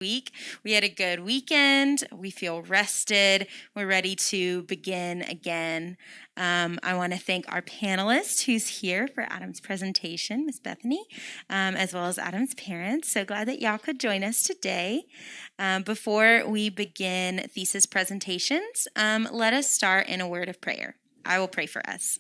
week. We had a good weekend. We feel rested. We're ready to begin again. I want to thank our panelist who's here for Adam's presentation, Miss Bethany, as well as Adam's parents. So glad that y'all could join us today. Before we begin Thesis presentations, let us start in a word of prayer. I will pray for us.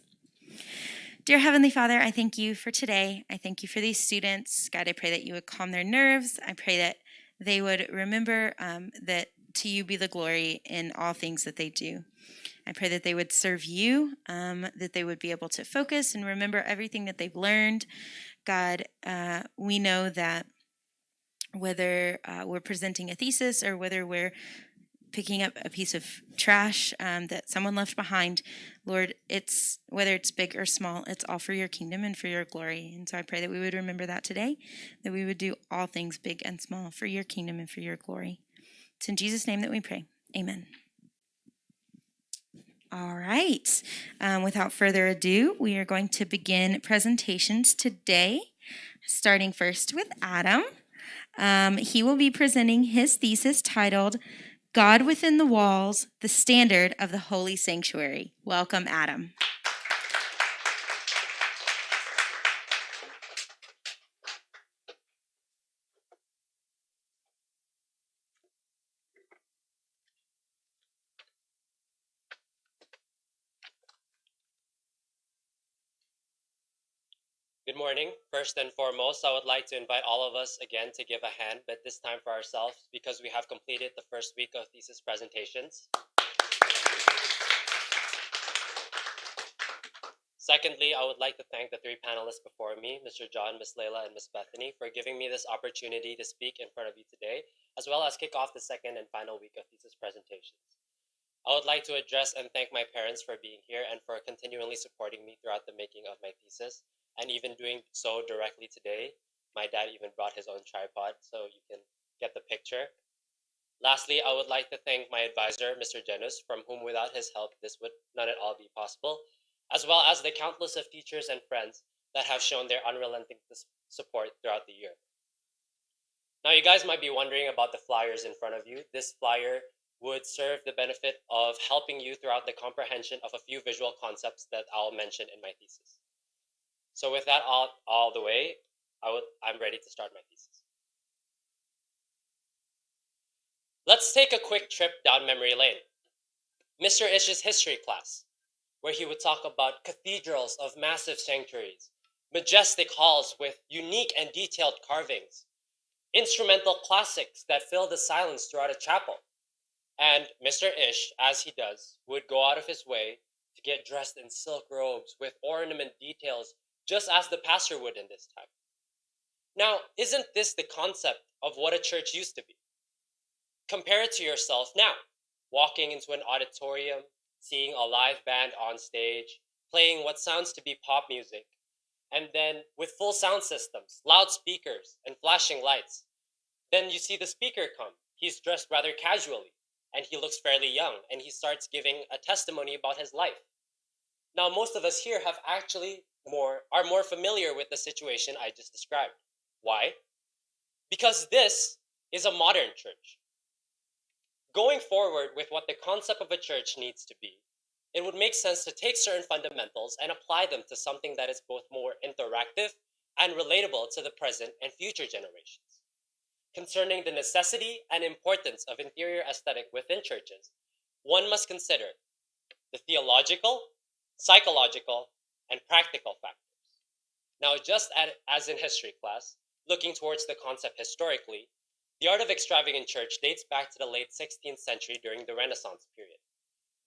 Dear Heavenly Father, I thank you for today. I thank you for these students. God, I pray that you would calm their nerves. I pray that they would remember that to you be the glory in all things that they do. I pray that they would serve you, that they would be able to focus and remember everything that they've learned. God, we know that whether we're presenting a thesis or whether we're picking up a piece of trash that someone left behind, Lord, it's whether it's big or small, it's all for your kingdom and for your glory. And so I pray that we would remember that today, that we would do all things big and small for your kingdom and for your glory. It's in Jesus' name that we pray. Amen. All right. Without further ado, we are going to begin presentations today, starting first with Adam. He will be presenting his thesis titled God Within the Walls, the Standard of the Holy Sanctuary. Welcome, Adam. Good morning. First and foremost, I would like to invite all of us again to give a hand, but this time for ourselves, because we have completed the first week of thesis presentations. Secondly, I would like to thank the three panelists before me, Mr. John, Ms. Layla, and Ms. Bethany, for giving me this opportunity to speak in front of you today, as well as kick off the second and final week of thesis presentations. I would like to address and thank my parents for being here and for continually supporting me throughout the making of my thesis, and even doing so directly today. My dad even brought his own tripod, so you can get the picture. Lastly, I would like to thank my advisor, Mr. Janus, from whom without his help this would not at all be possible, as well as the countless of teachers and friends that have shown their unrelenting support throughout the year. Now, you guys might be wondering about the flyers in front of you. This flyer would serve the benefit of helping you throughout the comprehension of a few visual concepts that I'll mention in my thesis. So with that all the way, I'm ready to start my thesis. Let's take a quick trip down memory lane. Mr. Ish's history class, where he would talk about cathedrals of massive sanctuaries, majestic halls with unique and detailed carvings, instrumental classics that fill the silence throughout a chapel. And Mr. Ish, as he does, would go out of his way to get dressed in silk robes with ornament details, just as the pastor would in this time. Now, isn't this the concept of what a church used to be? Compare it to yourself now, walking into an auditorium, seeing a live band on stage, playing what sounds to be pop music, and then with full sound systems, loudspeakers, and flashing lights. Then you see the speaker come. He's dressed rather casually, and he looks fairly young, and he starts giving a testimony about his life. Now, most of us here have actually are more familiar with the situation I just described. Why? Because this is a modern church. Going forward with what the concept of a church needs to be, it would make sense to take certain fundamentals and apply them to something that is both more interactive and relatable to the present and future generations. Concerning the necessity and importance of interior aesthetic within churches, one must consider the theological, psychological, and practical factors. Now, just as in history class, looking towards the concept historically, the art of extravagant church dates back to the late 16th century during the Renaissance period.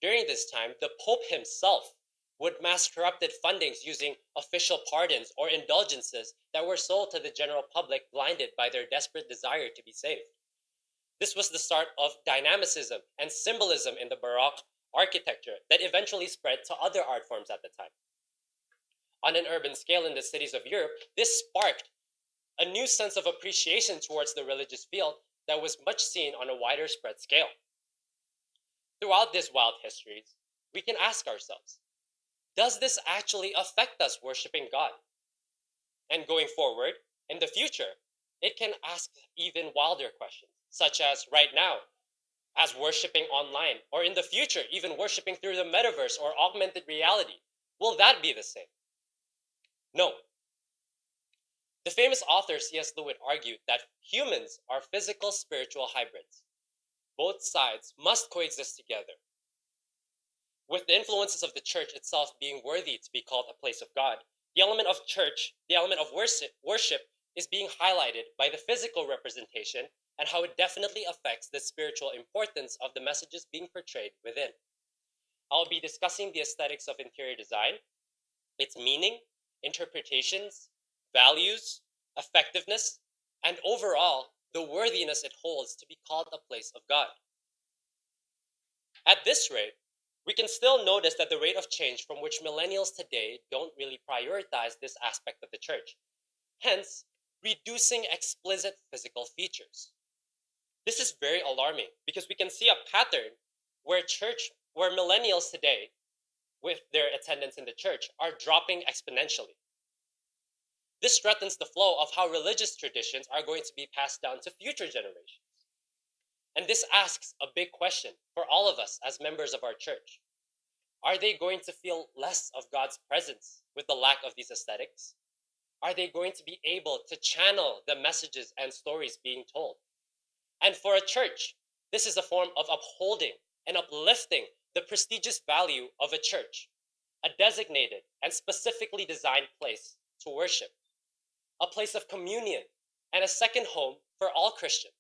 During this time, the Pope himself would mass corrupted fundings using official pardons or indulgences that were sold to the general public, blinded by their desperate desire to be saved. This was the start of dynamicism and symbolism in the Baroque architecture that eventually spread to other art forms at the time. On an urban scale in the cities of Europe, this sparked a new sense of appreciation towards the religious field that was much seen on a wider spread scale. Throughout these wild histories, we can ask ourselves, does this actually affect us worshiping God? And going forward, in the future, it can ask even wilder questions. such as right now, as worshiping online, or in the future, even worshiping through the metaverse or augmented reality, will that be the same? No. The famous author C.S. Lewis argued that humans are physical spiritual hybrids. Both sides must coexist together. With the influences of the church itself being worthy to be called a place of God, the element of church, the element of worship is being highlighted by the physical representation and how it definitely affects the spiritual importance of the messages being portrayed within. I'll be discussing the aesthetics of interior design, its meaning, interpretations, values, effectiveness, and overall, the worthiness it holds to be called a place of God. At this rate, we can still notice that the rate of change from which millennials today don't really prioritize this aspect of the church, hence, reducing explicit physical features. This is very alarming because we can see a pattern where millennials today, with their attendance in the church, are dropping exponentially. This threatens the flow of how religious traditions are going to be passed down to future generations. And this asks a big question for all of us as members of our church. Are they going to feel less of God's presence with the lack of these aesthetics? Are they going to be able to channel the messages and stories being told? And for a church, this is a form of upholding and uplifting the prestigious value of a church, a designated and specifically designed place to worship, a place of communion, and a second home for all Christians.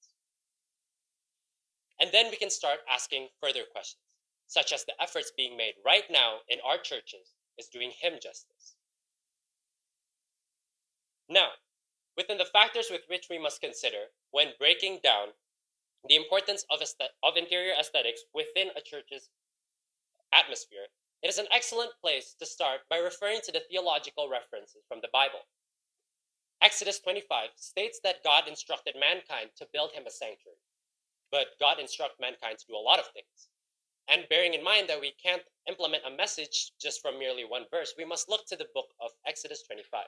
And then we can start asking further questions, such as the efforts being made right now in our churches is doing him justice. Now, within the factors with which we must consider when breaking down the importance of interior aesthetics within a church's atmosphere, it is an excellent place to start by referring to the theological references from the Bible. Exodus 25 states that God instructed mankind to build him a sanctuary, but God instructs mankind to do a lot of things. And bearing in mind that we can't implement a message just from merely one verse, we must look to the book of Exodus 25.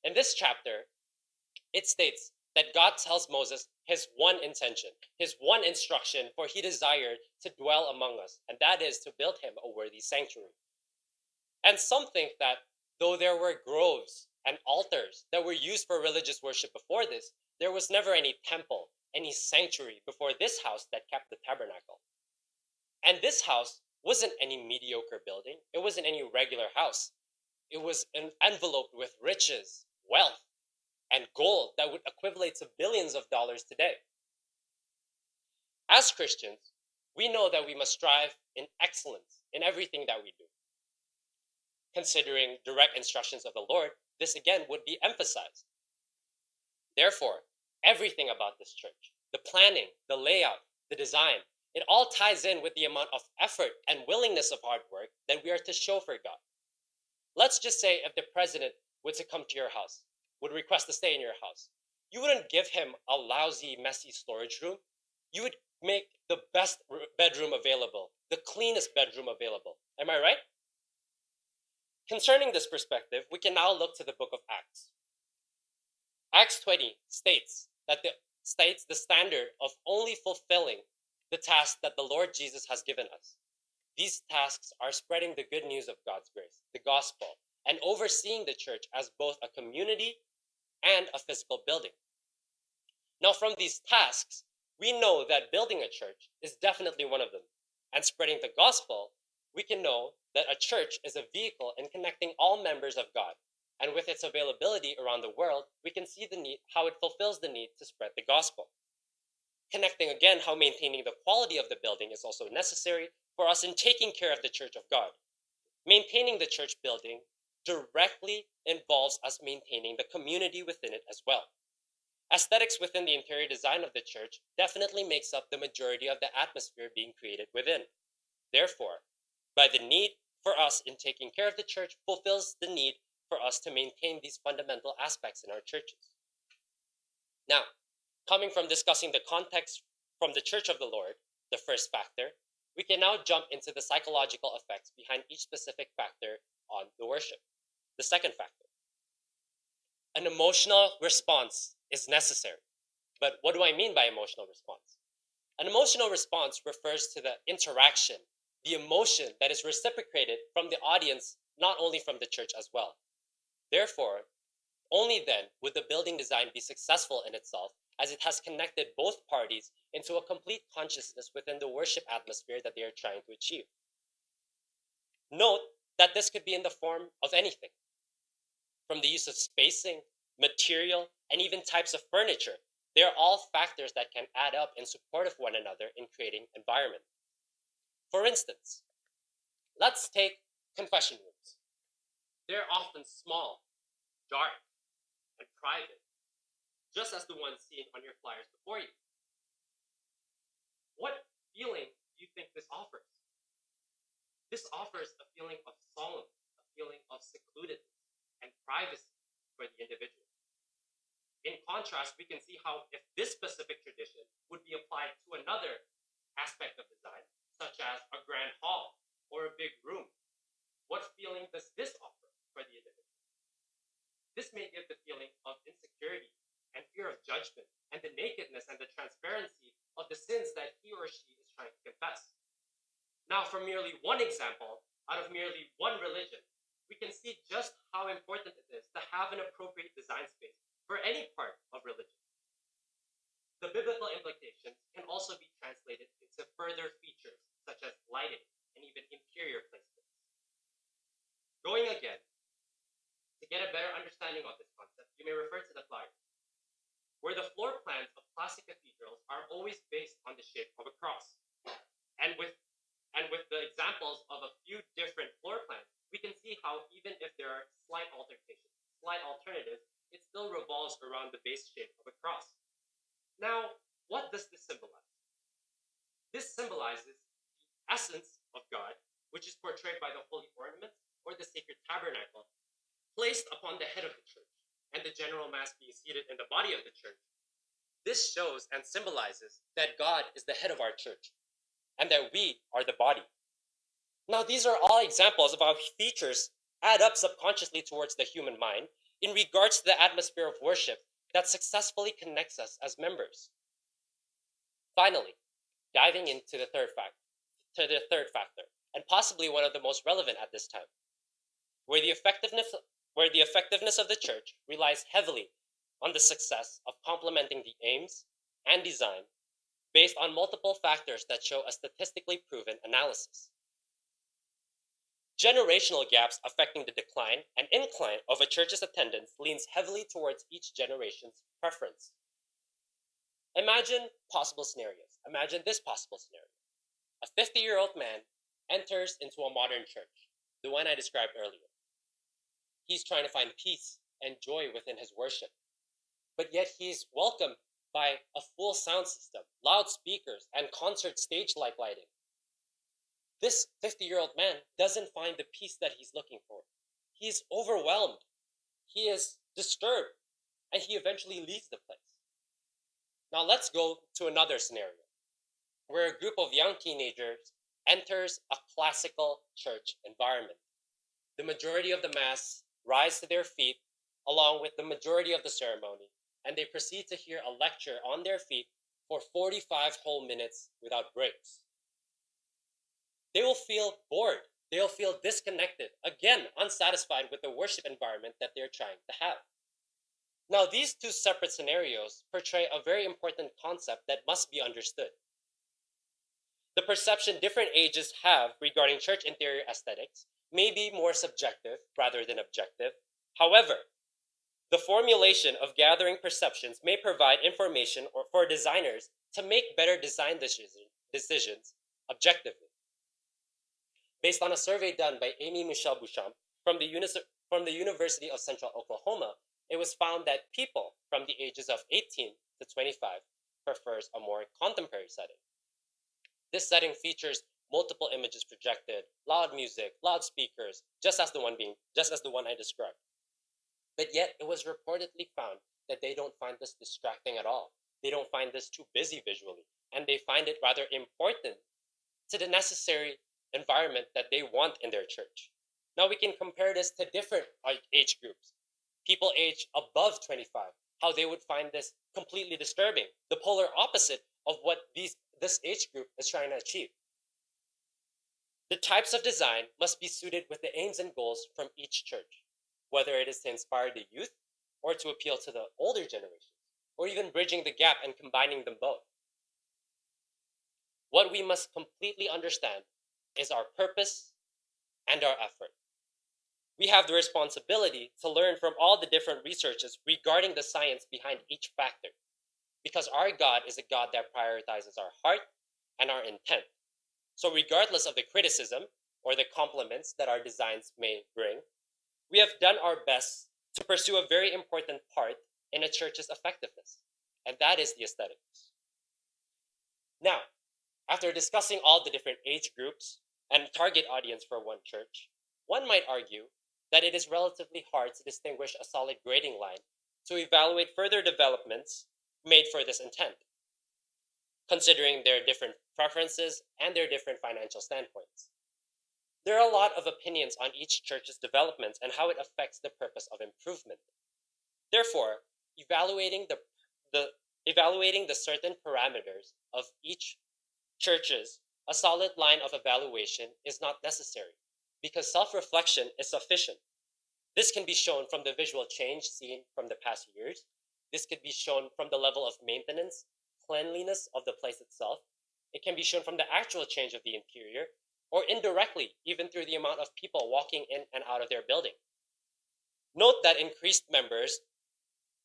In this chapter, it states that God tells Moses his one intention, his one instruction, for he desired to dwell among us, and that is to build him a worthy sanctuary. And some think that though there were groves and altars that were used for religious worship before this, there was never any temple, any sanctuary before this house that kept the tabernacle. And this house wasn't any mediocre building. It wasn't any regular house. It was enveloped with riches, wealth, and gold that would equivalent to billions of dollars today. As Christians, we know that we must strive in excellence in everything that we do. Considering direct instructions of the Lord, this again would be emphasized. Therefore, everything about this church, the planning, the layout, the design, it all ties in with the amount of effort and willingness of hard work that we are to show for God. Let's just say if the president were to come to your house, would request to stay in your house, you wouldn't give him a lousy, messy storage room. You would make the best bedroom available, the cleanest bedroom available. Am I right? Concerning this perspective, we can now look to the book of Acts. Acts 20 states the standard of only fulfilling the task that the Lord Jesus has given us. These tasks are spreading the good news of God's grace, the gospel, and overseeing the church as both a community and a physical building. Now, from these tasks, we know that building a church is definitely one of them. And spreading the gospel, we can know that a church is a vehicle in connecting all members of God. And with its availability around the world, we can see the need, how it fulfills the need to spread the gospel. Connecting again how maintaining the quality of the building is also necessary for us in taking care of the church of God. Maintaining the church building directly involves us maintaining the community within it as well. Aesthetics within the interior design of the church definitely makes up the majority of the atmosphere being created within. Therefore, by the need for us in taking care of the church fulfills the need for us to maintain these fundamental aspects in our churches. Now, coming from discussing the context from the Church of the Lord, the first factor, we can now jump into the psychological effects behind each specific factor on the worship. The second factor, an emotional response is necessary. But what do I mean by emotional response? An emotional response refers to the interaction, the emotion that is reciprocated from the audience, not only from the church as well. Therefore, only then would the building design be successful in itself, as it has connected both parties into a complete consciousness within the worship atmosphere that they are trying to achieve. Note that this could be in the form of anything, from the use of spacing, material, and even types of furniture. They are all factors that can add up in support of one another in creating environment. For instance, let's take confession rooms. They're often small, dark, and private, just as the ones seen on your flyers before you. What feeling do you think this offers? This offers a feeling of solemn, a feeling of secludedness and privacy for the individual. In contrast, we can see how if this specific tradition would be applied to another aspect of design, such as a grand hall or a big room, what feeling does this offer for the individual? This may give the feeling of insecurity and fear of judgment and the nakedness and the transparency of the sins that he or she is trying to confess. Now, from merely one example, out of merely one religion, we can see just how important it is to have an appropriate design space for any part of religion. The biblical implications can also be translated into further features such as lighting and even interior placements. Going again, to get a better understanding of this concept, you may refer to the flyers, where the floor plans of classic cathedrals are always based on the shape of a cross. And with the examples of a few different floor plans, we can see how even if there are slight alternatives, it still revolves around the base shape of a cross. Now, what does this symbolize? This symbolizes the essence of God, which is portrayed by the holy ornaments or the sacred tabernacle, placed upon the head of the church, and the general mass being seated in the body of the church. This shows and symbolizes that God is the head of our church, and that we are the body. Now, these are all examples of how features add up subconsciously towards the human mind in regards to the atmosphere of worship that successfully connects us as members. Finally, diving into the third factor, and possibly one of the most relevant at this time, where the effectiveness of the church relies heavily on the success of complementing the aims and design based on multiple factors that show a statistically proven analysis. Generational gaps affecting the decline and incline of a church's attendance leans heavily towards each generation's preference. Imagine possible scenarios. Imagine this possible scenario. A 50-year-old man enters into a modern church, the one I described earlier. He's trying to find peace and joy within his worship, but yet he's welcomed by a full sound system, loudspeakers, and concert stage-like lighting. This 50-year-old man doesn't find the peace that he's looking for. He's overwhelmed. He is disturbed, and he eventually leaves the place. Now let's go to another scenario, where a group of young teenagers enters a classical church environment. The majority of the mass rise to their feet along with the majority of the ceremony, and they proceed to hear a lecture on their feet for 45 whole minutes without breaks. They will feel bored. They'll feel disconnected, again, unsatisfied with the worship environment that they're trying to have. Now, these two separate scenarios portray a very important concept that must be understood. The perception different ages have regarding church interior aesthetics may be more subjective rather than objective. However, the formulation of gathering perceptions may provide information for designers to make better design decisions objectively. Based on a survey done by Amy Michelle Bouchamp from the University of Central Oklahoma, it was found that people from the ages of 18 to 25 prefers a more contemporary setting. This setting features multiple images projected, loud music, loudspeakers, just as the one I described. But yet, it was reportedly found that they don't find this distracting at all. They don't find this too busy visually, and they find it rather important to the necessary environment that they want in their church. Now we can compare this to different age groups. People aged above 25 how they would find this completely disturbing, the polar opposite of what this age group is trying to achieve. The types of design must be suited with the aims and goals from each church, whether it is to inspire the youth or to appeal to the older generations, or even bridging the gap and combining them both. What we must completely understand is our purpose and our effort. We have the responsibility to learn from all the different researches regarding the science behind each factor, because our God is a God that prioritizes our heart and our intent. So regardless of the criticism or the compliments that our designs may bring, we have done our best to pursue a very important part in a church's effectiveness, and that is the aesthetics. Now, after discussing all the different age groups and target audience for one church, one might argue that it is relatively hard to distinguish a solid grading line to evaluate further developments made for this intent, considering their different preferences and their different financial standpoints. There are a lot of opinions on each church's development and how it affects the purpose of improvement. Therefore, evaluating the certain parameters of each church's a solid line of evaluation is not necessary, because self-reflection is sufficient. This can be shown from the visual change seen from the past years. This could be shown from the level of maintenance, cleanliness of the place itself. It can be shown from the actual change of the interior, or indirectly, even through the amount of people walking in and out of their building. Note that increased members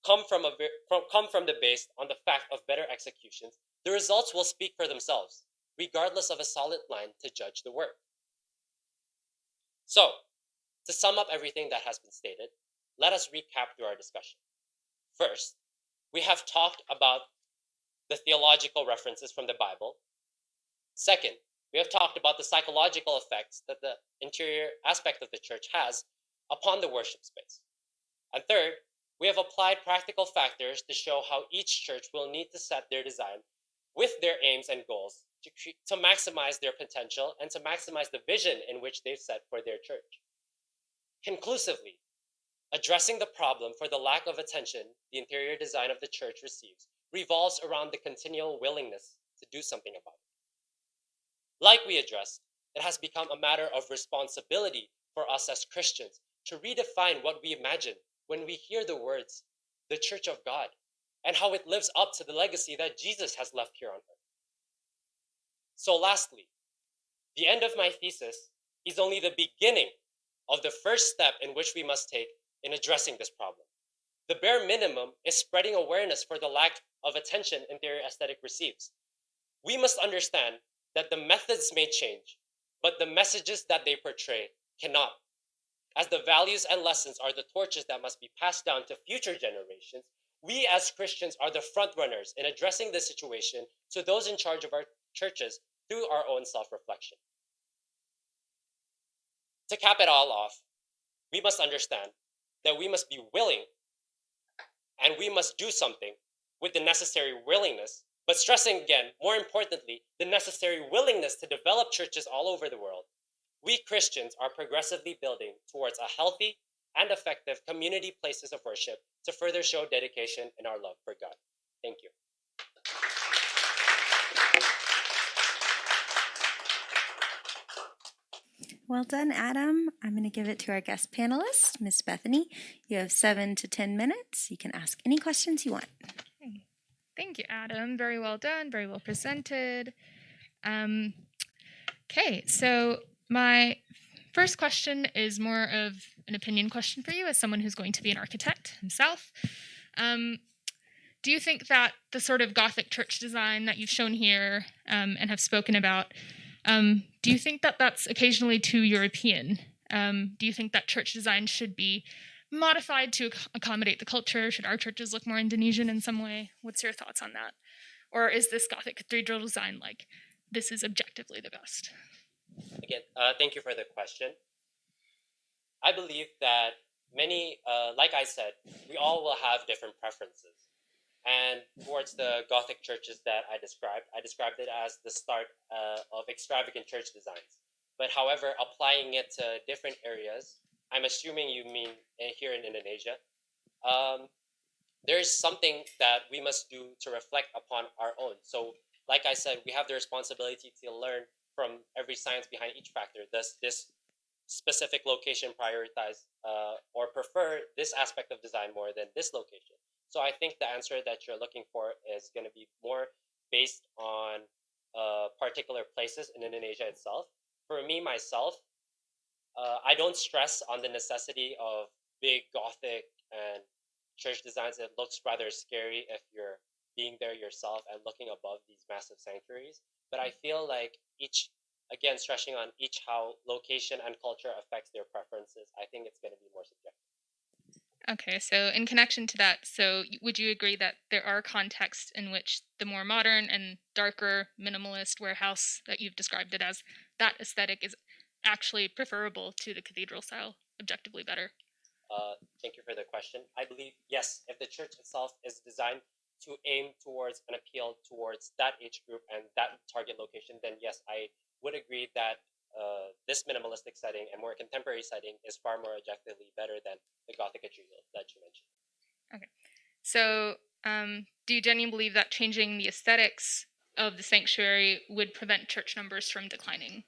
come from the base on the fact of better executions. The results will speak for themselves, regardless of a solid line to judge the work. So, to sum up everything that has been stated, let us recap through our discussion. First, we have talked about the theological references from the Bible. Second, we have talked about the psychological effects that the interior aspect of the church has upon the worship space. And third, we have applied practical factors to show how each church will need to set their design with their aims and goals to maximize their potential and to maximize the vision in which they've set for their church. Conclusively, addressing the problem for the lack of attention the interior design of the church receives revolves around the continual willingness to do something about it. Like we addressed, it has become a matter of responsibility for us as Christians to redefine what we imagine when we hear the words, the Church of God, and how it lives up to the legacy that Jesus has left here on earth. So lastly, the end of my thesis is only the beginning of the first step in which we must take in addressing this problem. The bare minimum is spreading awareness for the lack of attention interior aesthetic receives. We must understand that the methods may change, but the messages that they portray cannot. As the values and lessons are the torches that must be passed down to future generations, we as Christians are the front runners in addressing this situation to those in charge of our churches through our own self-reflection. To cap it all off, we must understand that we must be willing and we must do something with the necessary willingness, but stressing again, more importantly, the necessary willingness to develop churches all over the world. We Christians are progressively building towards a healthy and effective community places of worship to further show dedication in our love for God. Thank you. Well done, Adam. I'm going to give it to our guest panelist, Miss Bethany. You have 7 to 10 minutes. You can ask any questions you want. Okay. Thank you, Adam. Very well done. Very well presented. Okay, so my first question is more of an opinion question for you as someone who's going to be an architect himself. Do you think that the sort of Gothic church design that you've shown here and have spoken about, do you think that that's occasionally too European? Do you think that church design should be modified to accommodate the culture? Should our churches look more Indonesian in some way? What's your thoughts on that? Or is this Gothic cathedral design like, this is objectively the best? Again, thank you for the question. I believe that many, like I said, we all will have different preferences. And towards the Gothic churches that I described it as the start of extravagant church designs. But however, applying it to different areas, I'm assuming you mean here in Indonesia, there's something that we must do to reflect upon our own. So, like I said, we have the responsibility to learn from every science behind each factor. Does this specific location prioritize or prefer this aspect of design more than this location? So I think the answer that you're looking for is going to be more based on particular places in Indonesia itself. For me, myself, I don't stress on the necessity of big Gothic and church designs. It looks rather scary if you're being there yourself and looking above these massive sanctuaries. But I feel like each, again, stressing on each how location and culture affects their preferences, I think it's going to be more subjective. Okay, so in connection to that, so would you agree that there are contexts in which the more modern and darker minimalist warehouse that you've described it as, that aesthetic is actually preferable to the cathedral style, objectively better? Thank you for the question. I believe, yes, if the church itself is designed to aim towards an appeal towards that age group and that target location, then yes, I would agree that this minimalistic setting and more contemporary setting is far more objectively better than the Gothic cathedral that you mentioned. Okay. So, do you genuinely believe that changing the aesthetics of the sanctuary would prevent church numbers from declining?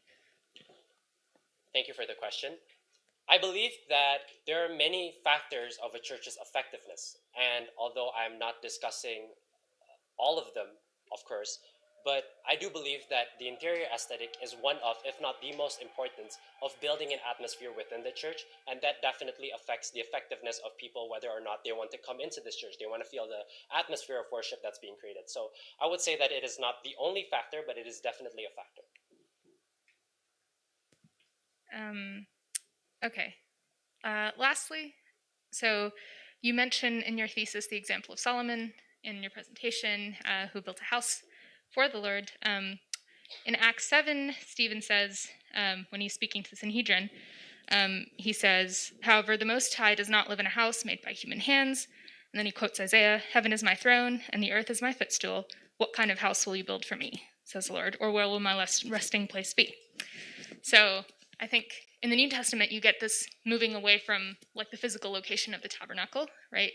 Thank you for the question. I believe that there are many factors of a church's effectiveness, and although I'm not discussing all of them, of course, but I do believe that the interior aesthetic is one of, if not the most important, of building an atmosphere within the church, and that definitely affects the effectiveness of people, whether or not they want to come into this church. They want to feel the atmosphere of worship that's being created. So I would say that it is not the only factor, but it is definitely a factor. Okay. Lastly, so you mentioned in your thesis the example of Solomon in your presentation, who built a house for the Lord. In Acts 7, Stephen says, when he's speaking to the Sanhedrin, he says, however, the Most High does not live in a house made by human hands. And then he quotes Isaiah, heaven is my throne, and the earth is my footstool. What kind of house will you build for me, says the Lord, or where will my resting place be? So I think in the New Testament, you get this moving away from like the physical location of the tabernacle, right?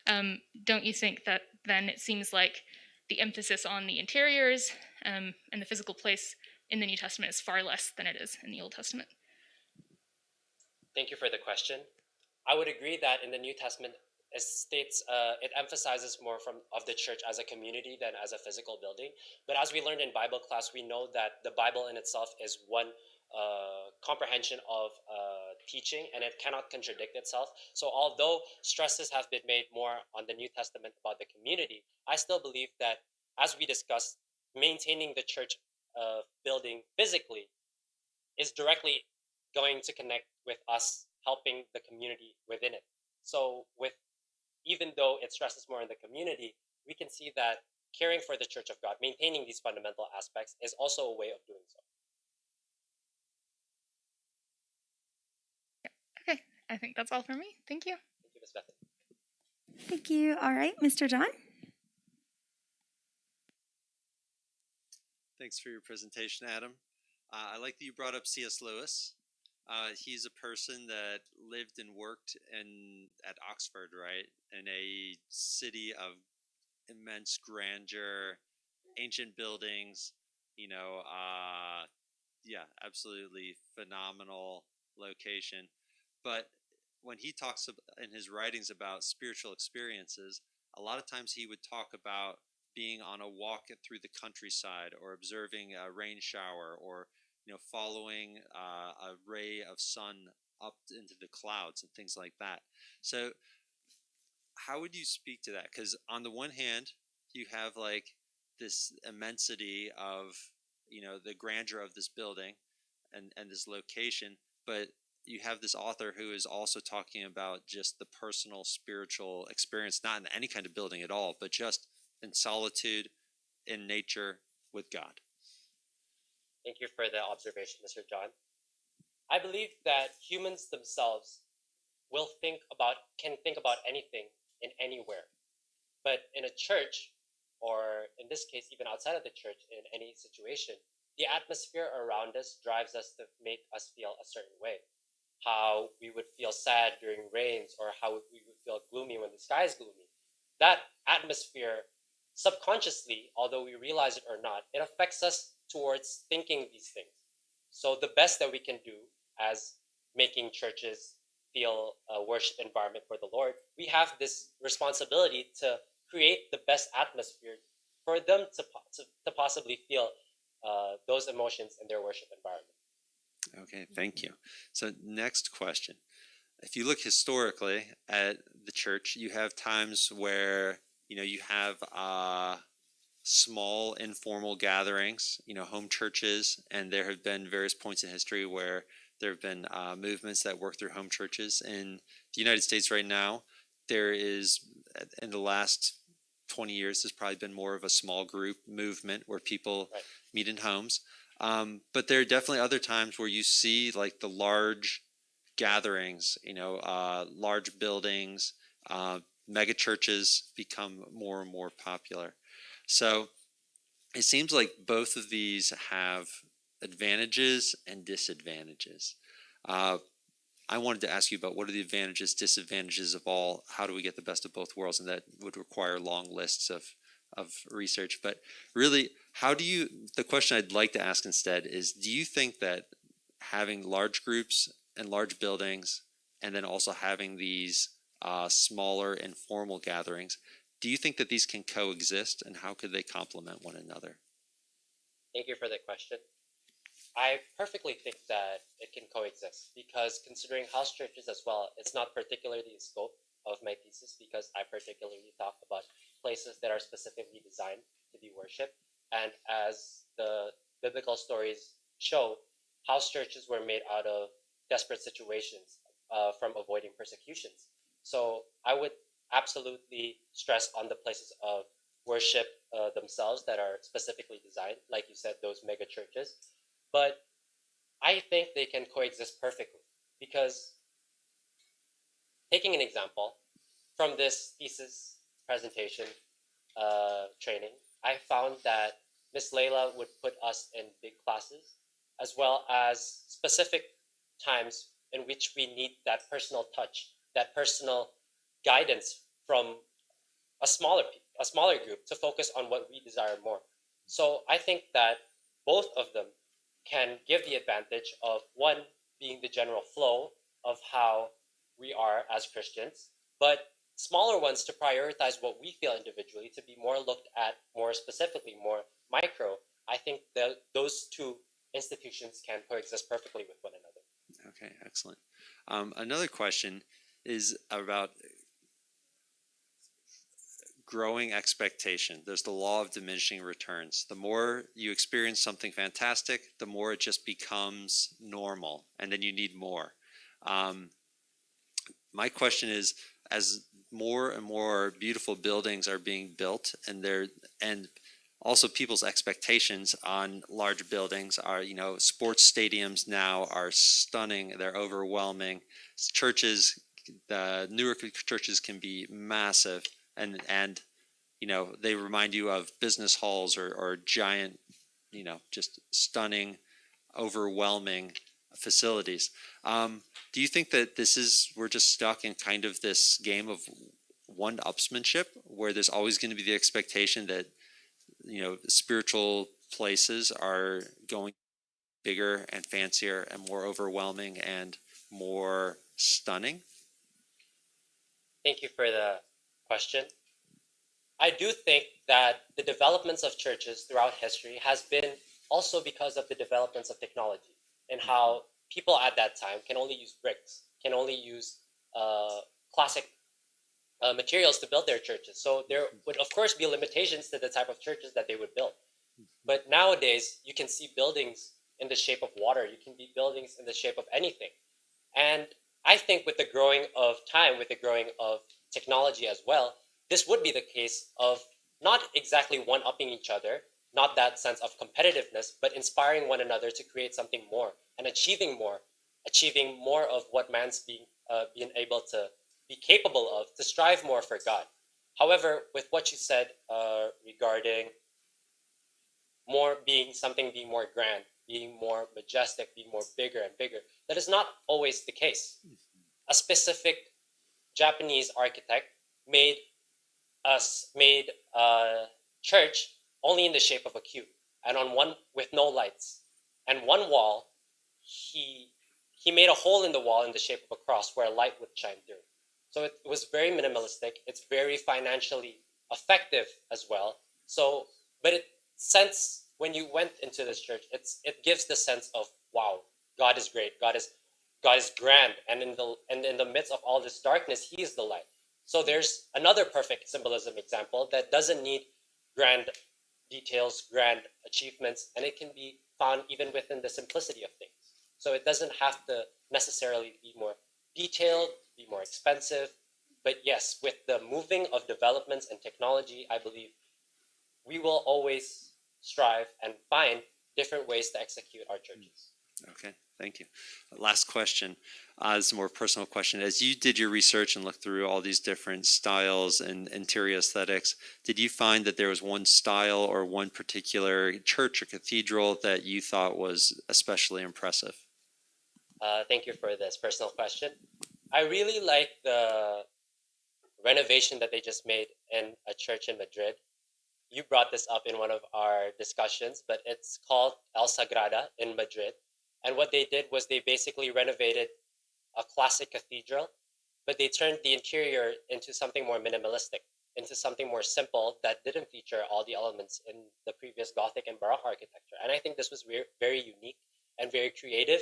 Don't you think that then it seems like the emphasis on the interiors and the physical place in the New Testament is far less than it is in the Old Testament? Thank you for the question. I would agree that in the New Testament, it states it emphasizes more of the church as a community than as a physical building. But as we learned in Bible class, we know that the Bible in itself is one comprehension of teaching, and it cannot contradict itself. So although stresses have been made more on the New Testament about the community, I still believe that, as we discussed, maintaining the church building physically is directly going to connect with us helping the community within it. So with even though it stresses more on the community, we can see that caring for the Church of God, maintaining these fundamental aspects, is also a way of doing so. Okay, I think that's all for me. Thank you. Thank you, Ms. Bethany. Thank you. All right, Mr. John. Thanks for your presentation, Adam. I like that you brought up C.S. Lewis. He's a person that lived and worked at Oxford, right? In a city of immense grandeur, ancient buildings, yeah, absolutely phenomenal location. But when he talks in his writings about spiritual experiences, a lot of times he would talk about being on a walk through the countryside or observing a rain shower or following a ray of sun up into the clouds and things like that. So how would you speak to that? Because on the one hand, you have like this immensity of the grandeur of this building and this location, but you have this author who is also talking about just the personal spiritual experience, not in any kind of building at all, but just in solitude, in nature, with God. Thank you for the observation, Mr. John. I believe that humans themselves can think about anything in anywhere. But in a church, or in this case, even outside of the church, in any situation, the atmosphere around us drives us to make us feel a certain way. How we would feel sad during rains, or how we would feel gloomy when the sky is gloomy. that atmosphere subconsciously, although we realize it or not, it affects us towards thinking these things. So the best that we can do as making churches feel a worship environment for the Lord, we have this responsibility to create the best atmosphere for them to possibly feel those emotions in their worship environment. Okay, thank you. So next question. If you look historically at the church, you have times where, you have small informal gatherings, home churches, and there have been various points in history where there have been movements that work through home churches. In the United States right now, there is, in the last 20 years, there's probably been more of a small group movement where people Right. meet in homes. But there are definitely other times where you see like the large gatherings, large buildings, mega churches become more and more popular. So it seems like both of these have advantages and disadvantages. I wanted to ask you about what are the advantages, disadvantages of all. How do we get the best of both worlds? And that would require long lists of research. But really, the question I'd like to ask instead is, do you think that having large groups and large buildings, and then also having these smaller informal gatherings, do you think that these can coexist, and how could they complement one another? Thank you for the question. I perfectly think that it can coexist because considering house churches as well, it's not particularly the scope of my thesis because I particularly talk about places that are specifically designed to be worship. And as the biblical stories show, house churches were made out of desperate situations from avoiding persecutions. So I would absolutely stress on the places of worship themselves that are specifically designed, like you said, those mega churches. But I think they can coexist perfectly because, taking an example from this thesis presentation training, I found that Miss Layla would put us in big classes as well as specific times in which we need that personal touch, that personal guidance from a smaller group to focus on what we desire more. So I think that both of them can give the advantage of one being the general flow of how we are as Christians, but smaller ones to prioritize what we feel individually to be more looked at more specifically, more micro. I think that those two institutions can coexist perfectly with one another. Okay, excellent. Another question is about growing expectation. There's the law of diminishing returns. The more you experience something fantastic, the more it just becomes normal, and then you need more. My question is, as more and more beautiful buildings are being built, and also people's expectations on large buildings are, sports stadiums now are stunning. They're overwhelming. Churches, the newer churches can be massive, and they remind you of business halls or giant, just stunning, overwhelming facilities. Do you think that we're just stuck in kind of this game of one-upsmanship, where there's always going to be the expectation that spiritual places are going bigger and fancier and more overwhelming and more stunning? Thank you for the question. I do think that the developments of churches throughout history has been also because of the developments of technology and how people at that time can only use bricks, can only use classic materials to build their churches. So there would, of course, be limitations to the type of churches that they would build. But nowadays, you can see buildings in the shape of water. You can be buildings in the shape of anything. And I think with the growing of time, with the growing of technology as well, this would be the case of not exactly one-upping each other, not that sense of competitiveness, but inspiring one another to create something more and achieving more of what man's being able to be capable of, to strive more for God. However, with what you said regarding being more grand, being more majestic, being more bigger and bigger, that is not always the case. A specific Japanese architect made made a church only in the shape of a cube, and on one with no lights, and one wall, he made a hole in the wall in the shape of a cross where a light would shine through. So it was very minimalistic. It's very financially effective as well. So, but it sense when you went into this church, it gives the sense of wow, God is great, God is grand, and in the midst of all this darkness, He is the light. So there's another perfect symbolism example that doesn't need grand details, grand achievements, and it can be found even within the simplicity of things. So it doesn't have to necessarily be more detailed, be more expensive. But yes, with the moving of developments and technology, I believe we will always strive and find different ways to execute our churches. Okay, thank you. Last question. This is a more personal question. As you did your research and looked through all these different styles and interior aesthetics, did you find that there was one style or one particular church or cathedral that you thought was especially impressive? Thank you for this personal question. I really like the renovation that they just made in a church in Madrid. You brought this up in one of our discussions, but it's called El Sagrada in Madrid. And what they did was they basically renovated a classic cathedral, but they turned the interior into something more minimalistic, into something more simple that didn't feature all the elements in the previous Gothic and Baroque architecture. And I think this was very unique and very creative.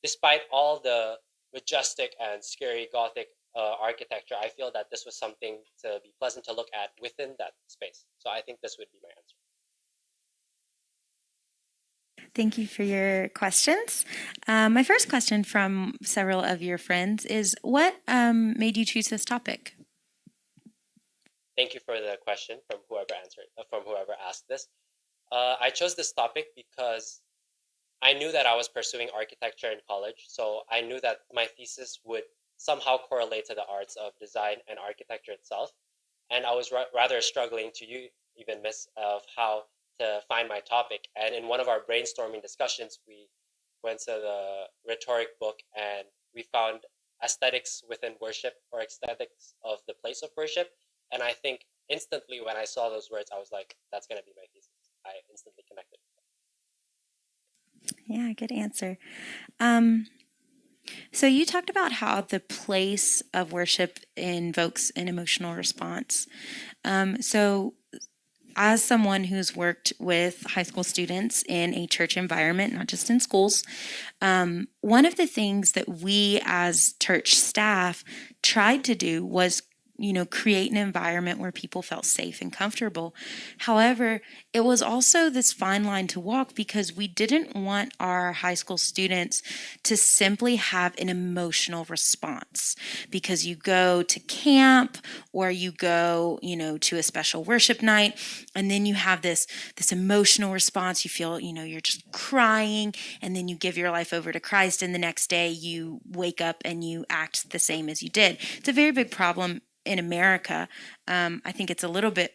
Despite all the majestic and scary Gothic architecture, I feel that this was something to be pleasant to look at within that space. So I think this would be my answer. Thank you for your questions. My first question from several of your friends is, what made you choose this topic? Thank you for the question from whoever asked this. I chose this topic because I knew that I was pursuing architecture in college, so I knew that my thesis would somehow correlate to the arts of design and architecture itself. And I was rather struggling to even miss of how to find my topic. And in one of our brainstorming discussions, we went to the rhetoric book and we found aesthetics within worship or aesthetics of the place of worship. And I think instantly when I saw those words, I was like, that's going to be my thesis. I instantly connected. Yeah, good answer. So you talked about how the place of worship invokes an emotional response. So as someone who's worked with high school students in a church environment, not just in schools, one of the things that we as church staff tried to do was create an environment where people felt safe and comfortable. However, it was also this fine line to walk because we didn't want our high school students to simply have an emotional response because you go to camp or you go, to a special worship night, and then you have this emotional response. You feel, you're just crying, and then you give your life over to Christ, and the next day you wake up and you act the same as you did. It's a very big problem in America. I think it's a little bit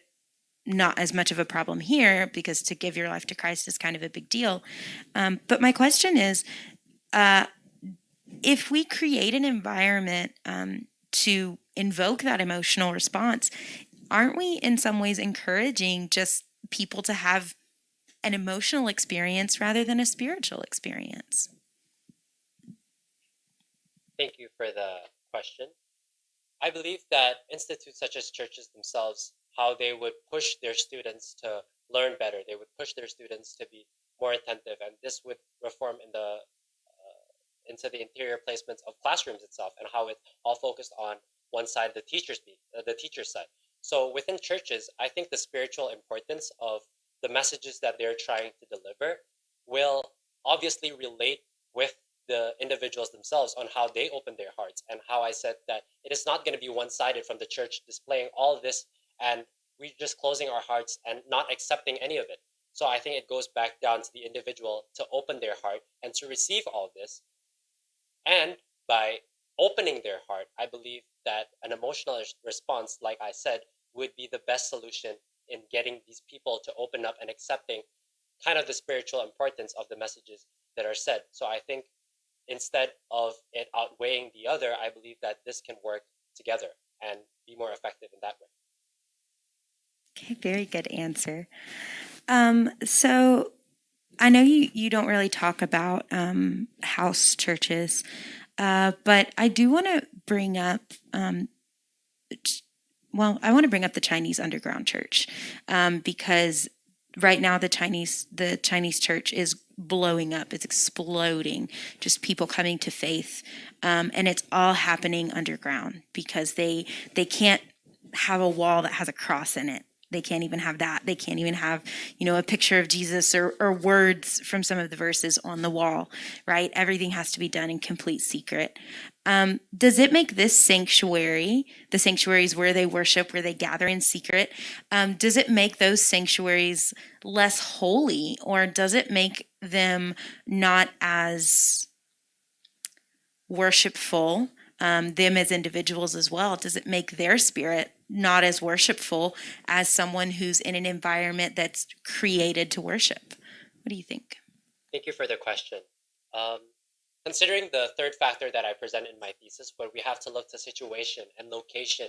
not as much of a problem here because to give your life to Christ is kind of a big deal. But my question is, if we create an environment to invoke that emotional response, aren't we in some ways encouraging just people to have an emotional experience rather than a spiritual experience? Thank you for the question. I believe that institutes such as churches themselves, how they would push their students to learn better, they would push their students to be more attentive, and this would reform into the interior placements of classrooms itself and how it's all focused on one side, the teacher side. So within churches, I think the spiritual importance of the messages that they're trying to deliver will obviously relate with the individuals themselves on how they open their hearts, and how I said that it is not going to be one-sided from the church displaying all of this and we just closing our hearts and not accepting any of it. So I think it goes back down to the individual to open their heart and to receive all this. And by opening their heart, I believe that an emotional response, like I said, would be the best solution in getting these people to open up and accepting kind of the spiritual importance of the messages that are said. So I think instead of it outweighing the other, I believe that this can work together and be more effective in that way. Okay, very good answer. So I know you don't really talk about house churches, but I do want to bring up, I want to bring up the Chinese underground church because right now the Chinese church is blowing up. It's exploding. Just people coming to faith, and it's all happening underground because they can't have a wall that has a cross in it. They can't even have that. They can't even have, a picture of Jesus or words from some of the verses on the wall, right? Everything has to be done in complete secret. Does it make this sanctuary, the sanctuaries where they worship, where they gather in secret, does it make those sanctuaries less holy, or does it make them not as worshipful, them as individuals as well? Does it make their spirit not as worshipful as someone who's in an environment that's created to worship? What do you think? Thank you for the question. Um, Considering the third factor that I present in my thesis, where we have to look to situation and location,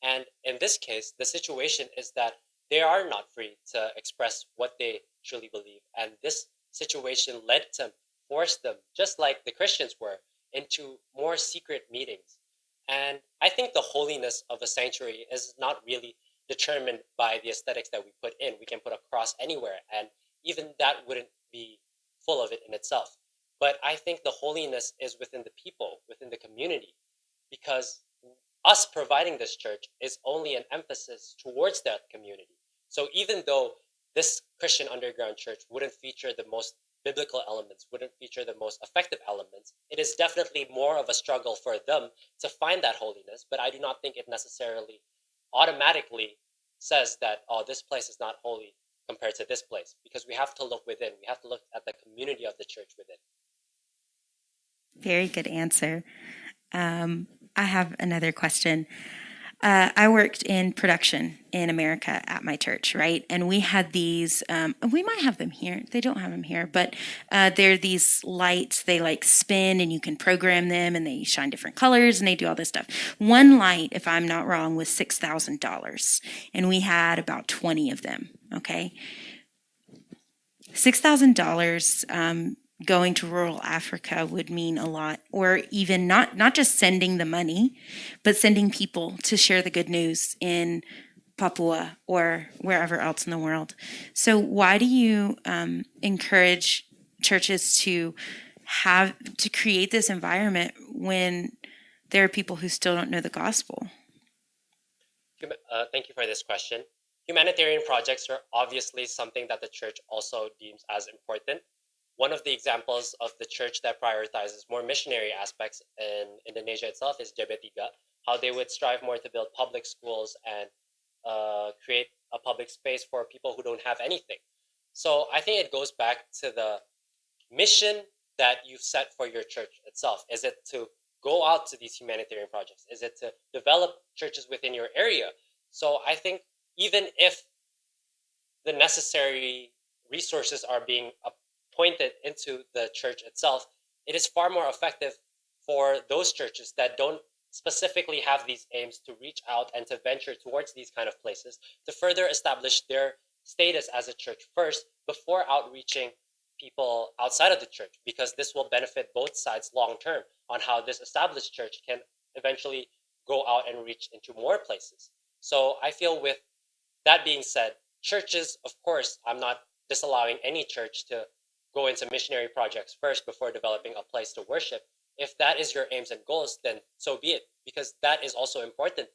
and in this case, the situation is that they are not free to express what they truly believe, and this situation led to force them, just like the Christians were, into more secret meetings. And I think the holiness of a sanctuary is not really determined by the aesthetics that we put in. We can put a cross anywhere, and even that wouldn't be full of it in itself. But I think the holiness is within the people, within the community, because us providing this church is only an emphasis towards that community. So even though this Christian underground church wouldn't feature the most biblical elements, wouldn't feature the most effective elements, it is definitely more of a struggle for them to find that holiness. But I do not think it necessarily automatically says that, oh, this place is not holy compared to this place, because we have to look within. We have to look at the community of the church within. Very good answer. I have another question. I worked in production in America at my church, right? And we had these, we might have them here. They don't have them here, but they're these lights. They like spin and you can program them and they shine different colors and they do all this stuff. One light, if I'm not wrong, was $6,000 and we had about 20 of them, okay? $6,000 going to rural Africa would mean a lot, or even not just sending the money, but sending people to share the good news in Papua or wherever else in the world. So why do you encourage churches to create this environment when there are people who still don't know the gospel? Thank you for this question. Humanitarian projects are obviously something that the church also deems as important. One of the examples of the church that prioritizes more missionary aspects in Indonesia itself is Jebetiga, how they would strive more to build public schools and create a public space for people who don't have anything. So I think it goes back to the mission that you've set for your church itself. Is it to go out to these humanitarian projects? Is it to develop churches within your area? So I think even if the necessary resources are being pointed into the church itself, it is far more effective for those churches that don't specifically have these aims to reach out and to venture towards these kind of places to further establish their status as a church first before outreaching people outside of the church, because this will benefit both sides long term on how this established church can eventually go out and reach into more places. So I feel, with that being said, churches, of course, I'm not disallowing any church to go into missionary projects first before developing a place to worship. If that is your aims and goals, then so be it, because that is also important.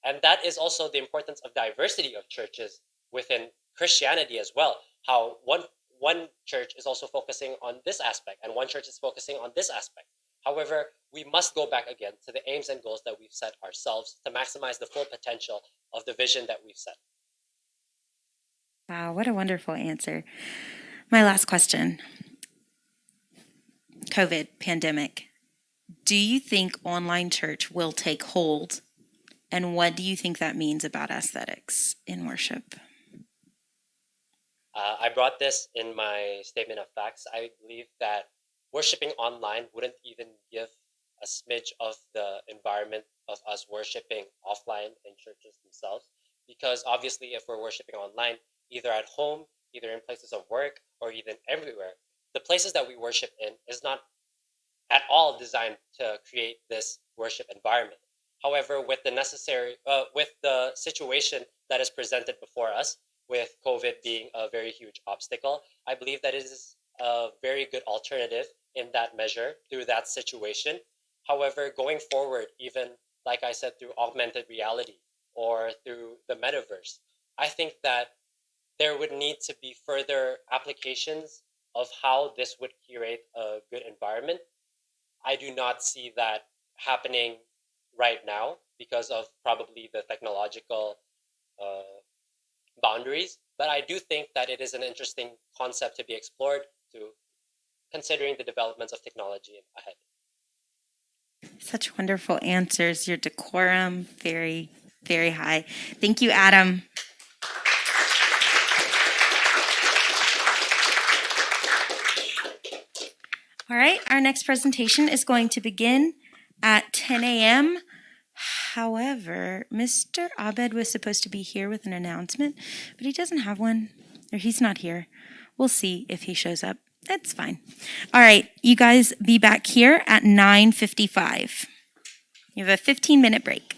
And that is also the importance of diversity of churches within Christianity as well. How one church is also focusing on this aspect and one church is focusing on this aspect. However, we must go back again to the aims and goals that we've set ourselves to maximize the full potential of the vision that we've set. Wow, what a wonderful answer. My last question. COVID, pandemic. Do you think online church will take hold? And what do you think that means about aesthetics in worship? I brought this in my statement of facts. I believe that worshiping online wouldn't even give a smidge of the environment of us worshiping offline in churches themselves, because obviously if we're worshiping online, either at home, either in places of work, or even everywhere, the places that we worship in is not at all designed to create this worship environment. However, with the situation that is presented before us, with COVID being a very huge obstacle, I believe that it is a very good alternative in that measure through that situation. However, going forward, even like I said, through augmented reality or through the metaverse, I think that there would need to be further applications of how this would curate a good environment. I do not see that happening right now because of probably the technological uh, boundaries. But I do think that it is an interesting concept to be explored, to considering the developments of technology ahead. Such wonderful answers. Your decorum, very, very high. Thank you, Adam. All right, our next presentation is going to begin at 10 a.m. However, Mr. Abed was supposed to be here with an announcement, but he doesn't have one, or he's not here. We'll see if he shows up. That's fine. All right, you guys be back here at 9:55. You have a 15-minute break.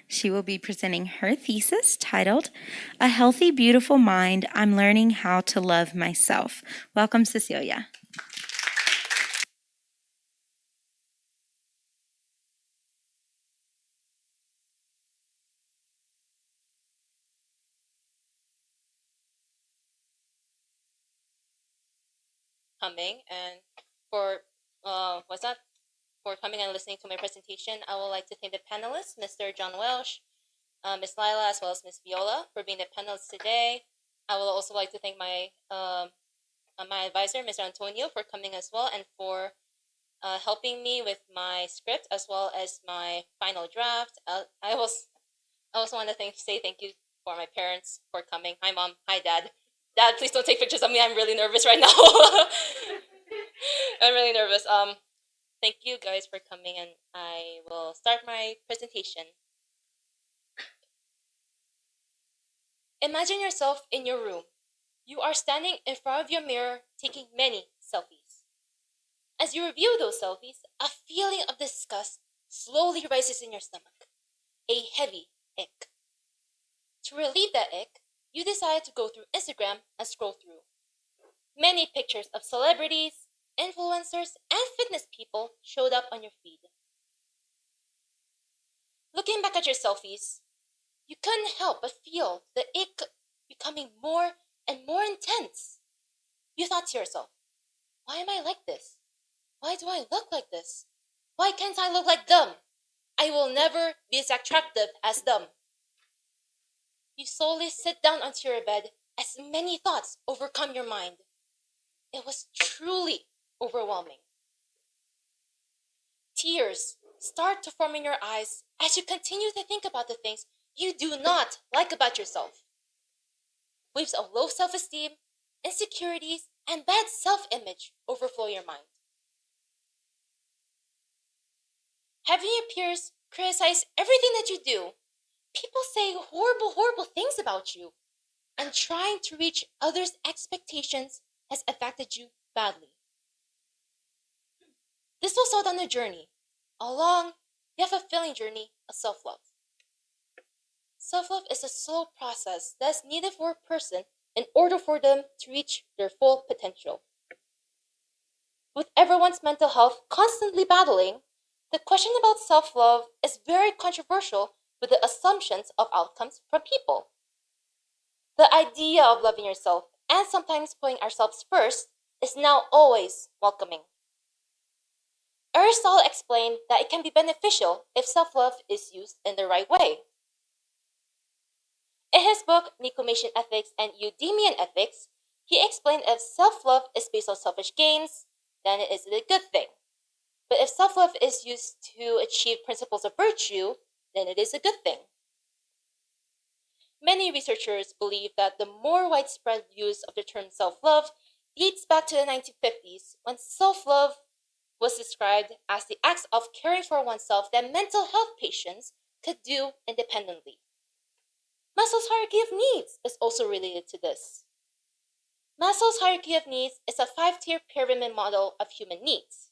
She will be presenting her thesis titled, A Healthy, Beautiful Mind, I'm Learning How to Love Myself. Welcome, Cecilia. Coming and for coming and listening to my presentation. I would like to thank the panelists, Mr. John Welsh, Ms. Lila, as well as Ms. Viola, for being the panelists today. I would also like to thank my my advisor, Mr. Antonio, for coming as well and for helping me with my script as well as my final draft. I also want to say thank you for my parents for coming. Hi, Mom. Hi, Dad. Dad, please don't take pictures of me. I'm really nervous right now. I'm really nervous. Thank you guys for coming, and I will start my presentation. Imagine yourself in your room. You are standing in front of your mirror taking many selfies. As you review those selfies, a feeling of disgust slowly rises in your stomach. A heavy ick. To relieve that ick, you decide to go through Instagram and scroll through. Many pictures of celebrities, influencers, and fitness people showed up on your feed. Looking back at your selfies, you couldn't help but feel the ick becoming more and more intense. You thought to yourself, why am I like this? Why do I look like this? Why can't I look like them? I will never be as attractive as them. You slowly sit down onto your bed as many thoughts overcome your mind. It was truly overwhelming. Tears start to form in your eyes as you continue to think about the things you do not like about yourself. Waves of low self-esteem, insecurities, and bad self-image overflow your mind. Having your peers criticize everything that you do, people say horrible, horrible things about you, and trying to reach others' expectations has affected you badly. This will start on a journey, a long yet fulfilling journey of self-love. Self-love is a slow process that is needed for a person in order for them to reach their full potential. With everyone's mental health constantly battling, the question about self-love is very controversial with the assumptions of outcomes from people. The idea of loving yourself and sometimes putting ourselves first is now always welcoming. Aristotle explained that it can be beneficial if self-love is used in the right way. In his book, Nicomachean Ethics and Eudemian Ethics, he explained if self-love is based on selfish gains, then it is a good thing. But if self-love is used to achieve principles of virtue, then it is a good thing. Many researchers believe that the more widespread use of the term self-love dates back to the 1950s, when self-love was described as the acts of caring for oneself that mental health patients could do independently. Maslow's hierarchy of needs is also related to this. Maslow's hierarchy of needs is a 5-tier pyramid model of human needs.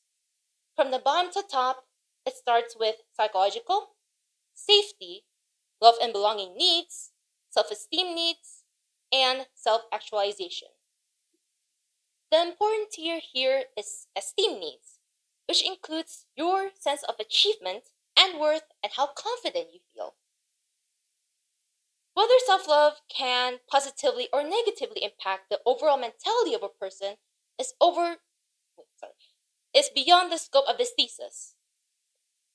From the bottom to top, it starts with psychological, safety, love and belonging needs, self-esteem needs, and self-actualization. The important tier here is esteem needs, which includes your sense of achievement and worth and how confident you feel. Whether self-love can positively or negatively impact the overall mentality of a person is beyond the scope of this thesis.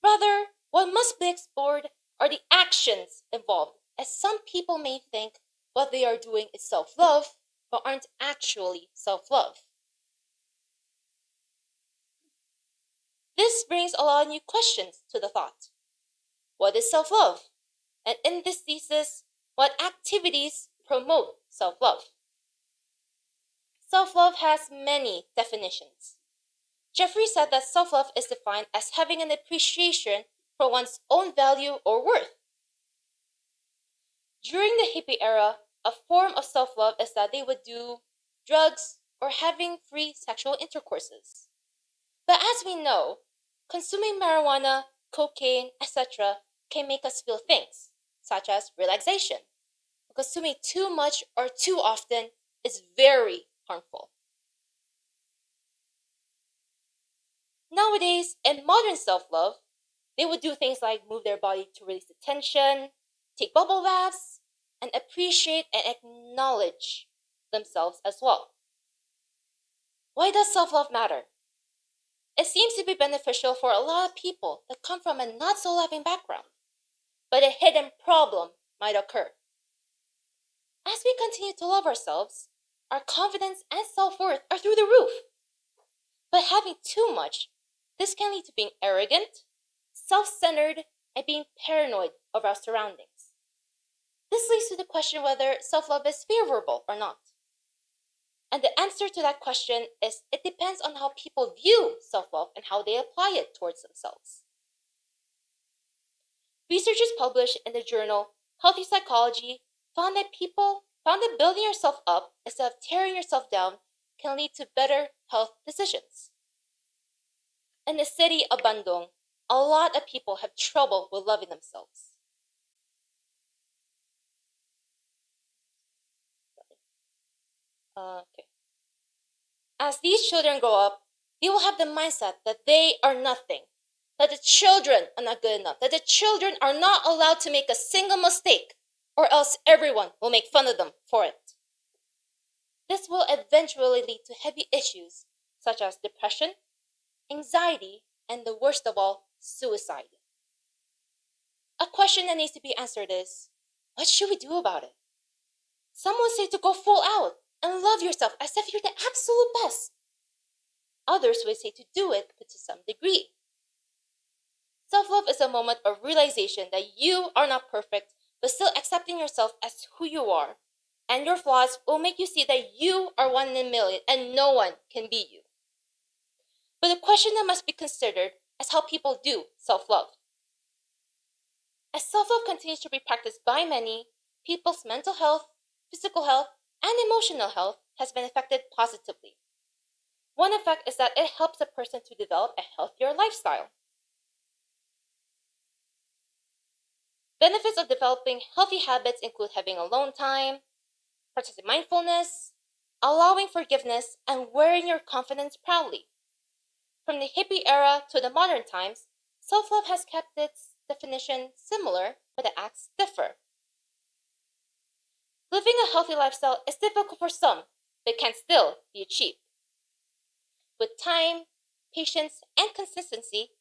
Rather, what must be explored are the actions involved, as some people may think what they are doing is self-love, but aren't actually self-love. This brings a lot of new questions to the thought. What is self-love? And in this thesis, what activities promote self-love? Self-love has many definitions. Jeffrey said that self-love is defined as having an appreciation for one's own value or worth. During the hippie era, a form of self-love is that they would do drugs or having free sexual intercourses. But as we know, consuming marijuana, cocaine, etc. can make us feel things. such as relaxation. Consuming too much or too often is very harmful. Nowadays, in modern self-love, they would do things like move their body to release the tension, take bubble baths, and appreciate and acknowledge themselves as well. Why does self-love matter? It seems to be beneficial for a lot of people that come from a not-so-loving background, but a hidden problem might occur. As we continue to love ourselves, our confidence and self-worth are through the roof. But having too much, this can lead to being arrogant, self-centered, and being paranoid of our surroundings. This leads to the question whether self-love is favorable or not. And the answer to that question is it depends on how people view self-love and how they apply it towards themselves. Researchers published in the journal Healthy Psychology found that building yourself up instead of tearing yourself down can lead to better health decisions. In the city of Bandung, a lot of people have trouble with loving themselves. As these children grow up, they will have the mindset that they are nothing, that the children are not good enough, that the children are not allowed to make a single mistake, or else everyone will make fun of them for it. This will eventually lead to heavy issues such as depression, anxiety, and the worst of all, suicide. A question that needs to be answered is, what should we do about it? Some will say to go full out and love yourself as if you're the absolute best. Others will say to do it, but to some degree. Self-love is a moment of realization that you are not perfect, but still accepting yourself as who you are. And your flaws will make you see that you are one in a million and no one can be you. But the question that must be considered is how people do self-love. As self-love continues to be practiced by many, people's mental health, physical health, and emotional health has been affected positively. One effect is that it helps a person to develop a healthier lifestyle. Benefits of developing healthy habits include having alone time, practicing mindfulness, allowing forgiveness, and wearing your confidence proudly. From the hippie era to the modern times, self-love has kept its definition similar, but the acts differ. Living a healthy lifestyle is difficult for some, but can still be achieved. With time, patience, and consistency,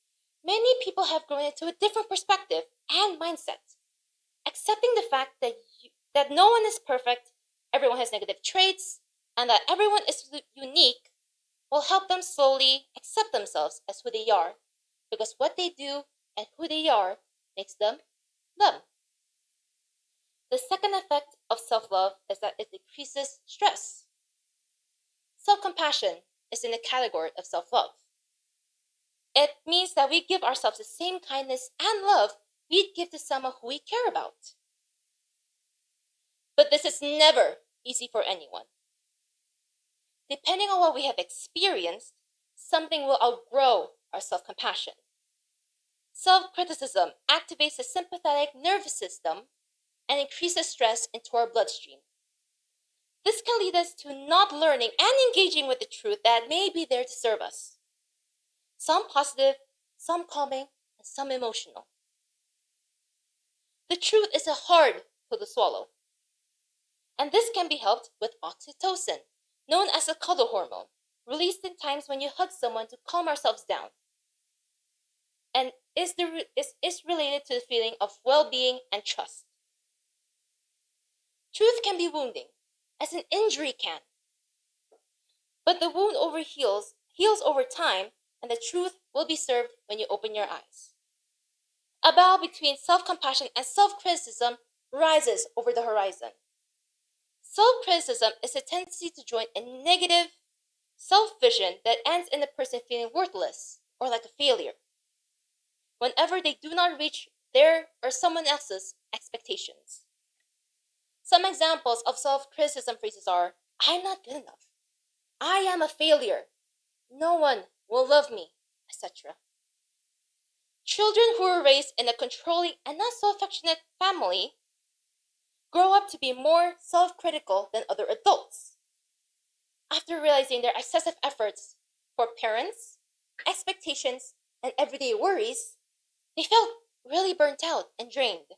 many people have grown into a different perspective and mindset, accepting the fact that no one is perfect, everyone has negative traits, and that everyone is unique will help them slowly accept themselves as who they are, because what they do and who they are makes them them. The second effect of self-love is that it decreases stress. Self-compassion is in the category of self-love. It means that we give ourselves the same kindness and love we'd give to someone who we care about. But this is never easy for anyone. Depending on what we have experienced, something will outgrow our self-compassion. Self-criticism activates the sympathetic nervous system and increases stress into our bloodstream. This can lead us to not learning and engaging with the truth that may be there to serve us. Some positive, some calming, and some emotional. The truth is a hard pill to swallow. And this can be helped with oxytocin, known as a cuddle hormone, released in times when you hug someone to calm ourselves down, and is related to the feeling of well-being and trust. Truth can be wounding, as an injury can, but the wound heals over time, and the truth will be served when you open your eyes. A battle between self-compassion and self-criticism rises over the horizon. Self-criticism is a tendency to join a negative self-vision that ends in a person feeling worthless or like a failure whenever they do not reach their or someone else's expectations. Some examples of self-criticism phrases are, I'm not good enough, I am a failure, no one will love me, etc. Children who were raised in a controlling and not so affectionate family grow up to be more self-critical than other adults. After realizing their excessive efforts for parents, expectations, and everyday worries, they felt really burnt out and drained.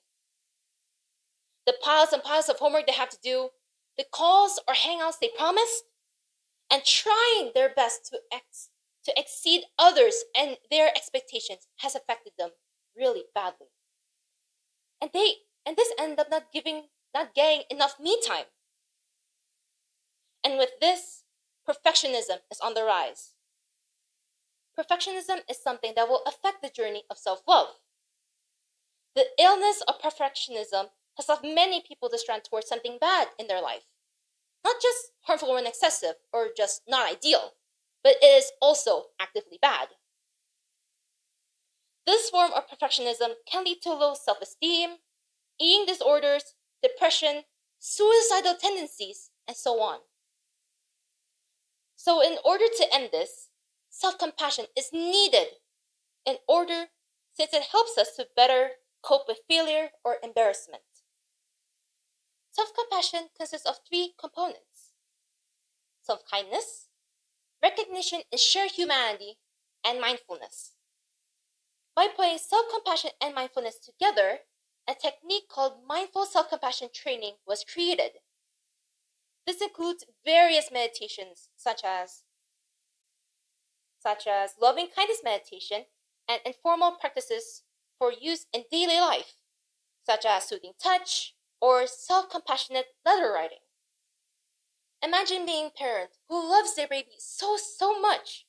The piles and piles of homework they have to do, the calls or hangouts they promised, and trying their best to exceed others and their expectations has affected them really badly. And this ended up not getting enough me time. And with this, perfectionism is on the rise. Perfectionism is something that will affect the journey of self-love. The illness of perfectionism has left many people to strand towards something bad in their life. Not just harmful or excessive or just not ideal, but it is also actively bad. This form of perfectionism can lead to low self-esteem, eating disorders, depression, suicidal tendencies, and so on. So in order to end this, self-compassion is needed since it helps us to better cope with failure or embarrassment. Self-compassion consists of 3 components: self-kindness, recognition and shared humanity, and mindfulness. By putting self-compassion and mindfulness together, a technique called mindful self-compassion training was created. This includes various meditations such as loving kindness meditation and informal practices for use in daily life, such as soothing touch or self-compassionate letter writing. Imagine being a parent who loves their baby so much.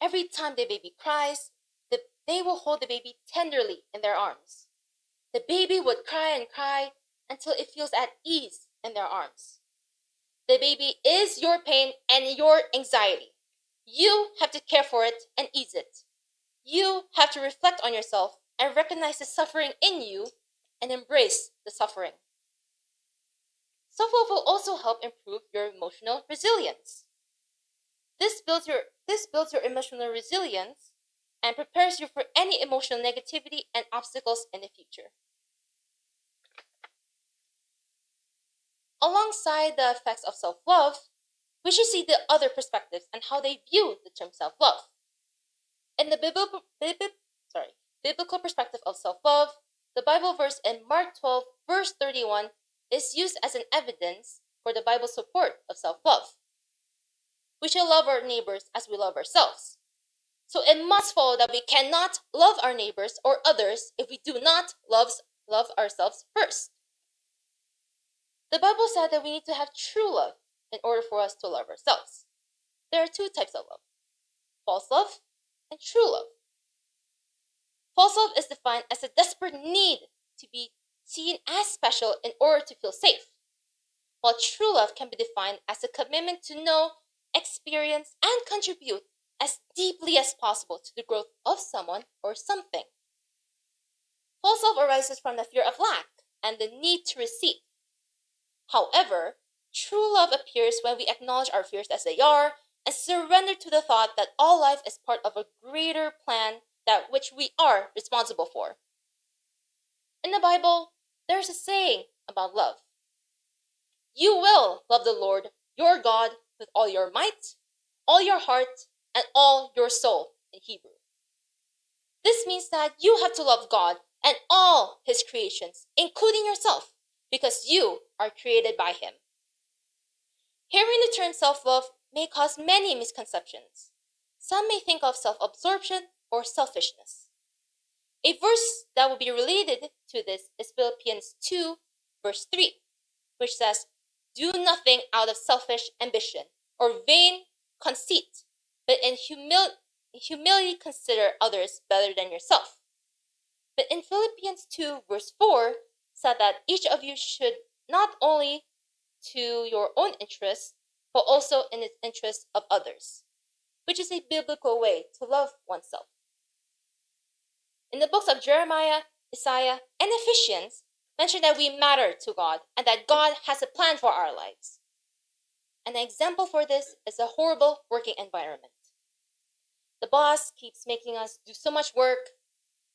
Every time the baby cries, they will hold the baby tenderly in their arms. The baby would cry and cry until it feels at ease in their arms. The baby is your pain and your anxiety. You have to care for it and ease it. You have to reflect on yourself and recognize the suffering in you and embrace the suffering. Self-love will also help improve your emotional resilience. This builds your emotional resilience and prepares you for any emotional negativity and obstacles in the future. Alongside the effects of self-love, we should see the other perspectives and how they view the term self-love. In the biblical perspective of self-love, the Bible verse in Mark 12, verse 31 is used as an evidence for the Bible's support of self-love. We should love our neighbors as we love ourselves. So it must follow that we cannot love our neighbors or others if we do not love ourselves first. The Bible said that we need to have true love in order for us to love ourselves. There are 2 types of love: false love and true love. False love is defined as a desperate need to be seen as special in order to feel safe, while true love can be defined as a commitment to know, experience, and contribute as deeply as possible to the growth of someone or something. False love arises from the fear of lack and the need to receive. However, true love appears when we acknowledge our fears as they are and surrender to the thought that all life is part of a greater plan that which we are responsible for. In the Bible, there's a saying about love. You will love the Lord your God with all your might, all your heart, and all your soul in Hebrew. This means that you have to love God and all His creations, including yourself, because you are created by Him. Hearing the term self-love may cause many misconceptions. Some may think of self-absorption or selfishness. A verse that will be related to this is Philippians 2, verse 3, which says, "Do nothing out of selfish ambition or vain conceit, but in humility consider others better than yourself." But in Philippians 2, verse 4, said that each of you should not only to your own interests, but also in the interest of others, which is a biblical way to love oneself. In the books of Jeremiah, Isaiah, and Ephesians, mention that we matter to God and that God has a plan for our lives. An example for this is a horrible working environment. The boss keeps making us do so much work,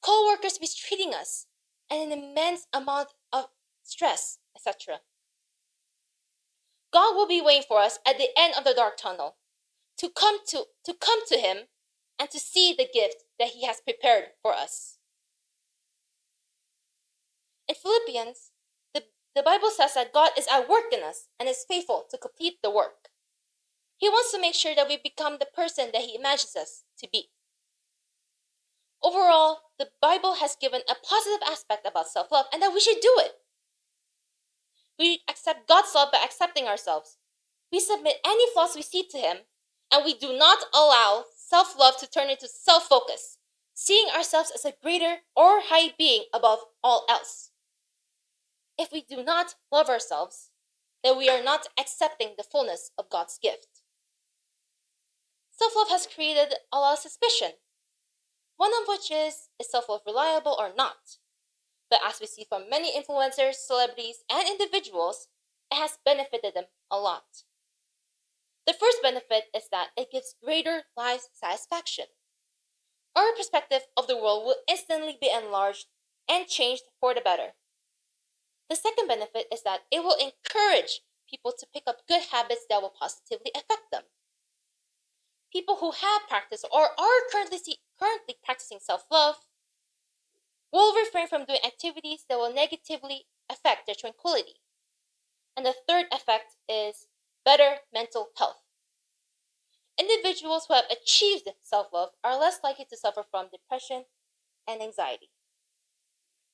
co-workers mistreating us, and an immense amount of stress, etc. God will be waiting for us at the end of the dark tunnel to come to him and to see the gift that he has prepared for us. In Philippians, the Bible says that God is at work in us and is faithful to complete the work. He wants to make sure that we become the person that he imagines us to be. Overall, the Bible has given a positive aspect about self-love and that we should do it. We accept God's love by accepting ourselves. We submit any flaws we see to him, and we do not allow self-love to turn into self-focus, seeing ourselves as a greater or high being above all else. If we do not love ourselves, then we are not accepting the fullness of God's gift. Self-love has created a lot of suspicion, one of which is self-love reliable or not? But as we see from many influencers, celebrities, and individuals, it has benefited them a lot. The first benefit is that it gives greater life satisfaction. Our perspective of the world will instantly be enlarged and changed for the better. The second benefit is that it will encourage people to pick up good habits that will positively affect them. People who have practiced or are currently practicing self-love will refrain from doing activities that will negatively affect their tranquility. And the third effect is better mental health. Individuals who have achieved self-love are less likely to suffer from depression and anxiety.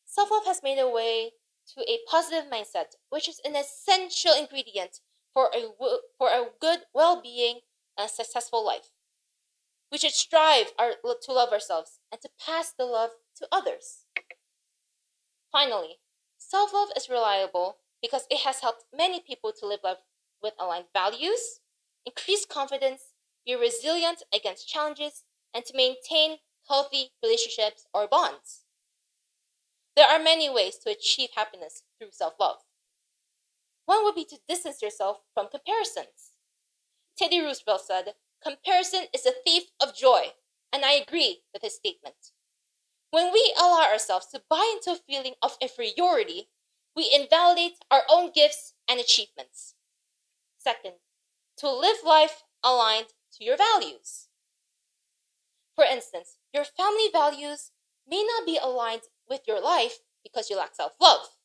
Self-love has made a way to a positive mindset, which is an essential ingredient for a good well-being and successful life. We should strive to love ourselves and to pass the love to others. Finally, self-love is reliable because it has helped many people to live life with aligned values, increase confidence, be resilient against challenges, and to maintain healthy relationships or bonds. There are many ways to achieve happiness through self-love. One would be to distance yourself from comparisons. Teddy Roosevelt said, "Comparison is a thief of joy," and I agree with his statement. When we allow ourselves to buy into a feeling of inferiority, we invalidate our own gifts and achievements. Second, to live life aligned to your values. For instance, your family values may not be aligned with your life because you lack self-love.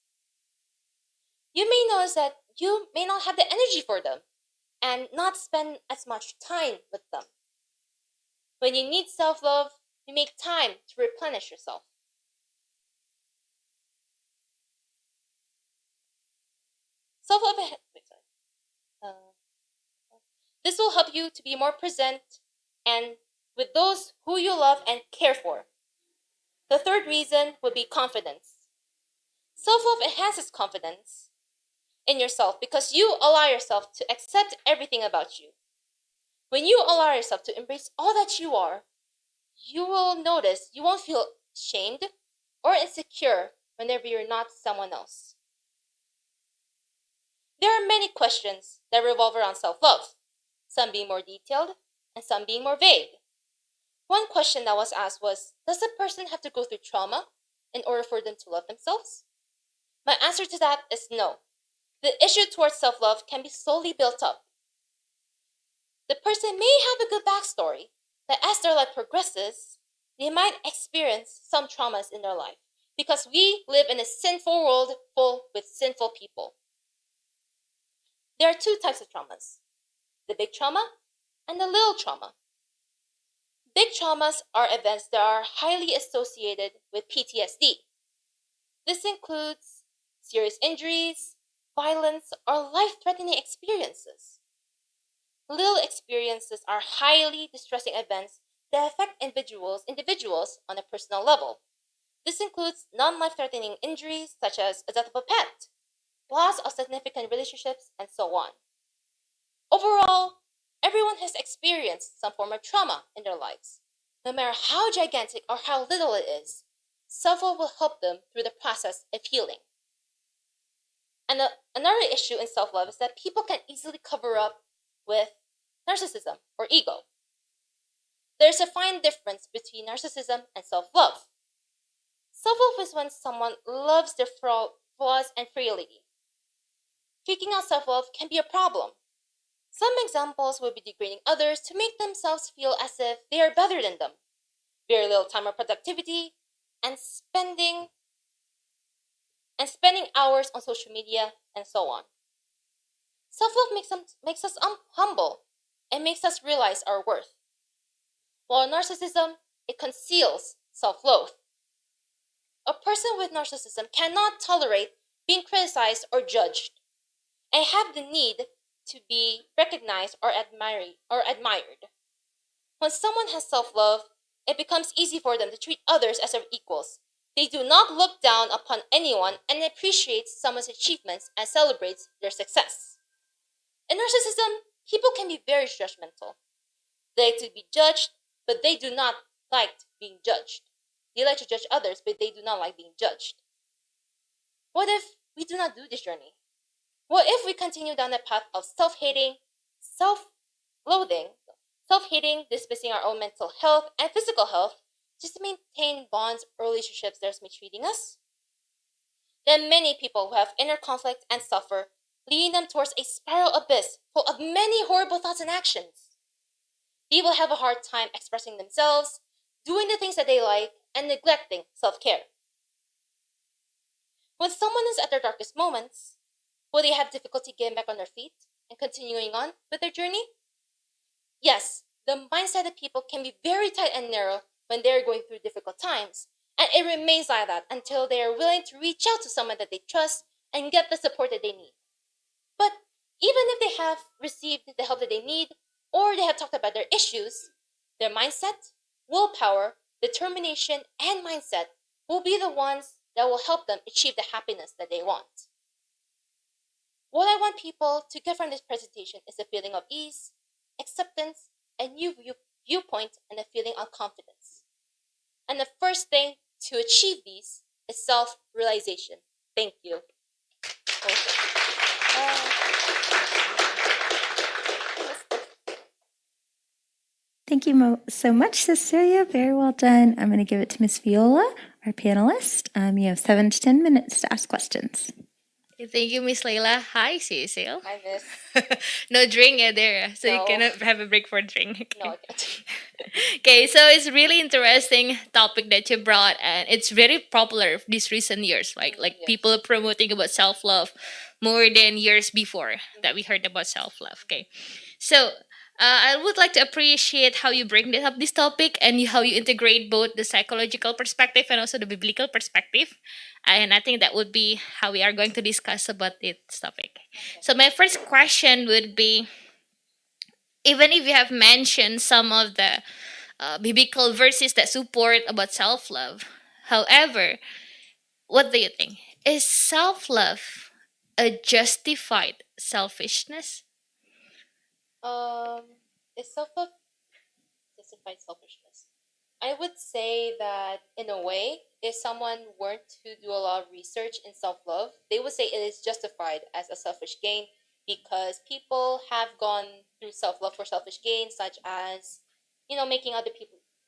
You may notice that you may not have the energy for them and not spend as much time with them. When you need self-love, you make time to replenish yourself. This will help you to be more present and with those who you love and care for. The third reason would be confidence. Self-love enhances confidence in yourself because you allow yourself to accept everything about you. When you allow yourself to embrace all that you are, you will notice you won't feel shamed or insecure whenever you're not someone else. There are many questions that revolve around self-love, some being more detailed and some being more vague. One question that was asked was, does a person have to go through trauma in order for them to love themselves? My answer to that is no. The issue towards self-love can be slowly built up. The person may have a good backstory, but as their life progresses, they might experience some traumas in their life because we live in a sinful world full with sinful people. There are two types of traumas, the big trauma and the little trauma. Big traumas are events that are highly associated with PTSD. This includes serious injuries, violence, or life-threatening experiences. Little experiences are highly distressing events that affect individuals on a personal level. This includes non-life-threatening injuries such as a death of a pet, loss of significant relationships, and so on. Overall, everyone has experienced some form of trauma in their lives. No matter how gigantic or how little it is, self-love will help them through the process of healing. And another issue in self-love is that people can easily cover up with narcissism or ego. There's a fine difference between narcissism and self-love. Self-love is when someone loves their flaws and frailty. Freaking out self-love can be a problem. Some examples would be degrading others to make themselves feel as if they are better than them, very little time or productivity, and spending hours on social media, and so on. Self-love makes us humble and makes us realize our worth. While narcissism, it conceals self-loathe. A person with narcissism cannot tolerate being criticized or judged, and have the need to be recognized or admired. When someone has self-love, it becomes easy for them to treat others as their equals. They do not look down upon anyone and appreciate someone's achievements and celebrates their success. In narcissism, people can be very judgmental. They like to be judged, but they do not like being judged. They like to judge others, but they do not like being judged. What if we do not do this journey? What if we continue down the path of self-hating, self-loathing, self-hating, dismissing our own mental health and physical health just to maintain bonds or relationships that are mistreating us? Then many people who have inner conflict and suffer, leading them towards a spiral abyss full of many horrible thoughts and actions. They will have a hard time expressing themselves, doing the things that they like, and neglecting self-care. When someone is at their darkest moments, will they have difficulty getting back on their feet and continuing on with their journey? Yes, the mindset of people can be very tight and narrow when they're going through difficult times, and it remains like that until they are willing to reach out to someone that they trust and get the support that they need. But even if they have received the help that they need, or they have talked about their issues, their mindset, willpower, determination, and mindset will be the ones that will help them achieve the happiness that they want. What I want people to get from this presentation is a feeling of ease, acceptance, a new viewpoint, and a feeling of confidence. And the first thing to achieve these is self-realization. Thank you. Thank you so much, Cecilia. Very well done. I'm going to give it to Miss Viola, our panelist. You have 7 to 10 minutes to ask questions. Thank you, Miss Layla. Hi, Cecil. Hi, Miss. No drink there, so No. you cannot have a break for drink. Okay. No, I can't. Okay, so it's really interesting topic that you brought, and it's very popular these recent years. Like Yes. people are promoting about self love more than years before that we heard about self love. Okay, so I would like to appreciate how you bring up this topic and how you integrate both the psychological perspective and also the biblical perspective. And I think that would be how we are going to discuss about this topic. So my first question would be, even if you have mentioned some of the biblical verses that support about self-love, however, what do you think? Is self-love a justified selfishness? Is self-love justified selfishness? I would say that in a way, if someone were to do a lot of research in self-love, they would say it is justified as a selfish gain because people have gone through self-love for selfish gain, such as, making other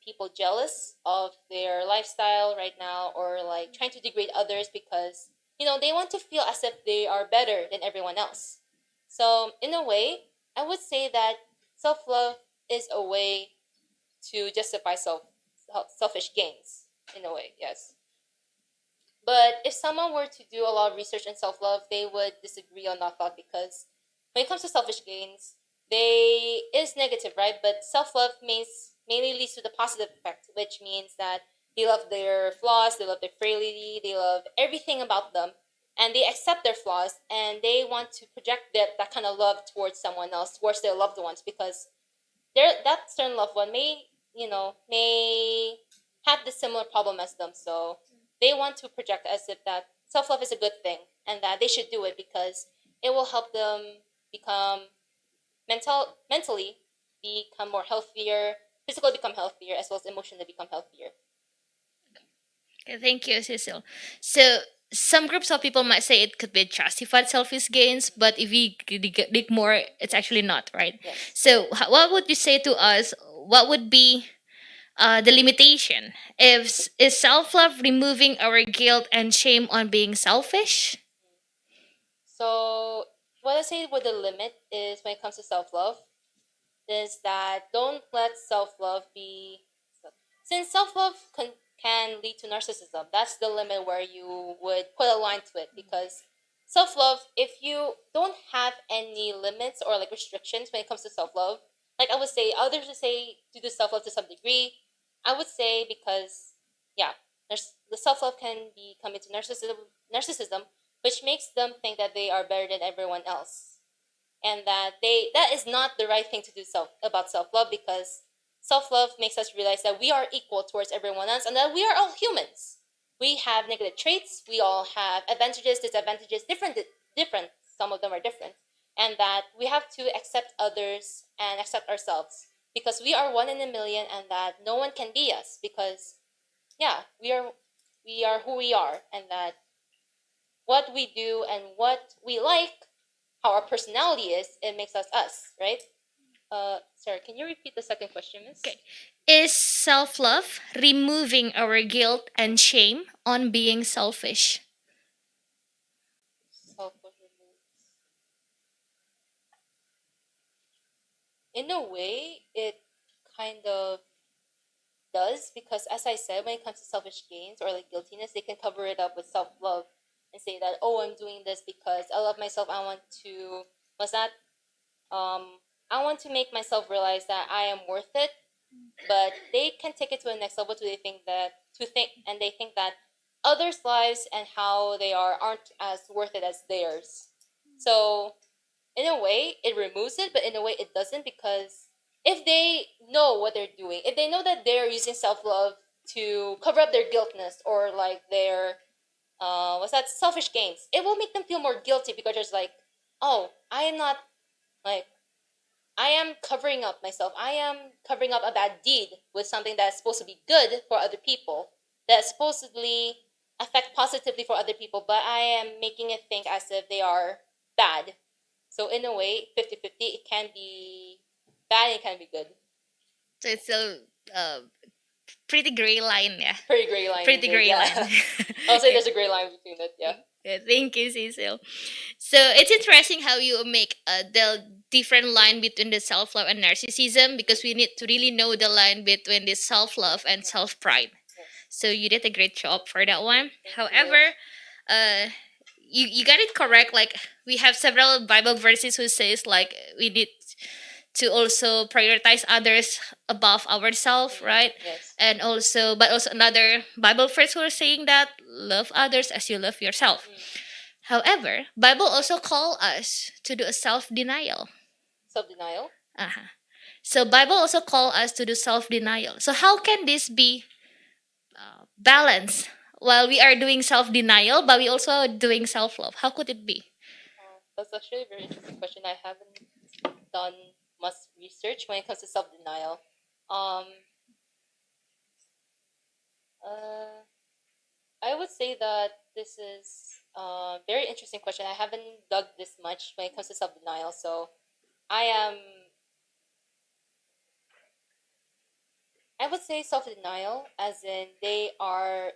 people jealous of their lifestyle right now, or like trying to degrade others because, they want to feel as if they are better than everyone else. So in a way, I would say that self-love is a way to justify selfish gains, in a way, yes. But if someone were to do a lot of research in self-love, they would disagree on that thought because when it comes to selfish gains, they is negative, right? But self-love mainly leads to the positive effect, which means that they love their flaws, they love their frailty, they love everything about them, and they accept their flaws, and they want to project that kind of love towards someone else, towards their loved ones, because that certain loved one may have the similar problem as them. So they want to project as if that self-love is a good thing and that they should do it because it will help them become mentally become more healthier, physically become healthier, as well as emotionally become healthier. Okay, thank you, Cecil. So some groups of people might say it could be justified selfish gains, but if we dig more, it's actually not, right? Yes. So what would you say to us? What would be the limitation. Is self love removing our guilt and shame on being selfish? So, what I say with the limit is when it comes to self love, is that don't let self love be. Since self love can lead to narcissism, that's the limit where you would put a line to it. Because self love, if you don't have any limits or like restrictions when it comes to self love, like I would say, others would say to do self love to some degree. I would say because, yeah, the self love can become into narcissism, which makes them think that they are better than everyone else, and that is not the right thing to do about self love, because self love makes us realize that we are equal towards everyone else and that we are all humans. We have negative traits. We all have advantages, disadvantages, different. Some of them are different, and that we have to accept others and accept ourselves because we are one in a million, and that no one can be us because, yeah, we are who we are, and that what we do and what we like, how our personality is, it makes us us, right? Sarah, can you repeat the second question, Miss? Okay. Is self love removing our guilt and shame on being selfish? Self-love removes. In a way, it kind of does, because as I said, when it comes to selfish gains or like guiltiness, they can cover it up with self-love and say that, oh, I'm doing this because I love myself. I want to, was that, I want to make myself realize that I am worth it. But they can take it to the next level to they think that to think and they think that others' lives and how they are aren't as worth it as theirs. So in a way it removes it, but in a way it doesn't, because if they know what they're doing, if they know that they're using self-love to cover up their guiltness or like their what's that, selfish gains, it will make them feel more guilty because it's like, oh, I am not, like, I am covering up myself. I am covering up a bad deed with something that's supposed to be good for other people, that's supposedly affect positively for other people, but I am making it think as if they are bad. So in a way, 50-50, it can be bad, it can be good. So it's a pretty gray line, yeah. Pretty gray line. Pretty indeed, gray yeah. line. I'll say there's a gray line between it, yeah. Yeah, thank you, Cecil. So it's interesting how you make the different line between the self love and narcissism, because we need to really know the line between the self love and self pride. Yes. So you did a great job for that one. Thank However, uh, you got it correct. Like, we have several Bible verses who says like we need to also prioritize others above ourselves, right? Yes. And also, but also another Bible verse who are saying that love others as you love yourself. However, Bible also call us to do a self-denial. Self-denial. Uh-huh. So Bible also call us to do self-denial. So how can this be balanced while we are doing self-denial, but we also are doing self-love? How could it be? That's actually a very interesting question. I haven't done much research when it comes to self-denial. I would say that this is a very interesting question. I haven't dug this much when it comes to self-denial, so I am. I would say self-denial, as in they are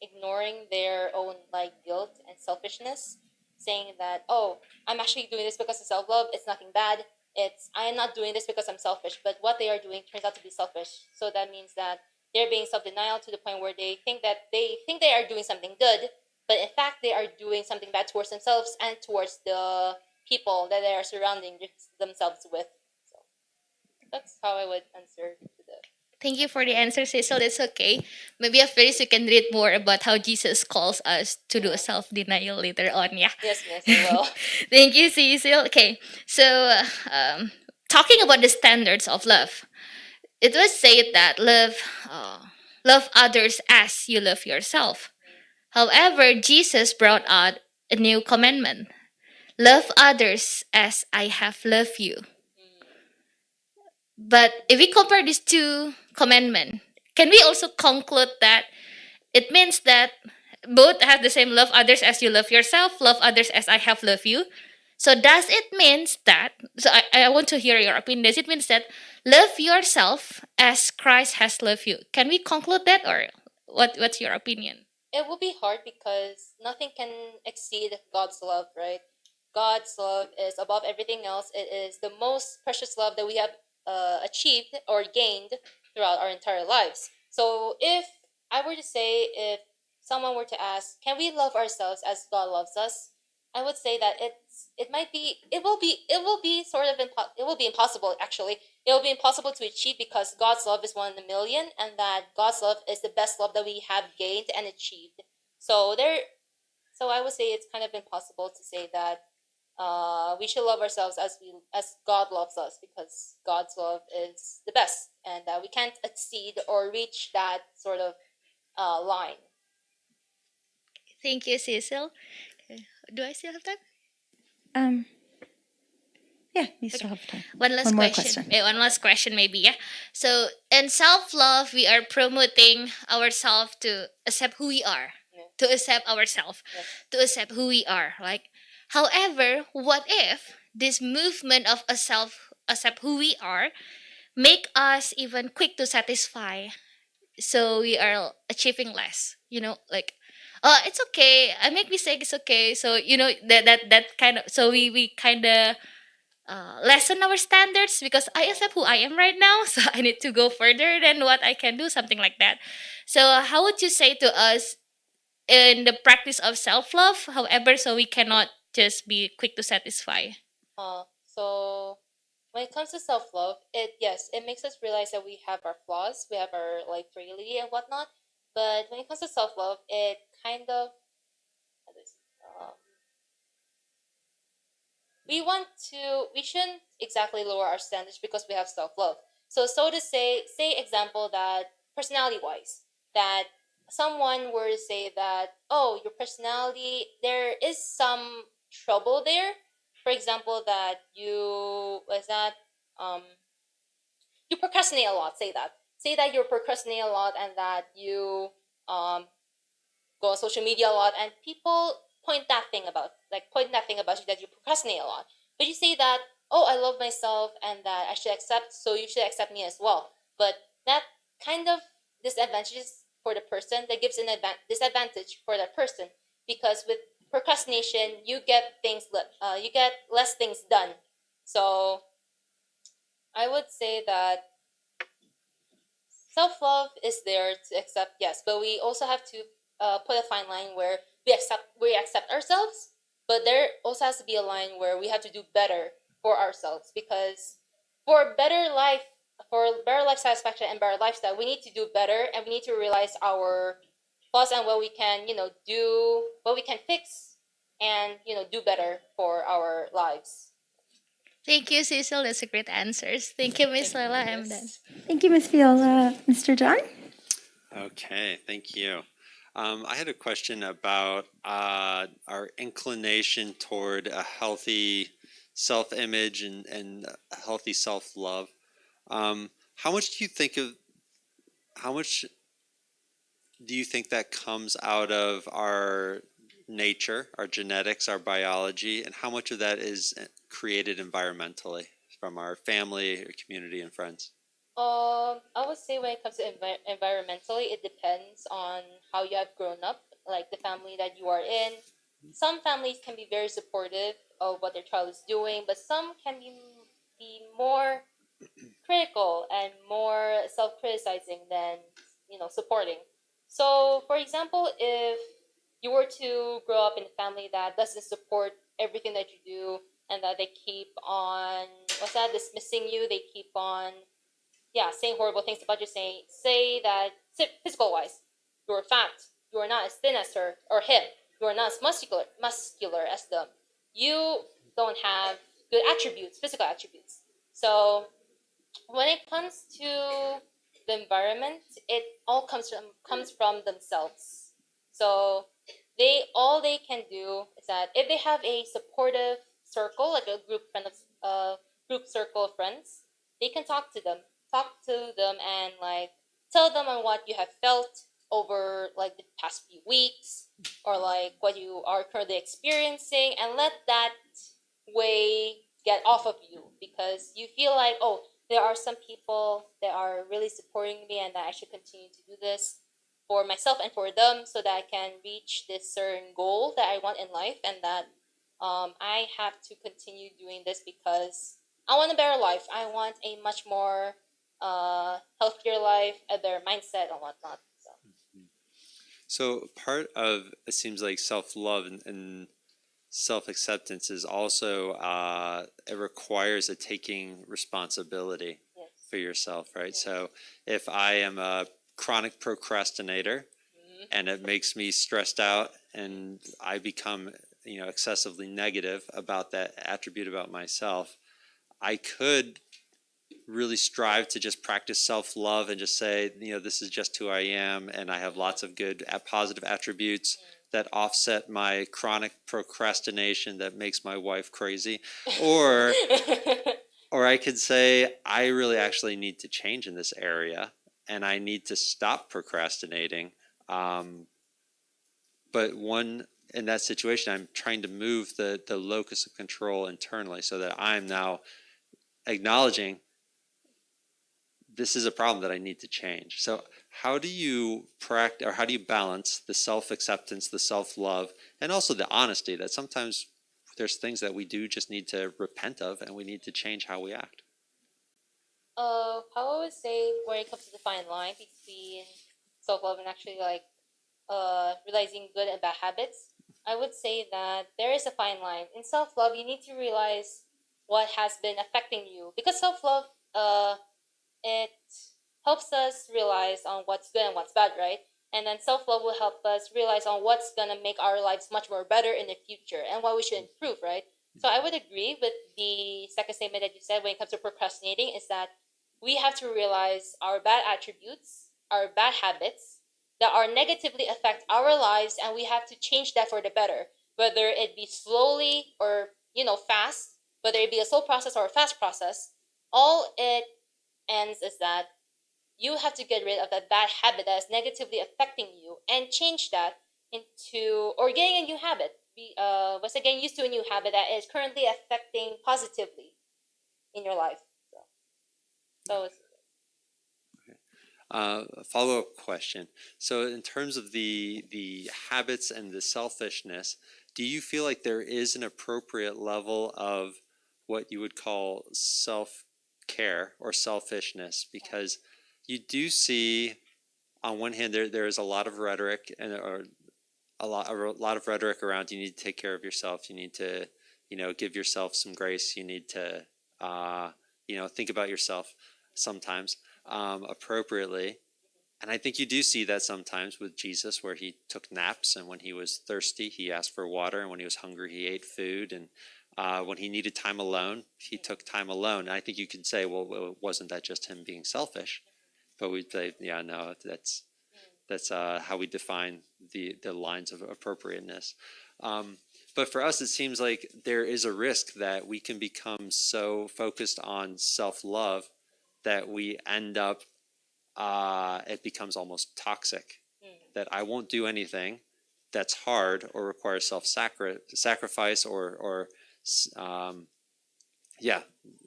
ignoring their own like guilt and selfishness, saying that, oh, I'm actually doing this because of self-love. It's nothing bad. It's, I am not doing this because I'm selfish. But what they are doing turns out to be selfish. So that means that they're being self-denial to the point where they think they are doing something good, but in fact they are doing something bad towards themselves and towards the people that they are surrounding themselves with. So that's how I would answer to the. Thank you for the answer, Cecil. It's okay. Maybe after this, you can read more about how Jesus calls us to do a self-denial later on. Yeah. Yes, miss, I will. Thank you, Cecil. Okay, so talking about the standards of love, it was said that love others as you love yourself. However, Jesus brought out a new commandment: love others as I have loved you. But if we compare these two commandments, can we also conclude that it means that both have the same: love others as you love yourself, love others as I have loved you? So does it means that, so I want to hear your opinion. Does it means that love yourself as Christ has loved you? Can we conclude that, or what's your opinion? It will be hard because nothing can exceed God's love, right? God's love is above everything else. It is the most precious love that we have achieved or gained throughout our entire lives. So if I were to say, if someone were to ask, can we love ourselves as God loves us? I would say that it will be sort of it will be impossible actually. It will be impossible to achieve because God's love is 1 in a million, and that God's love is the best love that we have gained and achieved. So so I would say it's kind of impossible to say that we should love ourselves as God loves us, because God's love is the best, and we can't exceed or reach that sort of line. Thank you, Cecil. Okay. Do I still have time? Um, yeah, you still have time. One last One more question. question. One last question, maybe. Yeah. So, in self love, we are promoting ourselves to accept who we are, Yeah. to accept ourselves, Yes. to accept who we are. Like, however, what if this movement of a self accept who we are make us even quick to satisfy? So we are achieving less. Like, it's okay. I make mistake. It's okay. So that kind of. So we kind of lessen our standards because I accept who I am right now, so I need to go further than what I can do, something like that. So, how would you say to us in the practice of self love, however, so we cannot just be quick to satisfy? So when it comes to self love, it makes us realize that we have our flaws, we have our like frailty and whatnot. But when it comes to self love, it kind of how do I say, we shouldn't exactly lower our standards because we have self love. So to say example that personality wise, that someone were to say that, oh, your personality, there is some trouble there. For example, that um you procrastinate a lot. Say that you procrastinate a lot, and that you um go on social media a lot, and people point that thing about you, that you procrastinate a lot. But you say that, oh, I love myself, and that I should accept, so you should accept me as well. But that kind of disadvantages for the person, that gives an disadvantage for that person, because with procrastination you get less things done. So I would say that self love is there to accept, yes, but we also have to put a fine line where we accept ourselves, but there also has to be a line where we have to do better for ourselves, because for better life, for better life satisfaction and better lifestyle, we need to do better, and we need to realize our flaws and what we can do, what we can fix, and do better for our lives. Thank you, Cecil. That's a great answers. Thank you, Miss Thank you, Lela. I'm done. Miss. Thank you, Ms. Viola. Mr. John? Okay, thank you. I had a question about our inclination toward a healthy self-image and a healthy self-love. How much do you think of how much do you think that comes out of our nature, our genetics, our biology, and how much of that is created environmentally from our family, or community, and friends? I would say when it comes to environmentally, it depends on how you have grown up, like the family that you are in. Some families can be very supportive of what their child is doing, but some can be more critical and more self-criticizing than supporting. So, for example, if you were to grow up in a family that doesn't support everything that you do, and that they keep on dismissing you, they keep on saying horrible things about you, say that physical wise, you're fat, you are not as thin as her or him, you are not as muscular as them, you don't have good attributes, physical attributes. So when it comes to the environment, it all comes from themselves. So all they can do is that if they have a supportive circle, like a group circle of friends, they can talk to them and like tell them on what you have felt over like the past few weeks, or like what you are currently experiencing, and let that get off of you because you feel like, oh, there are some people that are really supporting me and that I should continue to do this for myself and for them so that I can reach this certain goal that I want in life, and that I have to continue doing this because I want a better life. I want a much more healthier life, a better mindset and whatnot. So. So part of it seems like self-love and self-acceptance is also it requires a taking responsibility Yes. for yourself, right? Yes. So if I am a chronic procrastinator and it makes me stressed out and I become excessively negative about that attribute about myself, I could really strive to just practice self-love and just say, this is just who I am, and I have lots of good positive attributes that offset my chronic procrastination that makes my wife crazy. Or I could say, I really actually need to change in this area and I need to stop procrastinating. But in that situation, I'm trying to move the locus of control internally so that I'm now acknowledging this is a problem that I need to change. So how do you practice, or how do you balance the self-acceptance, the self-love, and also the honesty that sometimes there's things that we do just need to repent of and we need to change how we act? How I would say when it comes to the fine line between self-love and actually like realizing good and bad habits, I would say that there is a fine line. In self-love, you need to realize what has been affecting you because self-love it helps us realize on what's good and what's bad, right? And then self-love will help us realize on what's gonna make our lives much more better in the future and what we should improve, right? So I would agree with the second statement that you said when it comes to procrastinating is that we have to realize our bad attributes, our bad habits that are negatively affect our lives, and we have to change that for the better, whether it be slowly or fast, whether it be a slow process or a fast process. All it ends is that you have to get rid of that bad habit that is negatively affecting you and change that into or getting a new habit. Once again, used to a new habit that is currently affecting positively in your life. So it's, A follow-up question. So in terms of the habits and the selfishness, do you feel like there is an appropriate level of what you would call self-care or selfishness? Because you do see, on one hand, there is a lot of rhetoric and or a lot of rhetoric around. You need to take care of yourself. You need to give yourself some grace. You need to think about yourself sometimes appropriately. And I think you do see that sometimes with Jesus, where he took naps, and when he was thirsty, he asked for water, and when he was hungry, he ate food, and when he needed time alone, he took time alone. And I think you could say, well, wasn't that just him being selfish? But we'd say, yeah, no, that's how we define the lines of appropriateness. But for us, it seems like there is a risk that we can become so focused on self-love that we end up it becomes almost toxic. That I won't do anything that's hard or requires sacrifice or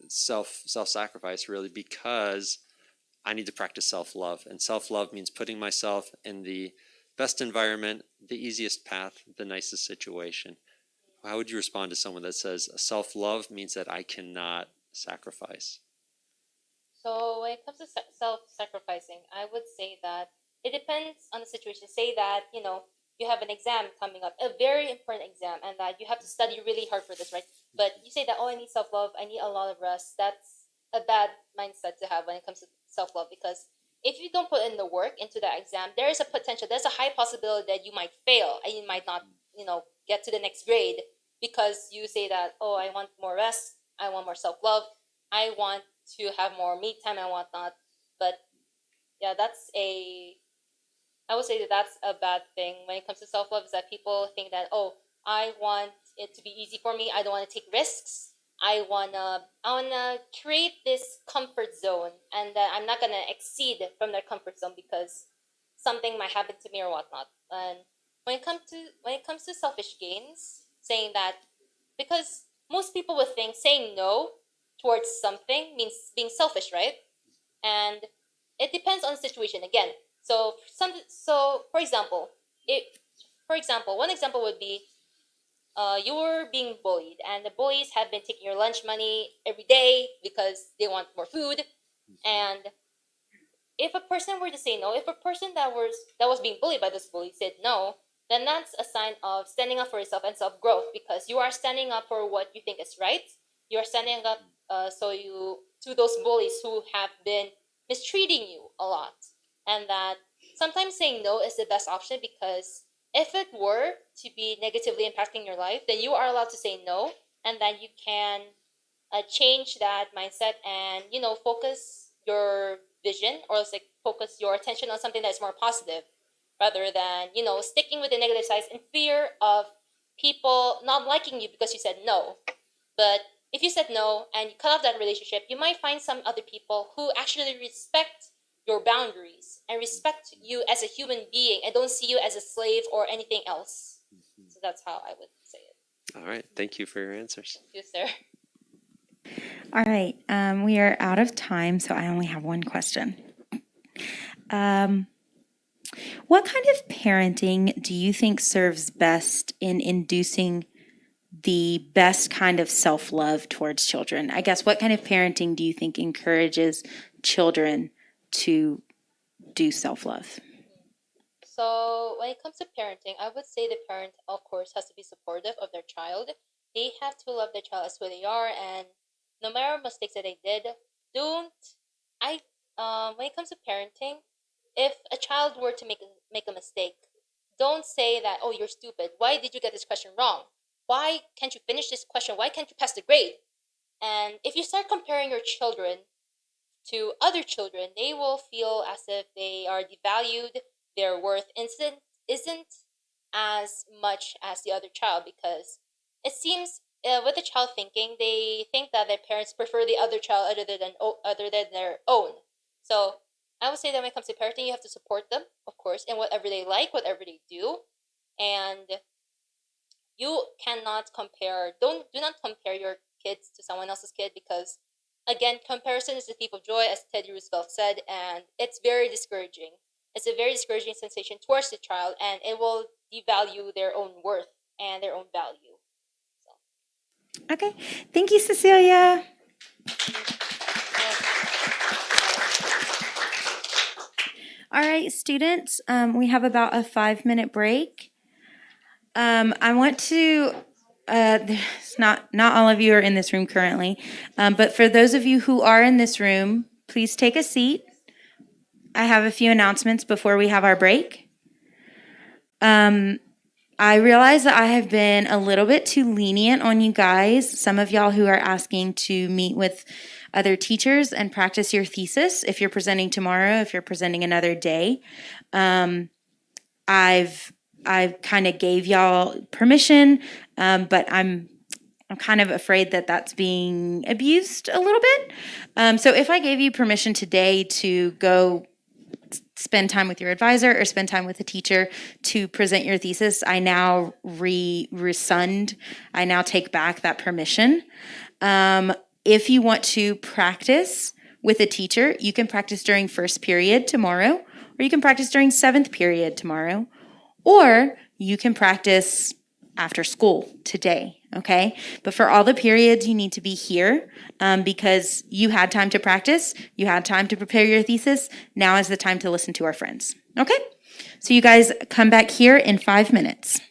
self-sacrifice, really, because I need to practice self-love, and self-love means putting myself in the best environment, the easiest path, the nicest situation. How would you respond to someone that says self-love means that I cannot sacrifice? so when it comes to self-sacrificing, I would say that it depends on the situation. Say that you have an exam coming up, a very important exam, and that you have to study really hard for this, right? But you say that, oh, I need self-love, I need a lot of rest. That's a bad mindset to have when it comes to self-love, because if you don't put in the work into that exam, there is a potential, there's a high possibility that you might fail and you might not get to the next grade because you say that, oh, I want more rest, I want more self-love, I want to have more me time and whatnot. But yeah, I would say that that's a bad thing when it comes to self-love, is that people think that, oh, I want it to be easy for me, I don't want to take risks, I wanna create this comfort zone, and that I'm not gonna exceed from that comfort zone because something might happen to me or whatnot. And when it comes to selfish gains, saying that because most people would think saying no towards something means being selfish, right? And it depends on the situation again. So for example, one example would be you're being bullied, and the bullies have been taking your lunch money every day because they want more food. And if a person were to say no, if a person that was being bullied by this bully said no, then that's a sign of standing up for yourself and self growth, because you are standing up for what you think is right. You are standing up to those bullies who have been mistreating you a lot, and that sometimes saying no is the best option, because if it were to be negatively impacting your life, then you are allowed to say no, and then you can change that mindset and focus your vision, or else like focus your attention on something that's more positive, rather than sticking with the negative sides in fear of people not liking you because you said no. But if you said no and you cut off that relationship, you might find some other people who actually respect your boundaries and respect you as a human being and don't see you as a slave or anything else. So that's how I would say it. All right. Thank you for your answers. Thank you, sir. All right, we are out of time, so I only have one question. What kind of parenting do you think serves best in inducing the best kind of self-love towards children? I guess, what kind of parenting do you think encourages children to do self-love? So when it comes to parenting, I would say the parent, of course, has to be supportive of their child. They have to love their child as who they are, and no matter mistakes that they did, don't. I when it comes to parenting, if a child were to make a mistake, don't say that, oh, you're stupid. Why did you get this question wrong? Why can't you finish this question? Why can't you pass the grade? And if you start comparing your children to other children, they will feel as if they are devalued. Their worth isn't as much as the other child, because it seems with the child thinking, they think that their parents prefer the other child other than their own. So I would say that when it comes to parenting, you have to support them, of course, in whatever they like, whatever they do, and you cannot compare. Do not compare your kids to someone else's kid, because again, comparison is the thief of joy, as Teddy Roosevelt said, and it's very discouraging. It's a very discouraging sensation towards the child, and it will devalue their own worth and their own value. Okay, thank you, Cecilia. All right, students, we have about a 5-minute break. I want to, not all of you are in this room currently, but for those of you who are in this room, please take a seat. I have a few announcements before we have our break. I realize that I have been a little bit too lenient on you guys. Some of y'all who are asking to meet with other teachers and practice your thesis if you're presenting tomorrow, if you're presenting another day. I've kind of gave y'all permission, but I'm kind of afraid that that's being abused a little bit. So if I gave you permission today to go spend time with your advisor or spend time with a teacher to present your thesis, I now rescind. I now take back that permission. If you want to practice with a teacher, you can practice during first period tomorrow, or you can practice during 7th period tomorrow, or you can practice after school today, okay? But for all the periods, you need to be here because you had time to practice, you had time to prepare your thesis. Now is the time to listen to our friends, okay? So you guys come back here in 5 minutes.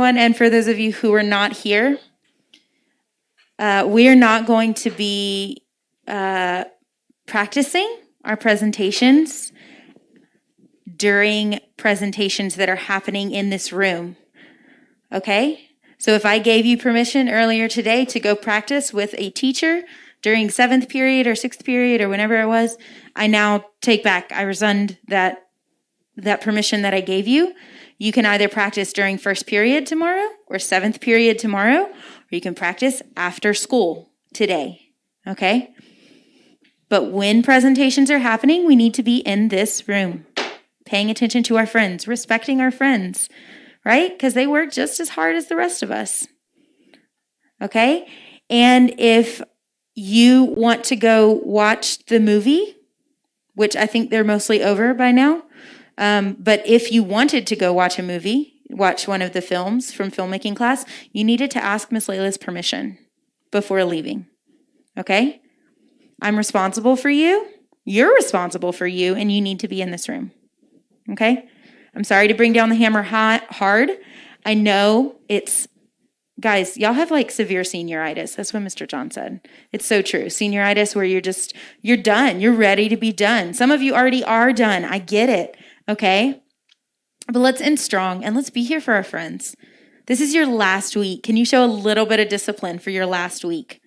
everyone, and for those of you who are not here, we are not going to be practicing our presentations during presentations that are happening in this room. Okay? So if I gave you permission earlier today to go practice with a teacher during 7th period or 6th period or whenever it was, I now take back, I rescind that permission that I gave you. You can either practice during 1st period tomorrow or 7th period tomorrow, or you can practice after school today. Okay? But when presentations are happening, we need to be in this room, paying attention to our friends, respecting our friends, right? Because they work just as hard as the rest of us. Okay? And if you want to go watch the movie, which I think they're mostly over by now, but if you wanted to go watch a movie, watch one of the films from filmmaking class, you needed to ask Miss Layla's permission before leaving. Okay? I'm responsible for you. You're responsible for you, and you need to be in this room. Okay? I'm sorry to bring down the hammer hard. I know it's, guys, y'all have like severe senioritis. That's what Mr. John said. It's so true. Senioritis where you're done. You're ready to be done. Some of you already are done. I get it. Okay? But let's end strong and let's be here for our friends. This is your last week. Can you show a little bit of discipline for your last week?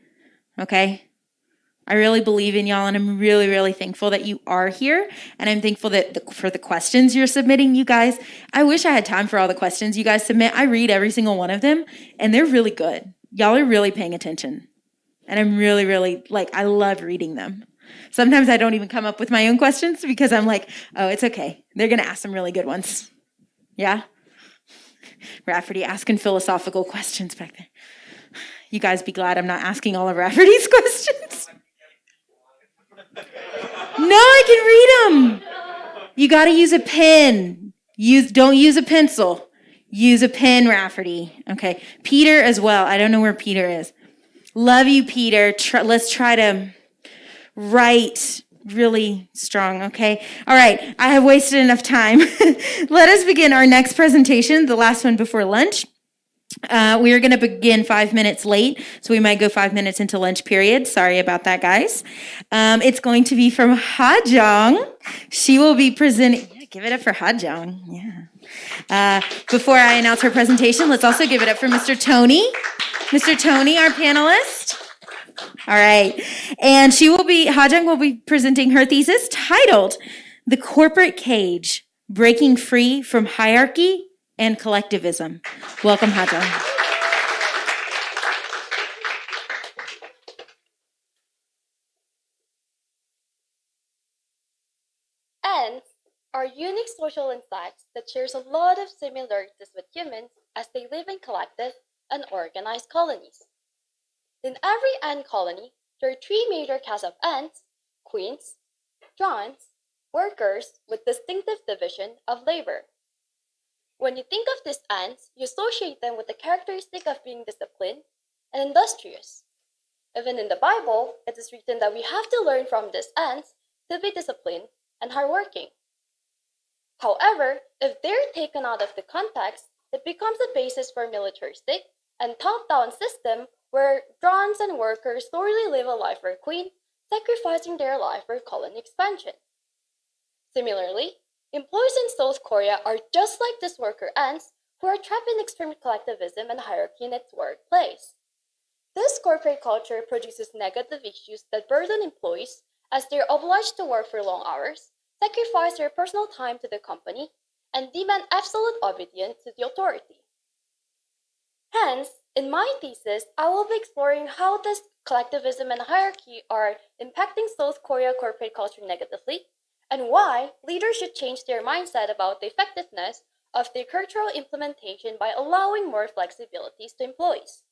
Okay? I really believe in y'all, and I'm really, really thankful that you are here, and I'm thankful that for the questions you're submitting, you guys. I wish I had time for all the questions you guys submit. I read every single one of them, and they're really good. Y'all are really paying attention, and I'm really, really, I love reading them. Sometimes I don't even come up with my own questions because I'm like, oh, it's okay. They're going to ask some really good ones. Yeah? Rafferty asking philosophical questions back there. You guys be glad I'm not asking all of Rafferty's questions. No, I can read them. You got to use a pen. Don't use a pencil. Use a pen, Rafferty. Okay. Peter as well. I don't know where Peter is. Love you, Peter. Let's try to write really strong, okay? All right. I have wasted enough time. Let us begin our next presentation, the last one before lunch. We are going to begin 5 minutes late, so we might go 5 minutes into lunch period. Sorry about that, guys. It's going to be from Hajong. She will be presenting. Yeah, give it up for Hajong. Yeah. Before I announce her presentation, let's also give it up for Mr. Tony. Mr. Tony, our panelist. All right. And Hajong will be presenting her thesis titled The Corporate Cage, Breaking Free from Hierarchy and Collectivism. Welcome, Hajong. Ants are unique social insects that shares a lot of similarities with humans as they live in collective and organized colonies. In every ant colony, there are 3 major castes of ants: queens, drones, workers with distinctive division of labor. When you think of these ants, you associate them with the characteristic of being disciplined and industrious. Even in the Bible, it is written that we have to learn from these ants to be disciplined and hardworking. However, if they're taken out of the context, it becomes a basis for a militaristic and top-down system where drones and workers solely live a life for a queen, sacrificing their life for colony expansion. Similarly, employees in South Korea are just like these worker ants who are trapped in extreme collectivism and hierarchy in its workplace. This corporate culture produces negative issues that burden employees as they are obliged to work for long hours, sacrifice their personal time to the company, and demand absolute obedience to the authority. Hence, in my thesis, I will be exploring how this collectivism and hierarchy are impacting South Korea corporate culture negatively, and why leaders should change their mindset about the effectiveness of their cultural implementation by allowing more flexibilities to employees.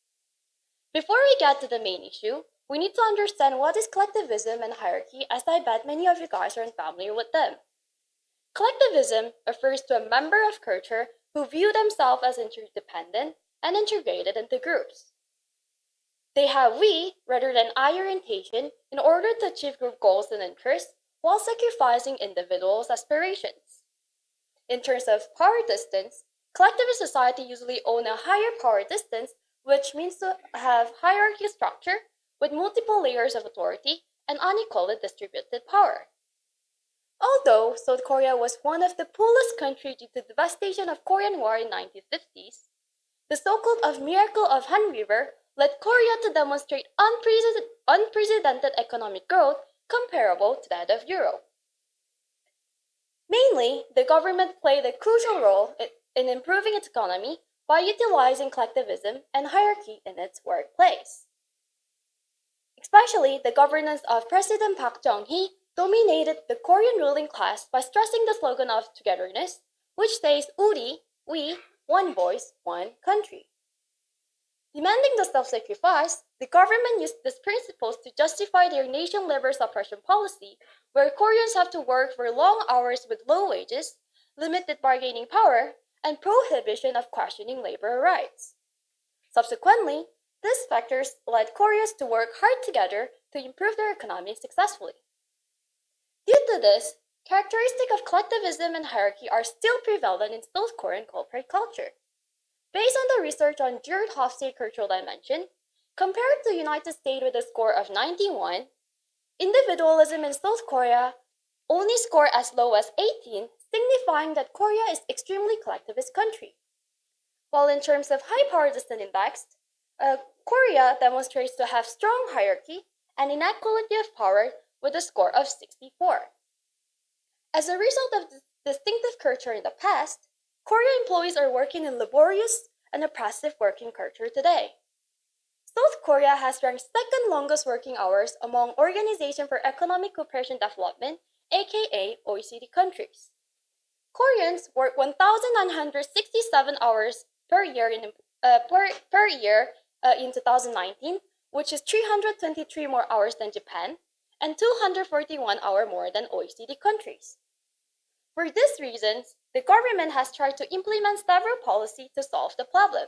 Before we get to the main issue, we need to understand what is collectivism and hierarchy, as I bet many of you guys are unfamiliar with them. Collectivism refers to a member of culture who view themselves as interdependent and integrated into groups. They have we rather than I orientation in order to achieve group goals and interests while sacrificing individuals' aspirations. In terms of power distance, collectivist society usually own a higher power distance, which means to have hierarchy structure with multiple layers of authority and unequally distributed power. Although South Korea was one of the poorest countries due to the devastation of Korean War in 1950s, the so-called Miracle of Han River led Korea to demonstrate unprecedented economic growth comparable to that of Europe. Mainly, the government played a crucial role in improving its economy by utilizing collectivism and hierarchy in its workplace. Especially, the governance of President Park Chung-hee dominated the Korean ruling class by stressing the slogan of togetherness, which says "우리, we, one voice, one country." Demanding the self-sacrifice, the government used these principles to justify their nation labor suppression policy, where Koreans have to work for long hours with low wages, limited bargaining power, and prohibition of questioning labor rights. Subsequently, these factors led Koreans to work hard together to improve their economy successfully. Due to this, characteristics of collectivism and hierarchy are still prevalent in South Korean corporate culture. Based on the research on Jared Hofstad's cultural dimension, compared to the United States with a score of 91, individualism in South Korea only scored as low as 18, signifying that Korea is an extremely collectivist country. While in terms of high power distance index, Korea demonstrates to have strong hierarchy and inequality of power with a score of 64. As a result of this distinctive culture in the past, Korean employees are working in laborious and oppressive working culture today. South Korea has ranked second longest working hours among Organization for Economic Cooperation Development, aka OECD countries. Koreans work 1,967 hours per year in 2019, which is 323 more hours than Japan, and 241 hours more than OECD countries. For these reasons, the government has tried to implement several policies to solve the problem.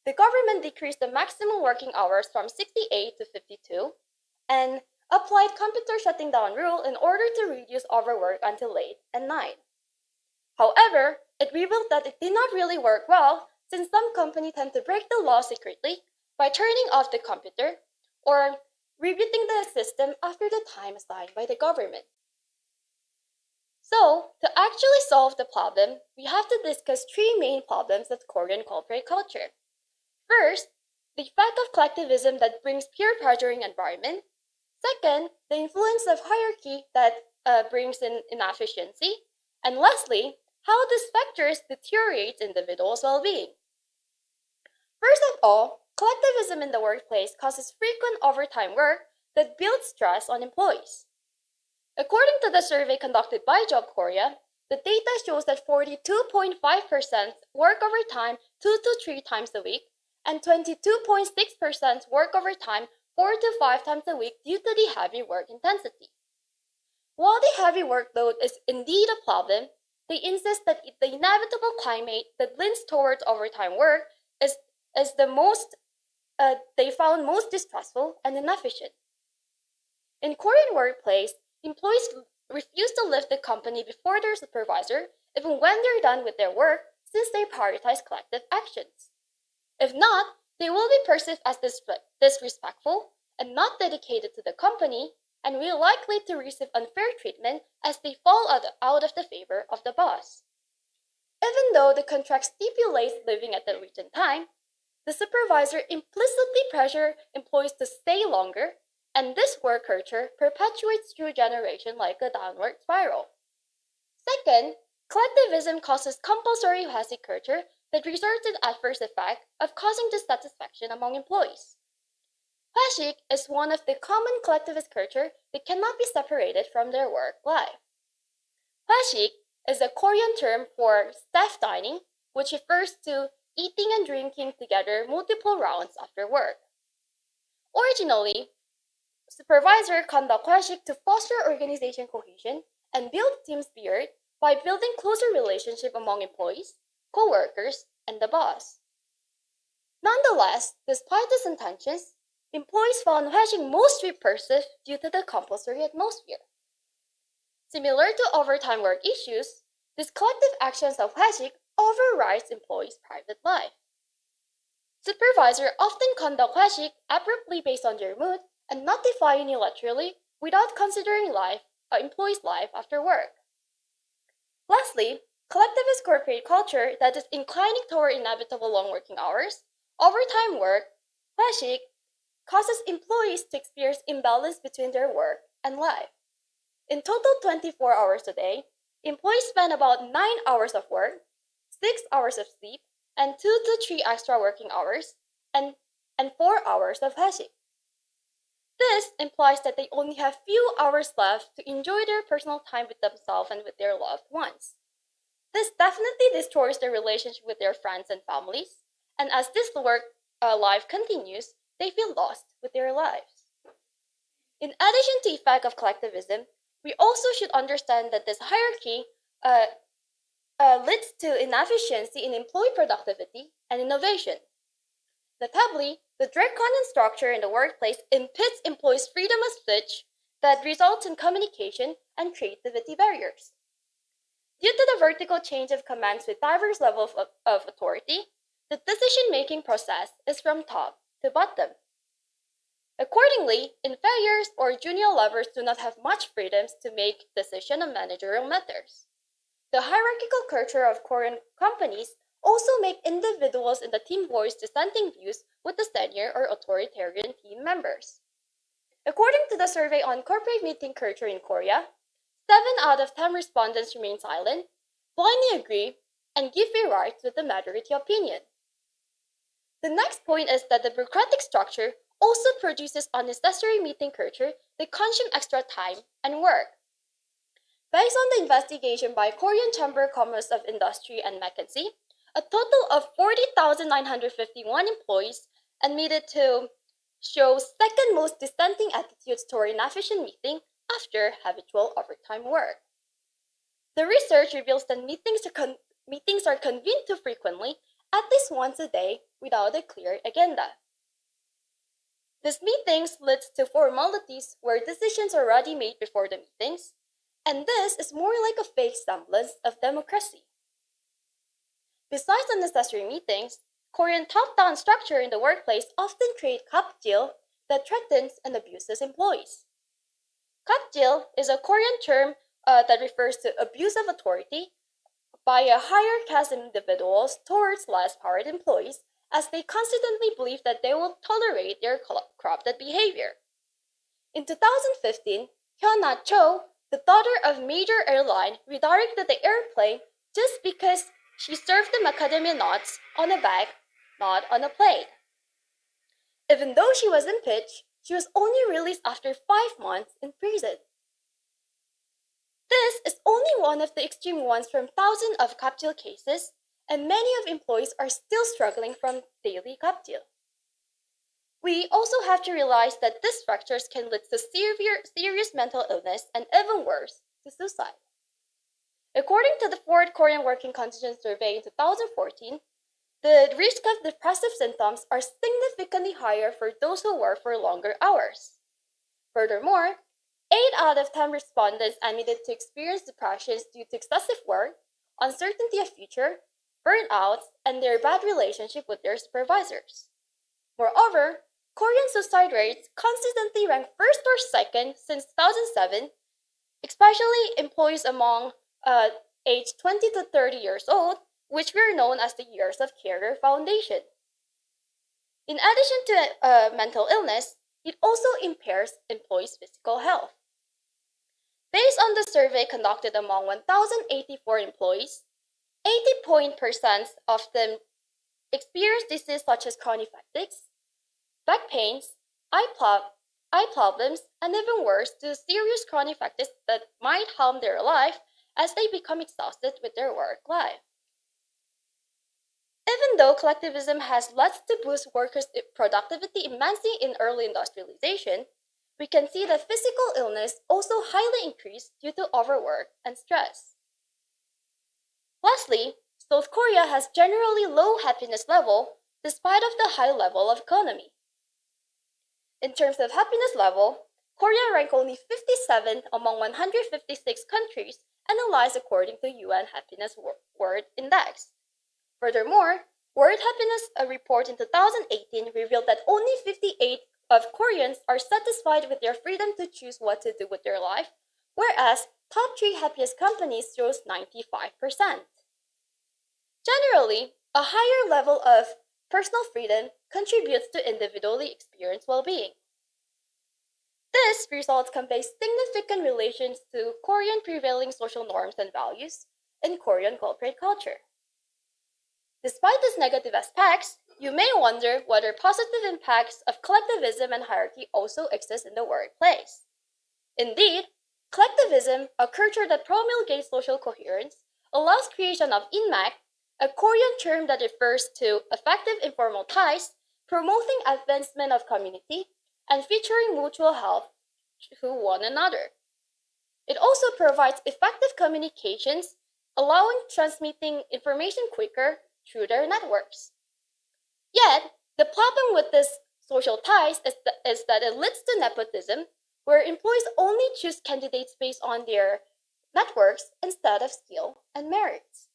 The government decreased the maximum working hours from 68 to 52 and applied computer shutting down rule in order to reduce overwork until late at night. However, it revealed that it did not really work well since some companies tend to break the law secretly by turning off the computer or rebooting the system after the time assigned by the government. So, to actually solve the problem, we have to discuss three main problems of Korean corporate culture. First, the effect of collectivism that brings peer pressuring environment. Second, the influence of hierarchy that brings in inefficiency. And lastly, how these factors deteriorate individuals' well-being. First of all, collectivism in the workplace causes frequent overtime work that builds stress on employees. According to the survey conducted by Job Korea, the data shows that 42.5% work overtime 2 to 3 times a week, and 22.6% work overtime 4 to 5 times a week due to the heavy work intensity. While the heavy workload is indeed a problem, they insist that the inevitable climate that leans towards overtime work is the most they found most distressful and inefficient. In Korean workplace, employees refuse to leave the company before their supervisor, even when they're done with their work, since they prioritize collective actions. If not, they will be perceived as disrespectful and not dedicated to the company, and will likely to receive unfair treatment as they fall out of the favor of the boss. Even though the contract stipulates leaving at the written time, the supervisor implicitly pressures employees to stay longer, and this work culture perpetuates through generation like a downward spiral. Second, collectivism causes compulsory basic culture that results in adverse effect of causing dissatisfaction among employees. Hwashik is one of the common collectivist culture that cannot be separated from their work life. Hwashik is a Korean term for staff dining, which refers to eating and drinking together multiple rounds after work. Originally, supervisors conduct hwashik to foster organization cohesion and build team spirit by building closer relationship among employees, co-workers, and the boss. Nonetheless, despite these intentions, employees found hwashik most repulsive due to the compulsory atmosphere. Similar to overtime work issues, these collective actions of hwashik overrides employees' private life. Supervisors often conduct hashik abruptly based on their mood and notify unilaterally without considering employees' life after work. Lastly, collectivist corporate culture that is inclining toward inevitable long working hours, overtime work, hashik, causes employees to experience imbalance between their work and life. In total 24 hours a day, employees spend about 9 hours of work, 6 hours of sleep, and 2 to 3 extra working hours, and 4 hours of hashik. This implies that they only have few hours left to enjoy their personal time with themselves and with their loved ones. This definitely destroys their relationship with their friends and families, and as this work life continues, they feel lost with their lives. In addition to the effect of collectivism, we also should understand that this hierarchy leads to inefficiency in employee productivity and innovation. Notably, the draconian structure in the workplace impedes employees' freedom of speech that results in communication and creativity barriers. Due to the vertical change of commands with diverse levels of authority, the decision-making process is from top to bottom. Accordingly, inferiors or junior levels do not have much freedoms to make decisions on managerial matters. The hierarchical culture of Korean companies also make individuals in the team voice dissenting views with the senior or authoritarian team members. According to the survey on corporate meeting culture in Korea, 7 out of 10 respondents remain silent, blindly agree, and give their rights with the majority opinion. The next point is that the bureaucratic structure also produces unnecessary meeting culture that consume extra time and work. Based on the investigation by Korean Chamber of Commerce of Industry and McKinsey, a total of 40,951 employees admitted to show second most dissenting attitudes toward inefficient meeting after habitual overtime work. The research reveals that meetings are convened too frequently, at least once a day, without a clear agenda. These meetings leads to formalities where decisions are already made before the meetings, and this is more like a fake semblance of democracy. Besides unnecessary meetings, Korean top-down structure in the workplace often create kapjil that threatens and abuses employees. Kapjil is a Korean term that refers to abuse of authority by a higher caste individuals towards less powered employees, as they constantly believe that they will tolerate their corrupted behavior. In 2015, Hyuna Cho, the daughter of major airline, redirected the airplane just because she served the macadamia nuts on a bag, not on a plate. Even though she was impeached, she was only released after 5 months in prison. This is only one of the extreme ones from thousands of kapjil cases, and many of employees are still struggling from daily kapjil. We also have to realize that these structures can lead to serious mental illness and even worse, to suicide. According to the Fourth Korean Working Conditions Survey in 2014, the risk of depressive symptoms are significantly higher for those who work for longer hours. Furthermore, 8 out of 10 respondents admitted to experience depressions due to excessive work, uncertainty of future, burnouts, and their bad relationship with their supervisors. Moreover, Korean suicide rates consistently rank first or second since 2007, especially employees among age 20 to 30 years old, which were known as the years of career foundation. In addition to mental illness, it also impairs employees' physical health. Based on the survey conducted among 1,084 employees, 80% of them experienced diseases such as chronic fatigues, back pains, eye problems, and even worse, to serious chronic fatigues that might harm their life as they become exhausted with their work life. Even though collectivism has led to boost workers' productivity immensely in early industrialization, we can see that physical illness also highly increased due to overwork and stress. Lastly, South Korea has generally low happiness level despite of the high level of economy. In terms of happiness level, Korea ranked only 57 among 156 countries analyzed according to UN Happiness World Index, Furthermore, World Happiness Report in 2018 revealed that only 58 of Koreans are satisfied with their freedom to choose what to do with their life, whereas top 3 happiest companies shows 95%. Generally, a higher level of personal freedom contributes to individually experienced well-being. This results convey significant relations to Korean prevailing social norms and values in Korean corporate culture. Despite these negative aspects, you may wonder whether positive impacts of collectivism and hierarchy also exist in the workplace. Indeed, collectivism, a culture that promulgates social coherence, allows creation of inmak, a Korean term that refers to effective informal ties, promoting advancement of community, and featuring mutual help to one another. It also provides effective communications, allowing transmitting information quicker through their networks. Yet, the problem with this social ties is that it leads to nepotism, where employees only choose candidates based on their networks instead of skill and merits.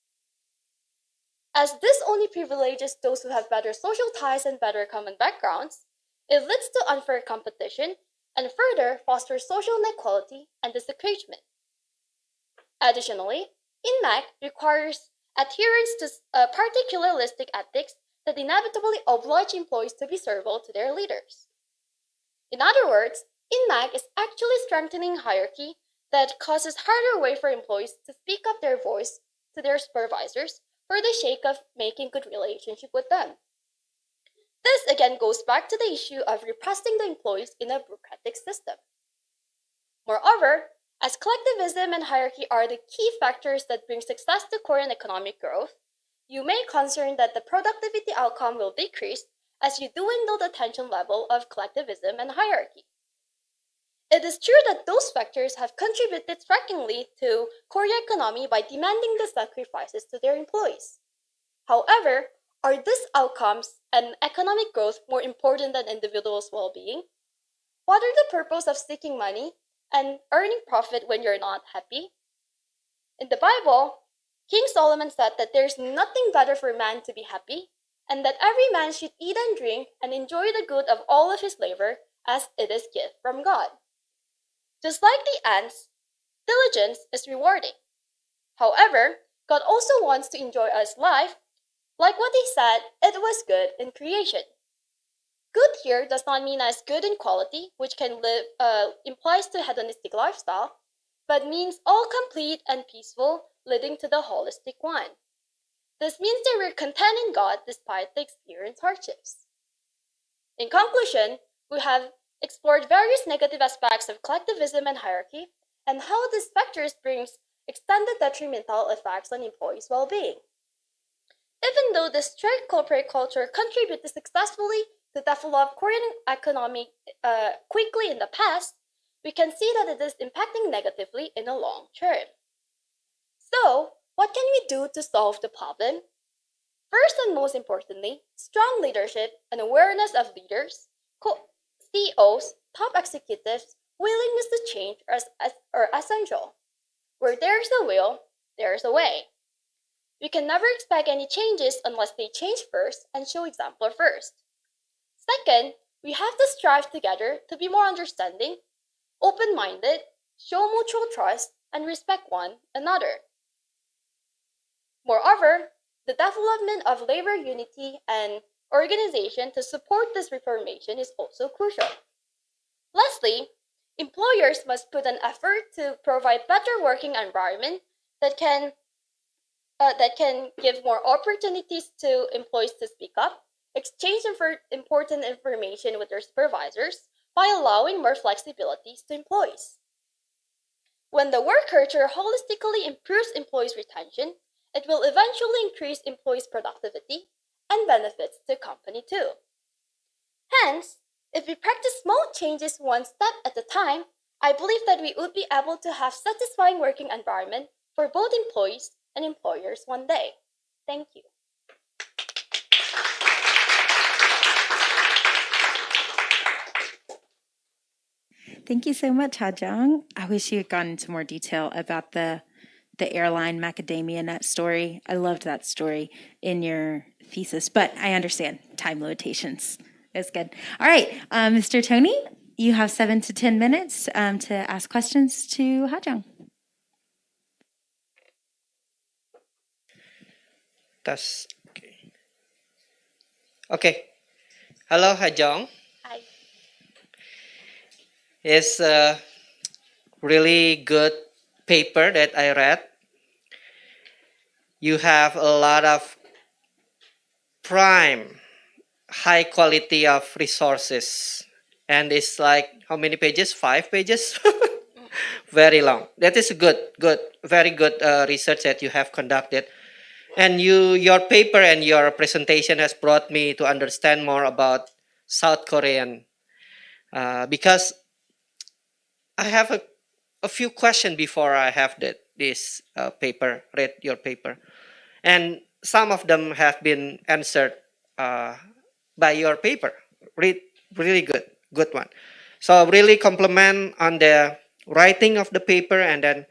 As this only privileges those who have better social ties and better common backgrounds, it leads to unfair competition and further fosters social inequality and disengagement. Additionally, INMAC requires adherence to particularistic ethics that inevitably oblige employees to be servile to their leaders. In other words, INMAC is actually strengthening hierarchy that causes harder way for employees to speak up their voice to their supervisors for the sake of making good relationship with them. This again goes back to the issue of repressing the employees in a bureaucratic system. Moreover, as collectivism and hierarchy are the key factors that bring success to Korean economic growth, you may concern that the productivity outcome will decrease as you dwindle the tension level of collectivism and hierarchy. It is true that those factors have contributed strikingly to Korean economy by demanding the sacrifices to their employees. However, are these outcomes and economic growth more important than individuals' well-being? What are the purpose of seeking money and earning profit when you're not happy? In the Bible, King Solomon said that there's nothing better for man to be happy, and that every man should eat and drink and enjoy the good of all of his labor, as it is gift from God. Just like the ants, diligence is rewarding. However, God also wants to enjoy us life, like what he said, it was good in creation. Good here does not mean as good in quality, which implies to hedonistic lifestyle, but means all complete and peaceful, leading to the holistic one. This means that we're content in God despite the experienced hardships. In conclusion, we have explored various negative aspects of collectivism and hierarchy, and how these factors brings extended detrimental effects on employees' well-being. Even though the strict corporate culture contributed successfully to develop Korean economy quickly in the past, we can see that it is impacting negatively in the long term. So, what can we do to solve the problem? First and most importantly, strong leadership and awareness of leaders, CEOs, top executives, willingness to change are essential. Where there's a will, there's a way. We can never expect any changes unless they change first and show example first. Second, we have to strive together to be more understanding, open-minded, show mutual trust, and respect one another. Moreover, the development of labor unity and organization to support this reformation is also crucial. Lastly, employers must put an effort to provide better working environment that can give more opportunities to employees to speak up, exchange important information with their supervisors, by allowing more flexibilities to employees. When the work culture holistically improves employees' retention, it will eventually increase employees' productivity and benefits the company too. Hence, if we practice small changes one step at a time, I believe that we would be able to have satisfying working environment for both employees and employers one day. Thank you. Thank you so much, Ha-jung. I wish you had gone into more detail about the the airline macadamia nut story. I loved that story in your thesis, but I understand time limitations. It's good. All right, Mr. Tony, you have 7 to 10 minutes to ask questions to Hajong. That's okay. Okay. Hello, Hajong. Hi. It's a really good paper that I read. You have a lot of prime, high quality of resources. And it's like, how many pages? 5 pages? Very long. That is very good research that you have conducted. And your paper and your presentation has brought me to understand more about South Korean because I have a few questions before I have this read your paper. And some of them have been answered by your paper. Really good one. So really compliment on the writing of the paper, and then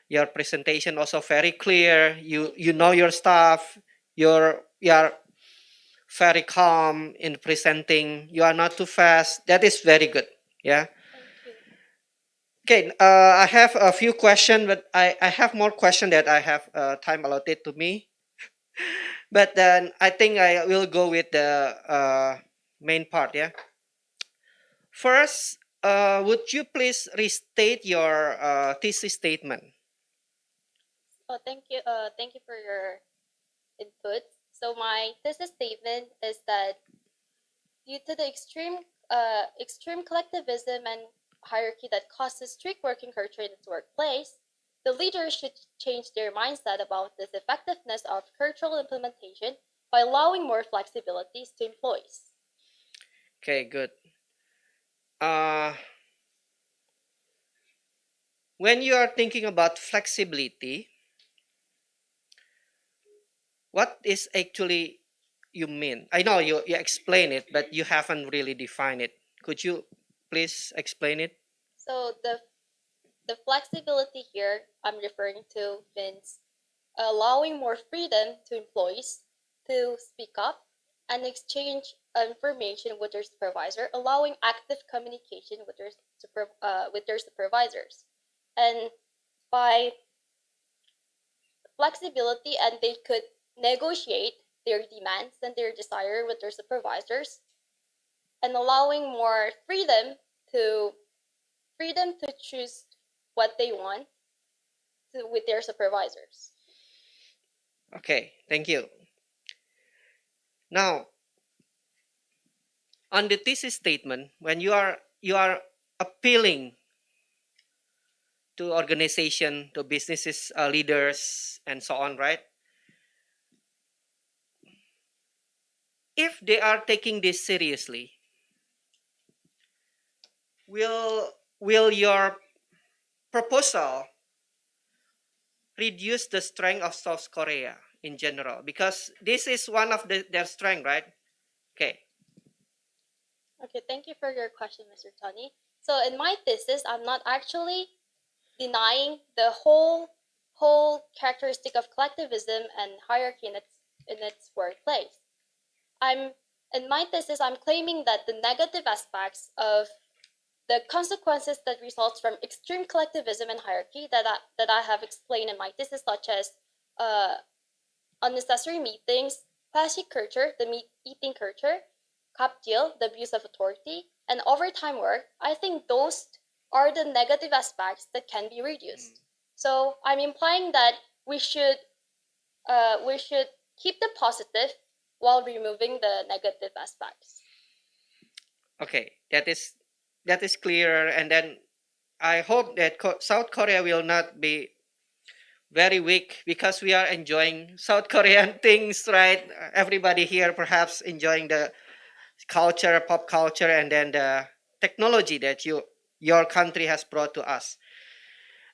your presentation also very clear. You know your stuff. You are very calm in presenting. You are not too fast. That is very good. Yeah. Okay. I have a few questions, but I have more questions that I have time allotted to me. But then I think I will go with the main part. Yeah. First, would you please restate your thesis statement? Oh, thank you. Thank you for your input. So my thesis statement is that due to the extreme collectivism and hierarchy that causes strict working culture in its workplace, the leaders should change their mindset about this effectiveness of cultural implementation by allowing more flexibilities to employees. Okay, good. When you are thinking about flexibility, what is actually you mean? I know you explain it, but you haven't really defined it. Could you please explain it? So the flexibility here I'm referring to means allowing more freedom to employees to speak up and exchange information with their supervisor, allowing active communication with their supervisors. And by flexibility, and they could negotiate their demands and their desire with their supervisors, and allowing more to freedom to choose what they want with their supervisors. Okay, thank you. Now, on the thesis statement, when you are appealing to organization, to businesses, leaders, and so on, right? If they are taking this seriously, will your proposal reduce the strength of South Korea in general? Because this is one of their strength, right? Okay. Okay, thank you for your question, Mr. Tony. So in my thesis, I'm not actually denying the whole characteristic of collectivism and hierarchy in its workplace. In my thesis, I'm claiming that the negative aspects of the consequences that results from extreme collectivism and hierarchy that I have explained in my thesis, such as unnecessary meetings, classic culture, the meat eating culture, deal, the abuse of authority, and overtime work, I think those are the negative aspects that can be reduced. So I'm implying that we should keep the positive while removing the negative aspects. Okay, that is clearer. And then I hope that South Korea will not be very weak, because we are enjoying South Korean things, right? Everybody here perhaps enjoying the culture, pop culture, and then the technology that your country has brought to us.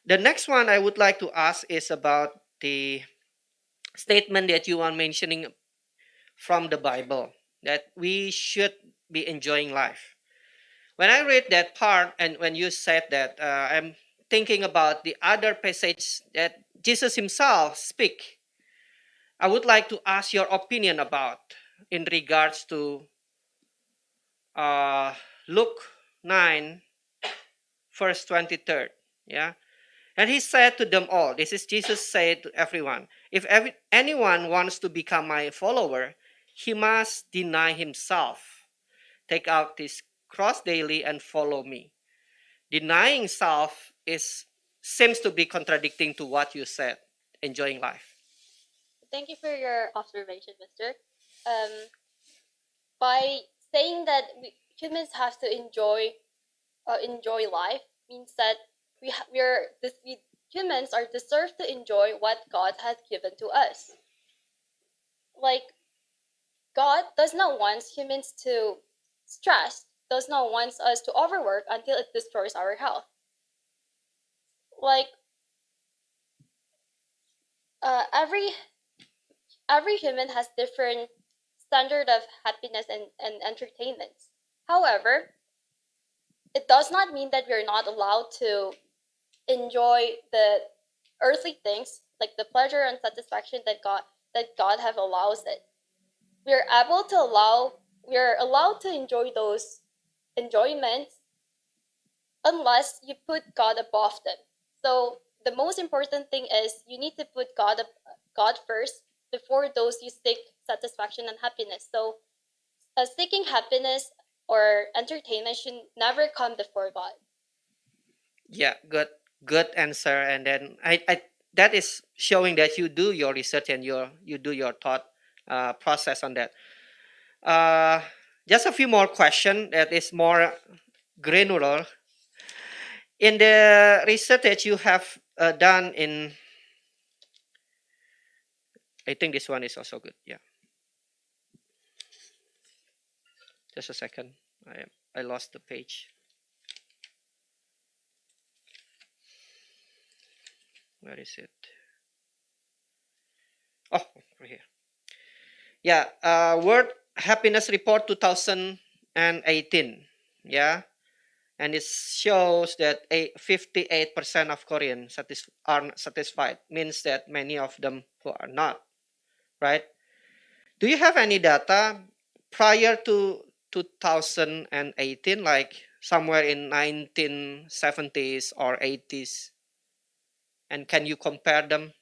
The next one I would like to ask is about the statement that you are mentioning from the Bible, that we should be enjoying life. When I read that part, and when you said that, I'm thinking about the other passage that Jesus himself speak. I would like to ask your opinion about in regards to Luke 9, verse 23. Yeah. And he said to them all, this is Jesus said to everyone, if anyone wants to become my follower, he must deny himself, take out his cross daily and follow me. Denying self seems to be contradicting to what you said, enjoying life. Thank you for your observation, Mister. By saying that humans have to enjoy life means that we humans are deserved to enjoy what God has given to us. Like, God does not want humans to stress, does not want us to overwork until it destroys our health. Like, every human has different standard of happiness and entertainment. However, it does not mean that we're not allowed to enjoy the earthly things, like the pleasure and satisfaction that God have allows it. We're allowed to enjoy those enjoyments unless you put God above them. So the most important thing is you need to put God first before those you seek satisfaction and happiness. So seeking happiness or entertainment should never come before God. Yeah, good answer. And then I that is showing that you do your research and you do your thought process on that. Just a few more questions that is more granular. In the research that you have done in, I think this one is also good. Yeah. Just a second. I lost the page. Where is it? Oh, right here. Yeah, World Happiness Report 2018. Yeah, and it shows that 58% of Koreans are satisfied. Means that many of them who are not. Right? Do you have any data prior to 2018, like somewhere in 1970s or 80s? And can you compare them?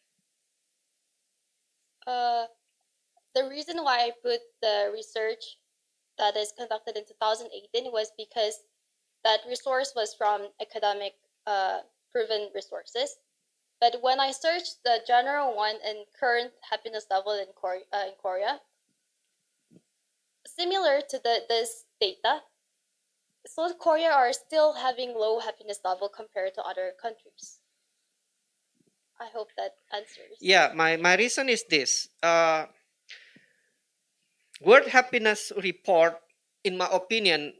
The reason why I put the research that is conducted in 2018 was because that resource was from academic proven resources. But when I searched the general one and current happiness level in Korea, similar to this data, South Korea are still having low happiness level compared to other countries. I hope that answers. Yeah, my reason is this. World Happiness Report, in my opinion,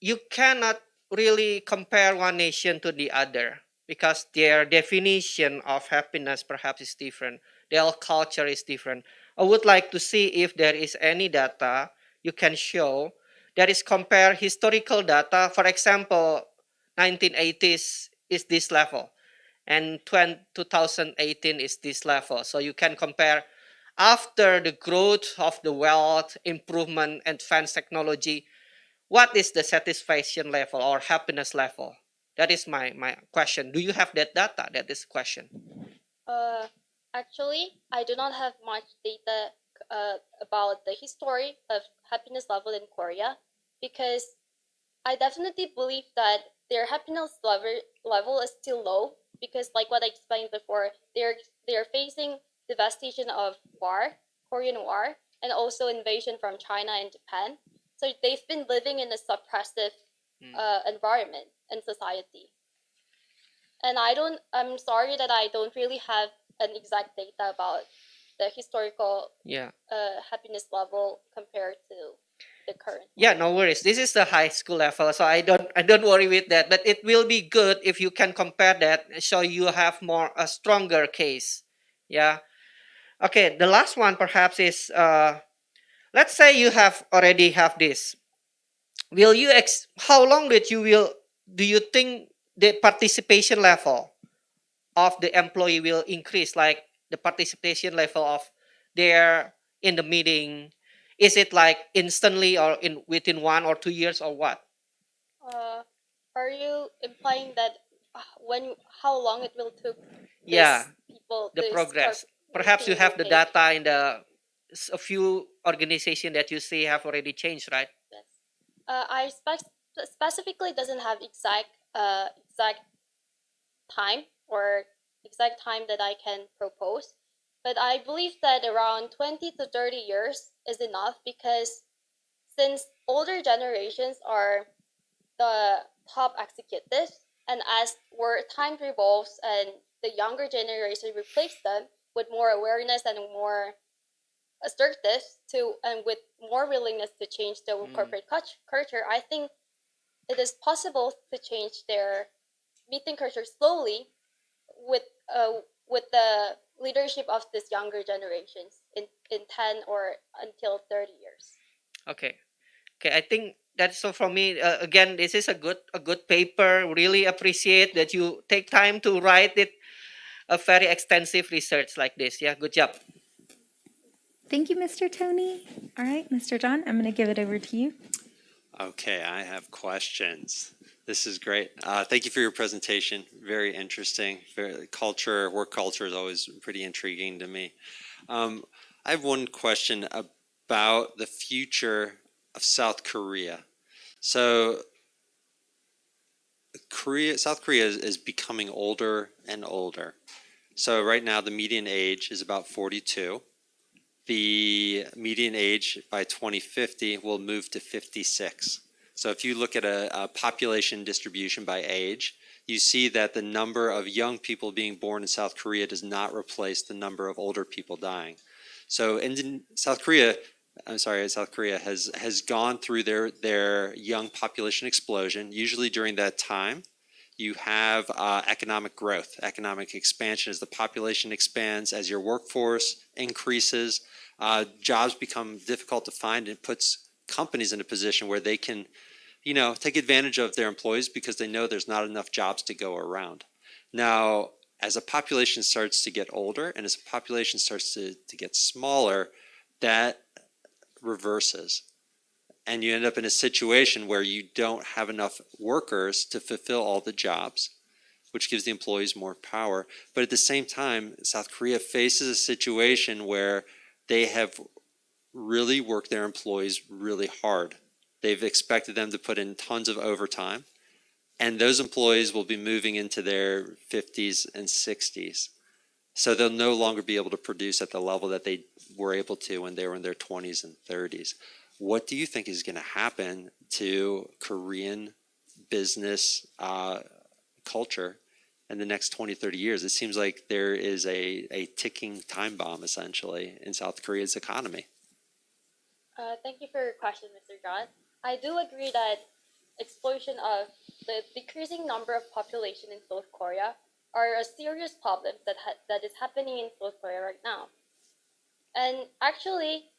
you cannot really compare one nation to the other because their definition of happiness perhaps is different. Their culture is different. I would like to see if there is any data you can show that is compare historical data. For example, 1980s is this level and 2018 is this level. So you can compare after the growth of the wealth, improvement, advanced technology, what is the satisfaction level or happiness level? That is my question. Do you have that data? That is the question. Actually, I do not have much data about the history of happiness level in Korea because I definitely believe that their happiness level is still low because, like what I explained before, they're facing devastation of war, Korean War, and also invasion from China and Japan. So they've been living in a suppressive environment and society. And I'm sorry that I don't really have an exact data about the historical happiness level compared to the current. Yeah, no worries. This is the high school level, so I don't worry with that. But it will be good if you can compare that, so you have a stronger case. Yeah. Okay. The last one perhaps is let's say you already have this. Will you how long do you think the participation level of the employee will increase, like the participation level of their in the meeting? Is it like instantly or in within 1 or 2 years or what? Are you implying that how long it will took Yeah, the this progress. this Perhaps you team have will the take? data in the a few organization that you see have already changed, right? Yes. I specifically doesn't have exact time or exact time that I can propose, but I believe that around 20 to 30 years is enough, because since older generations are the top executives, and as time revolves and the younger generation replace them with more awareness and more assertive to and with more willingness to change the corporate culture, I think it is possible to change their meeting culture slowly with with the leadership of this younger generations in 10 or until 30 years. Okay. Okay, I think that's so for me. Again, this is a good paper. Really appreciate that you take time to write it. A very extensive research like this. Yeah, good job. Thank you, Mr. Tony. All right, Mr. John, I'm going to give it over to you. Okay, I have questions. This is great. Thank you for your presentation. Very interesting. Work culture is always pretty intriguing to me. I have one question about the future of South Korea. So, South Korea is becoming older and older. So right now the median age is about 42. The median age by 2050 will move to 56. So if you look at a population distribution by age, you see that the number of young people being born in South Korea does not replace the number of older people dying. So in South Korea has gone through their young population explosion. Usually during that time, you have economic growth, economic expansion as the population expands, as your workforce increases. Jobs become difficult to find, and it puts companies in a position where they can, take advantage of their employees because they know there's not enough jobs to go around. Now, as a population starts to get older and as a population starts to get smaller, that reverses. And you end up in a situation where you don't have enough workers to fulfill all the jobs, which gives the employees more power. But at the same time, South Korea faces a situation where they have really worked their employees really hard. They've expected them to put in tons of overtime, and those employees will be moving into their 50s and 60s. So they'll no longer be able to produce at the level that they were able to when they were in their 20s and 30s. What do you think is going to happen to Korean business culture in the next 20, 30 years? It seems like there is a ticking time bomb, essentially, in South Korea's economy. Thank you for your question, Mr. John. I do agree that explosion of the decreasing number of population in South Korea are a serious problem that is happening in South Korea right now. And actually,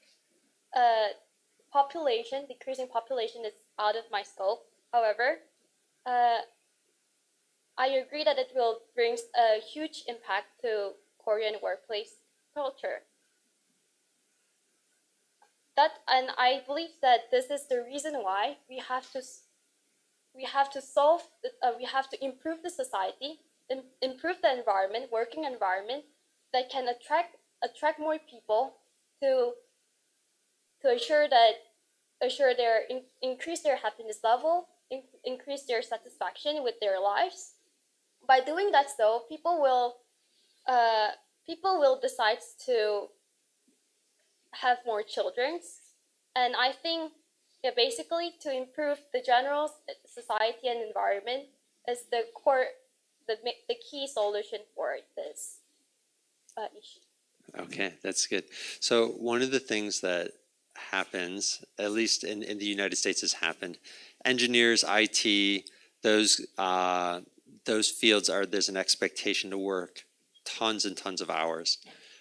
decreasing population is out of my scope. However, I agree that it will bring a huge impact to Korean workplace culture. And I believe that this is the reason why we have to improve the society, improve the environment, working environment that can attract more people to increase their happiness level, increase their satisfaction with their lives. By doing that, so people will decide to have more children, and I think basically to improve the general society and environment is the key solution for this issue. Okay, that's good. So one of the things that happens, at least in the United States, has happened. Engineers, IT, those fields there's an expectation to work tons and tons of hours.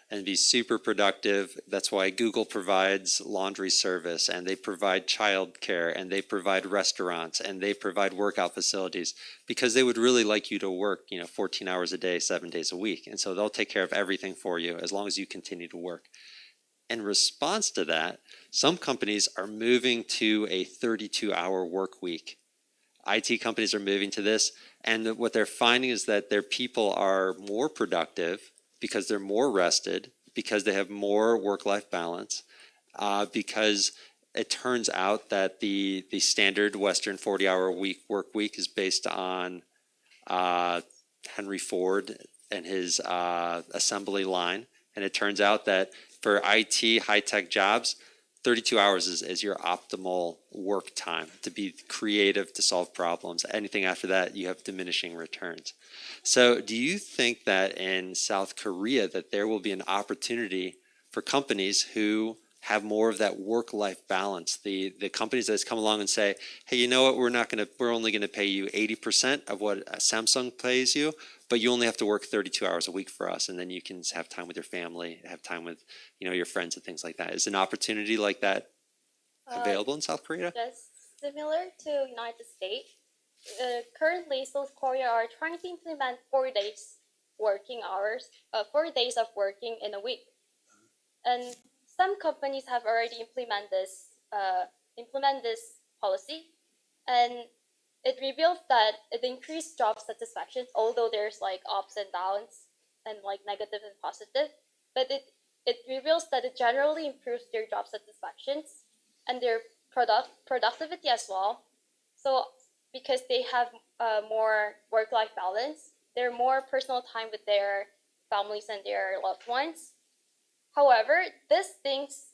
and be super productive. That's why Google provides laundry service, and they provide childcare, and they provide restaurants, and they provide workout facilities, because they would really like you to work, 14 hours a day, 7 days a week. And so they'll take care of everything for you as long as you continue to work. In response to that, some companies are moving to a 32-hour work week. IT companies are moving to this, and what they're finding is that their people are more productive because they're more rested, because they have more work-life balance, because it turns out that the standard Western 40-hour work week is based on Henry Ford and his assembly line, and it turns out that for IT high-tech jobs, 32 hours is your optimal work time to be creative, to solve problems. Anything after that, you have diminishing returns. So do you think that in South Korea that there will be an opportunity for companies who have more of that work-life balance? The companies that just come along and say, hey, you know what, we're only gonna pay you 80% of what Samsung pays you, but you only have to work 32 hours a week for us, and then you can have time with your family, have time with your friends and things like that. Is an opportunity like that available in South Korea? Yes, similar to United States. Currently, South Korea are trying to implement 4 days working hours, 4 days of working in a week, and some companies have already implemented this policy, and it reveals that it increased job satisfaction, although there's like ups and downs and like negative and positive, but it reveals that it generally improves their job satisfactions and their productivity as well. So because they have more work-life balance, they're more personal time with their families and their loved ones. However, this things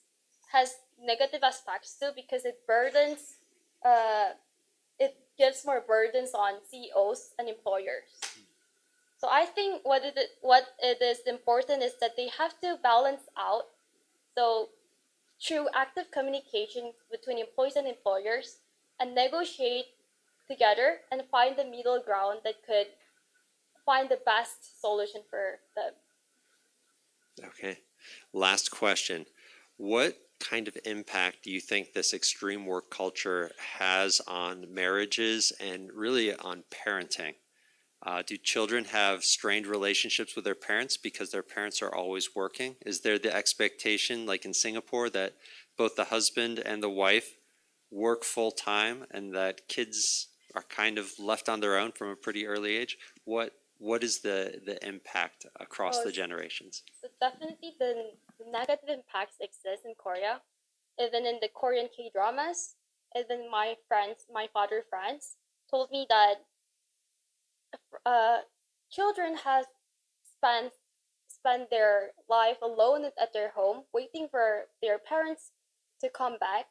has negative aspects too, because it burdens, it gives more burdens on CEOs and employers. So I think what it is important is that they have to balance out. So through active communication between employees and employers, and negotiate together and find the middle ground that could find the best solution for them. Okay. Last question. What kind of impact do you think this extreme work culture has on marriages and really on parenting? Do children have strained relationships with their parents because their parents are always working? Is there the expectation, like in Singapore, that both the husband and the wife work full time and that kids are kind of left on their own from a pretty early age? What is the impact across the generations? So definitely the negative impacts exist in Korea, even in the Korean K-dramas. Even my father friends told me that children have spent their life alone at their home, waiting for their parents to come back,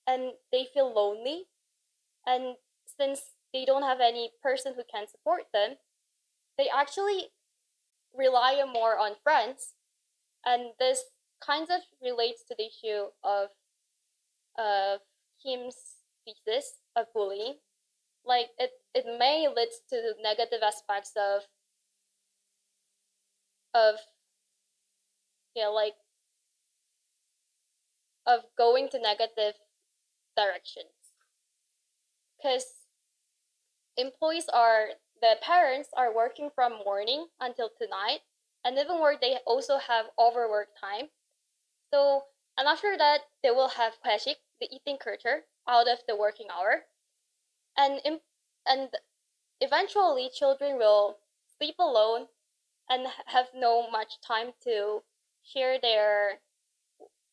and they feel lonely. And since they don't have any person who can support them, they actually rely more on friends, and this kind of relates to the issue of Kim's thesis of bullying. Like it may lead to negative aspects of like of going to negative directions, because the parents are working from morning until to night, and even work they also have overwork time. So, and after that they will have kwashik, the eating culture, out of the working hour, and eventually children will sleep alone and have no much time to share their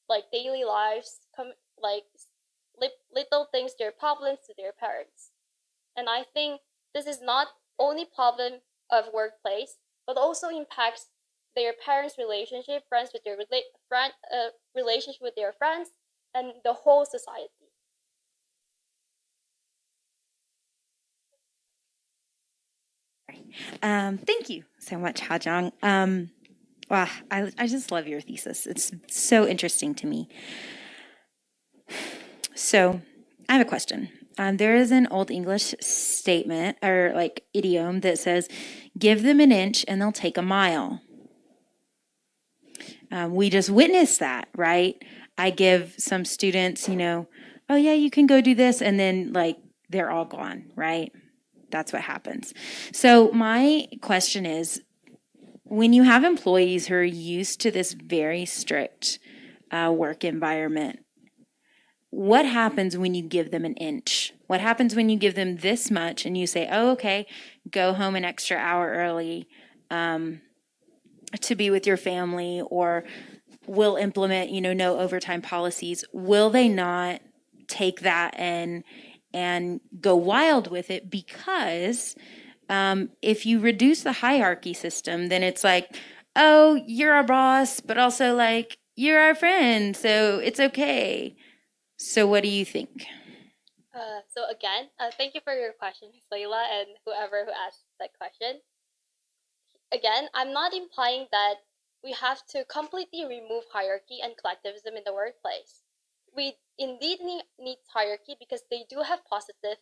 like daily lives, little things, their problems to their parents. And I think this is not only problem of workplace, but also impacts their parents' relationship, relationship with their friends, and the whole society. Thank you so much, Hajong. Wow, I just love your thesis. It's so interesting to me. So, I have a question. There is an old English statement or like idiom that says, "Give them an inch and they'll take a mile." We just witnessed that, right? I give some students, oh yeah, you can go do this, and then like they're all gone, right? That's what happens. So my question is, when you have employees who are used to this very strict work environment, what happens when you give them an inch? What happens when you give them this much and you say, oh, okay, go home an extra hour early to be with your family, or we'll implement, no overtime policies? Will they not take that and go wild with it? Because if you reduce the hierarchy system, then it's like, oh, you're our boss, but also like you're our friend, so it's okay. So what do you think? So again, thank you for your question, Ms. Layla, and whoever who asked that question. Again, I'm not implying that we have to completely remove hierarchy and collectivism in the workplace. We indeed need hierarchy because they do have positive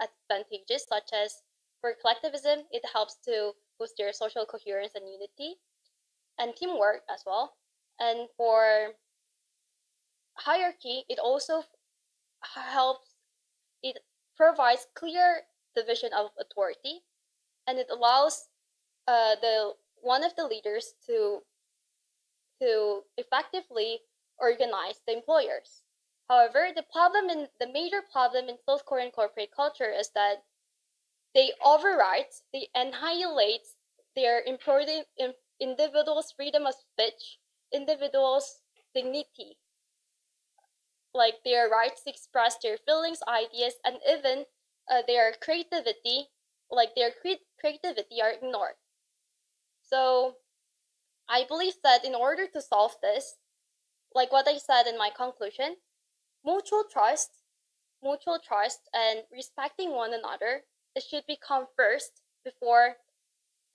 advantages, such as for collectivism, it helps to boost your social coherence and unity and teamwork as well. And for hierarchy, it also helps, it provides clear division of authority, and it allows the one of the leaders to effectively organize the employers. However, the major problem in South Korean corporate culture is that they overwrite, they annihilate their important individuals' freedom of speech, individuals' dignity, like their rights to express their feelings, ideas, and even their creativity, like their creativity are ignored. So I believe that in order to solve this, like what I said in my conclusion, mutual trust, and respecting one another, it should become first before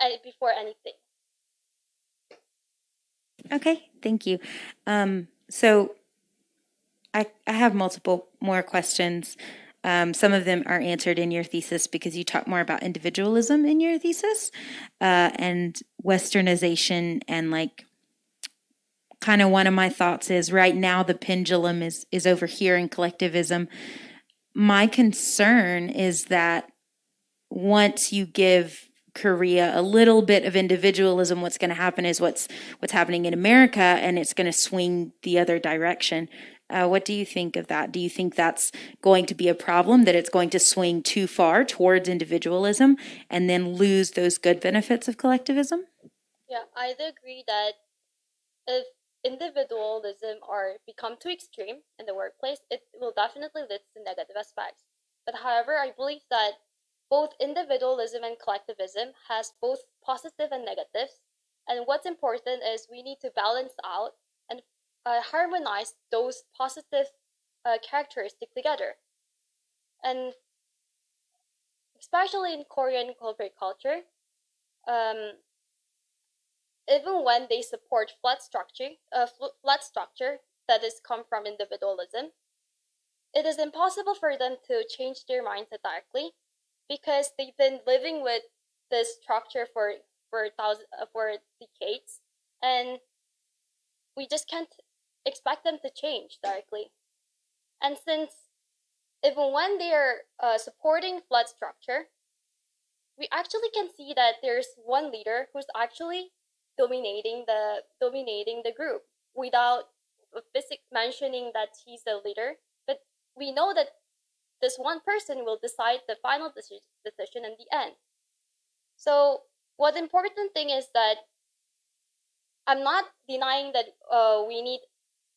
anything. Okay, thank you. So I have multiple more questions. Some of them are answered in your thesis because you talk more about individualism in your thesis, and westernization, and like kind of one of my thoughts is right now the pendulum is over here in collectivism. My concern is that once you give Korea a little bit of individualism, what's going to happen is what's happening in America, and it's going to swing the other direction. What do you think of that? Do you think that's going to be a problem, that it's going to swing too far towards individualism and then lose those good benefits of collectivism? Yeah, I agree that if individualism or become too extreme in the workplace, it will definitely lead to negative aspects. But however, I believe that both individualism and collectivism has both positive and negatives. And what's important is we need to balance out and harmonize those positive characteristics together. And especially in Korean corporate culture, um, even when they support flat structure that is come from individualism, it is impossible for them to change their mindset directly because they've been living with this structure for decades, and we just can't expect them to change directly. And since even when they are supporting flat structure, we actually can see that there's one leader who's actually dominating the group without mentioning that he's the leader. But we know that this one person will decide the final decision in the end. So what important thing is that I'm not denying that we need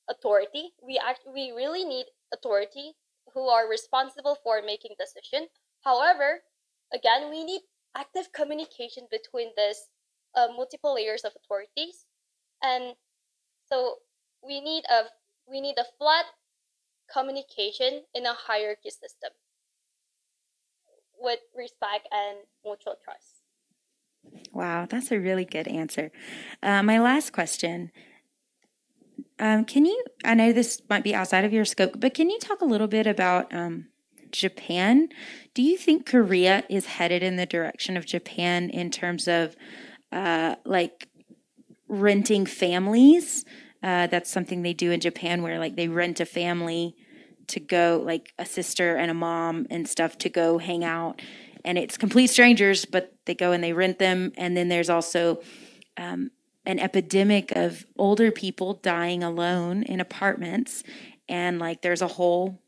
authority. We really need authority who are responsible for making decision. However, again, we need active communication between this multiple layers of authorities, and so we need a flat communication in a hierarchy system with respect and mutual trust. Wow, that's a really good answer. My last question. Can you, I know this might be outside of your scope, but can you talk a little bit about Japan? Do you think Korea is headed in the direction of Japan in terms of like renting families. That's something they do in Japan, where like they rent a family to go, like a sister and a mom and stuff, to go hang out, and it's complete strangers, but they go and they rent them. And then there's also an epidemic of older people dying alone in apartments, and like there's a whole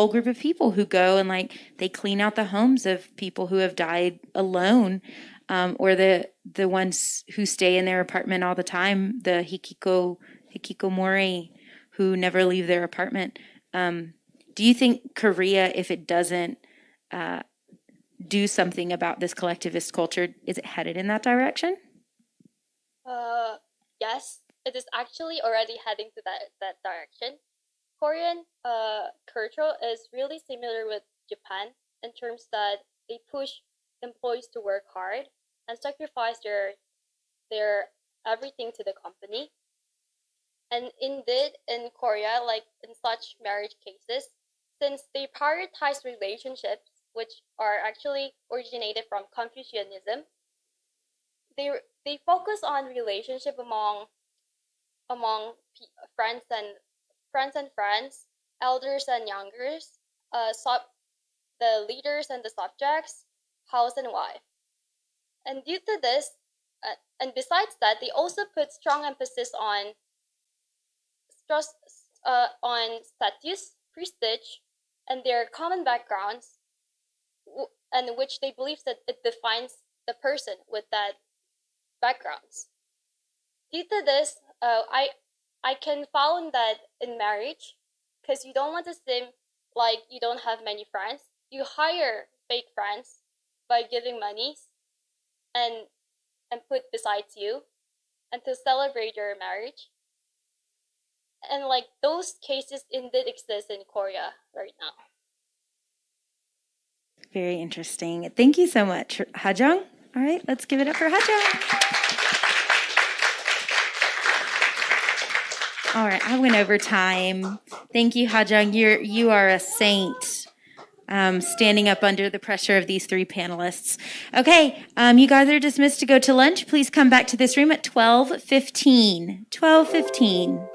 group of people who go and like they clean out the homes of people who have died alone, or the ones who stay in their apartment all the time, the hikikomori, who never leave their apartment. Do you think Korea, if it doesn't do something about this collectivist culture, is it headed in that direction? Yes, it is actually already heading to that direction. Korean culture is really similar with Japan in terms that they push employees to work hard and sacrifice their everything to the company. And indeed, in Korea, like in such marriage cases, since they prioritize relationships, which are actually originated from Confucianism, they focus on relationship among friends and friends, elders and youngers, the leaders and the subjects, house and wife. And due to this, and besides that, they also put strong emphasis on status, prestige, and their common backgrounds, and which they believe that it defines the person with that backgrounds. Due to this, I can found that in marriage, because you don't want to seem like you don't have many friends, you hire fake friends by giving money and put besides you, and to celebrate your marriage. And like those cases indeed exist in Korea right now. Very interesting. Thank you so much, Hajong. All right, let's give it up for Hajong. All right, I went over time. Thank you, Hajong. You are a saint, standing up under the pressure of these three panelists. Okay, you guys are dismissed to go to lunch. Please come back to this room at 12:15. 12:15.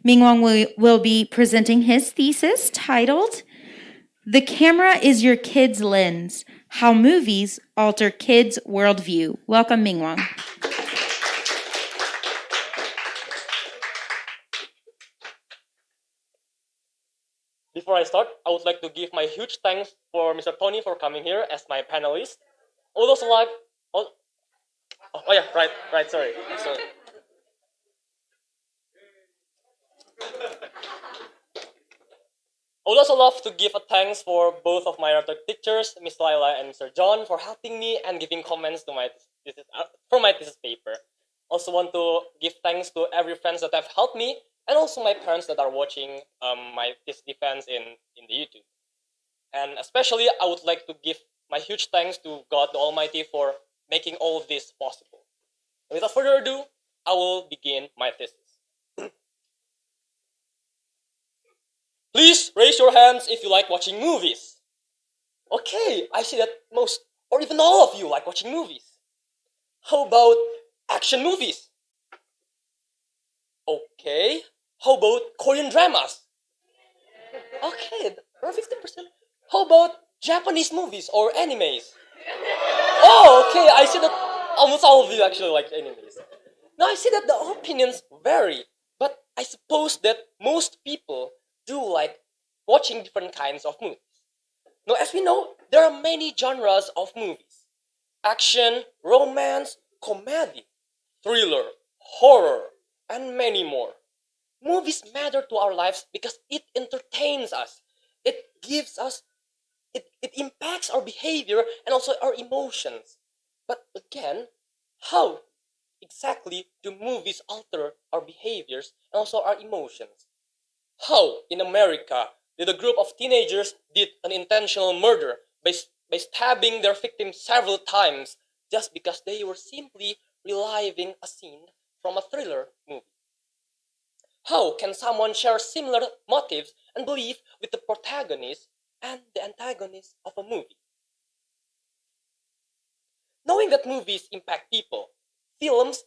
Mingwang will be presenting his thesis titled, "The Camera is Your Kid's Lens, How Movies Alter Kids' Worldview." Welcome, Mingwang. Before I start, I would like to give my huge thanks for Mr. Tony for coming here as my panelist. I would also like, oh yeah, right, sorry. I would also love to give a thanks for both of my other teachers, Miss Laila and Mr. John, for helping me and giving comments to my thesis, for my thesis paper. Also want to give thanks to every friends that have helped me, and also my parents that are watching my thesis defense in the YouTube. And especially, I would like to give my huge thanks to God the Almighty for making all of this possible. Without further ado, I will begin my thesis. Please raise your hands if you like watching movies. Okay, I see that most, or even all of you like watching movies. How about action movies? Okay, how about Korean dramas? Okay, around 50%. How about Japanese movies or animes? Oh, okay, I see that almost all of you actually like animes. Now I see that the opinions vary, but I suppose that most people do like watching different kinds of movies. Now, as we know, there are many genres of movies: action, romance, comedy, thriller, horror, and many more. Movies matter to our lives because it entertains us. It gives us, it impacts our behavior and also our emotions. But again, how exactly do movies alter our behaviors and also our emotions? How, in America, did a group of teenagers did an intentional murder by stabbing their victim several times just because they were simply reliving a scene from a thriller movie? How can someone share similar motives and belief with the protagonist and the antagonist of a movie? Knowing that movies impact people, films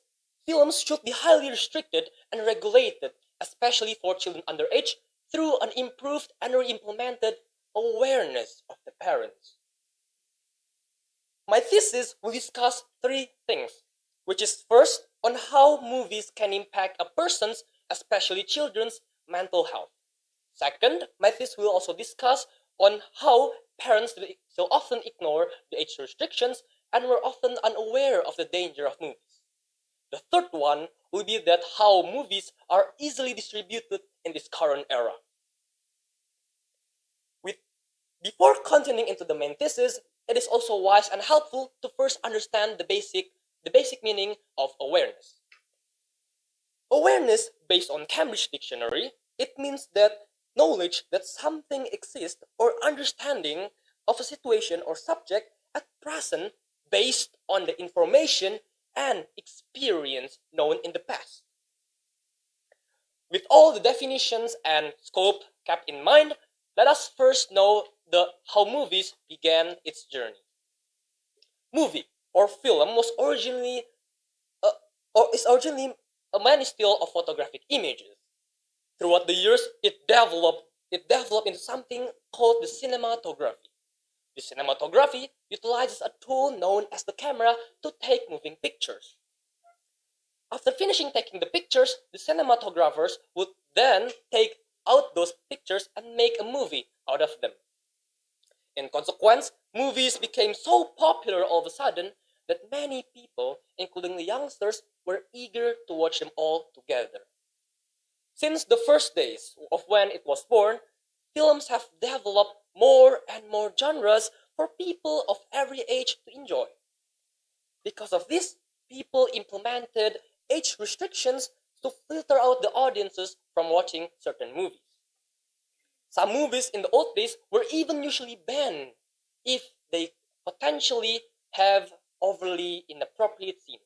should be highly restricted and regulated, especially for children underage, through an improved and re-implemented awareness of the parents. My thesis will discuss three things, which is first, on how movies can impact a person's, especially children's, mental health. Second, my thesis will also discuss on how parents so often ignore the age restrictions and were often unaware of the danger of movies. The third one will be that how movies are easily distributed in this current era. Before continuing into the main thesis, it is also wise and helpful to first understand the basic meaning of awareness. Awareness, based on Cambridge Dictionary, it means that knowledge that something exists or understanding of a situation or subject at present based on the information and experience known in the past. With all the definitions and scope kept in mind, let us first know how movies began its journey. Movie or film was originally a many still of photographic images. Throughout the years, it developed into something called the cinematography. The cinematography utilizes a tool known as the camera to take moving pictures. After finishing taking the pictures, the cinematographers would then take out those pictures and make a movie out of them. In consequence, movies became so popular all of a sudden that many people, including the youngsters, were eager to watch them all together. Since the first days of when it was born, films have developed more and more genres for people of every age to enjoy. Because of this, people implemented age restrictions to filter out the audiences from watching certain movies. Some movies in the old days were even usually banned if they potentially have overly inappropriate scenes.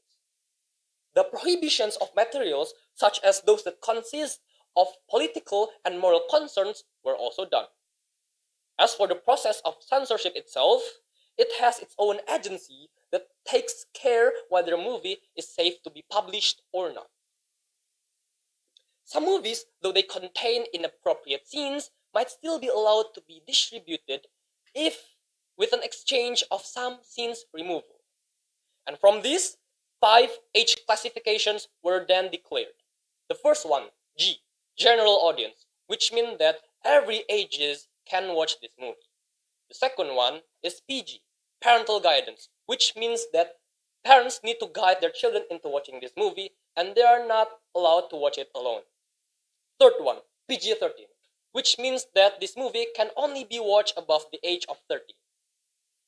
The prohibitions of materials such as those that consist of political and moral concerns, were also done. As for the process of censorship itself, it has its own agency that takes care whether a movie is safe to be published or not. Some movies, though they contain inappropriate scenes, might still be allowed to be distributed if with an exchange of some scenes removal. And from these, 5 age classifications were then declared. The first one, G, general audience, which means that every ages can watch this movie. The second one is PG, parental guidance, which means that parents need to guide their children into watching this movie and they are not allowed to watch it alone. Third one, PG-13, which means that this movie can only be watched above the age of 13.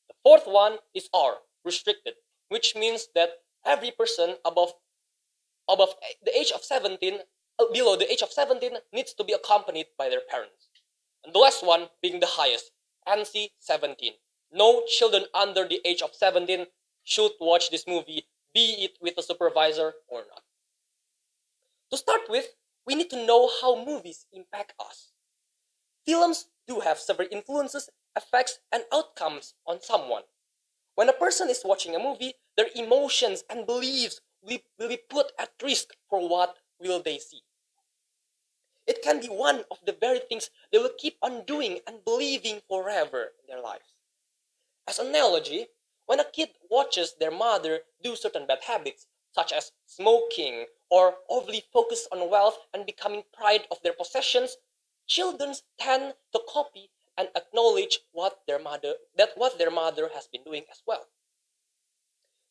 The fourth one is R, restricted, which means that every person above the age of 17, below the age of 17, needs to be accompanied by their parents. And the last one being the highest, NC-17. No children under the age of 17 should watch this movie, be it with a supervisor or not. To start with, we need to know how movies impact us. Films do have several influences, effects, and outcomes on someone. When a person is watching a movie, their emotions and beliefs will be put at risk for what will they see. It can be one of the very things they will keep on doing and believing forever in their lives. As an analogy, when a kid watches their mother do certain bad habits, such as smoking or overly focus on wealth and becoming pride of their possessions, children tend to copy and acknowledge what their mother has been doing as well.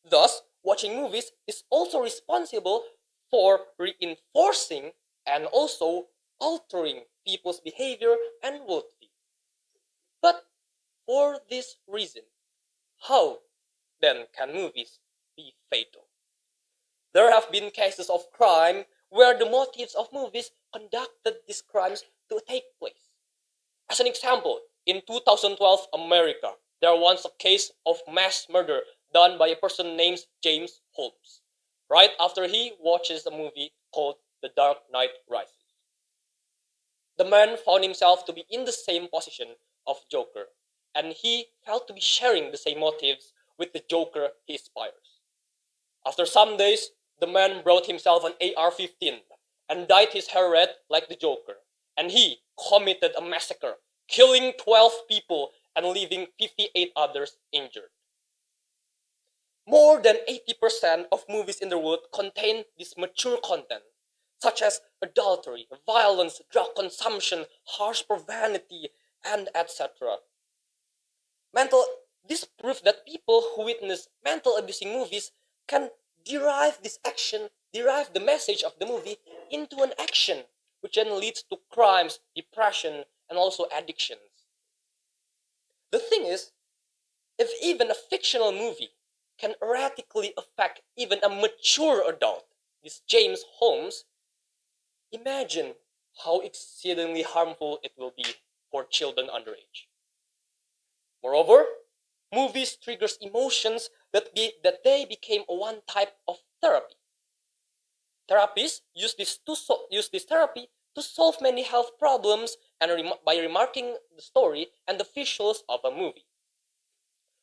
Thus, watching movies is also responsible for reinforcing and also altering people's behavior and worldview. But for this reason, how then can movies be fatal? There have been cases of crime where the motives of movies conducted these crimes to take place. As an example, in 2012 America, there was a case of mass murder done by a person named James Holmes, right after he watches a movie called The Dark Knight Rises. The man found himself to be in the same position of Joker, and he felt to be sharing the same motives with the Joker he inspires. After some days, the man brought himself an AR-15 and dyed his hair red like the Joker, and he committed a massacre, killing 12 people and leaving 58 others injured. More than 80% of movies in the world contain this mature content, such as adultery, violence, drug consumption, harsh profanity, and etc. This proves that people who witness mental abusing movies can derive the message of the movie into an action, which then leads to crimes, depression, and also addictions. The thing is, if even a fictional movie can erratically affect even a mature adult, this James Holmes, imagine how exceedingly harmful it will be for children underage. Moreover, movies triggers emotions that they became one type of therapy. Therapists use this therapy to solve many health problems and by remarking the story and the visuals of a movie.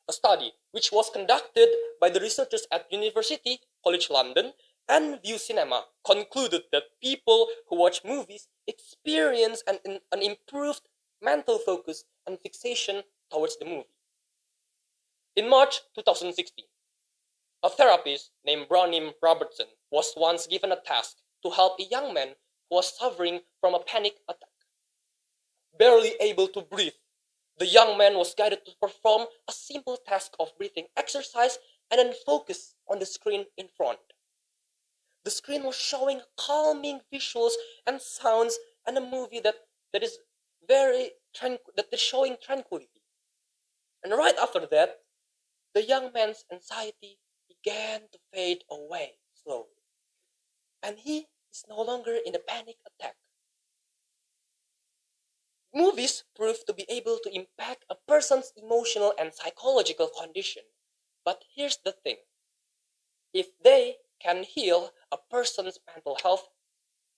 A study which was conducted by the researchers at University College London and View Cinema concluded that people who watch movies experience an improved mental focus and fixation towards the movie. In March 2016, a therapist named Brownie Robertson was once given a task to help a young man who was suffering from a panic attack. Barely able to breathe, the young man was guided to perform a simple task of breathing exercise and then focus on the screen in front. The screen was showing calming visuals and sounds and a movie that is showing tranquility. And right after that, the young man's anxiety began to fade away slowly. And he is no longer in a panic attack. Movies prove to be able to impact a person's emotional and psychological condition. But here's the thing. If they can heal a person's mental health,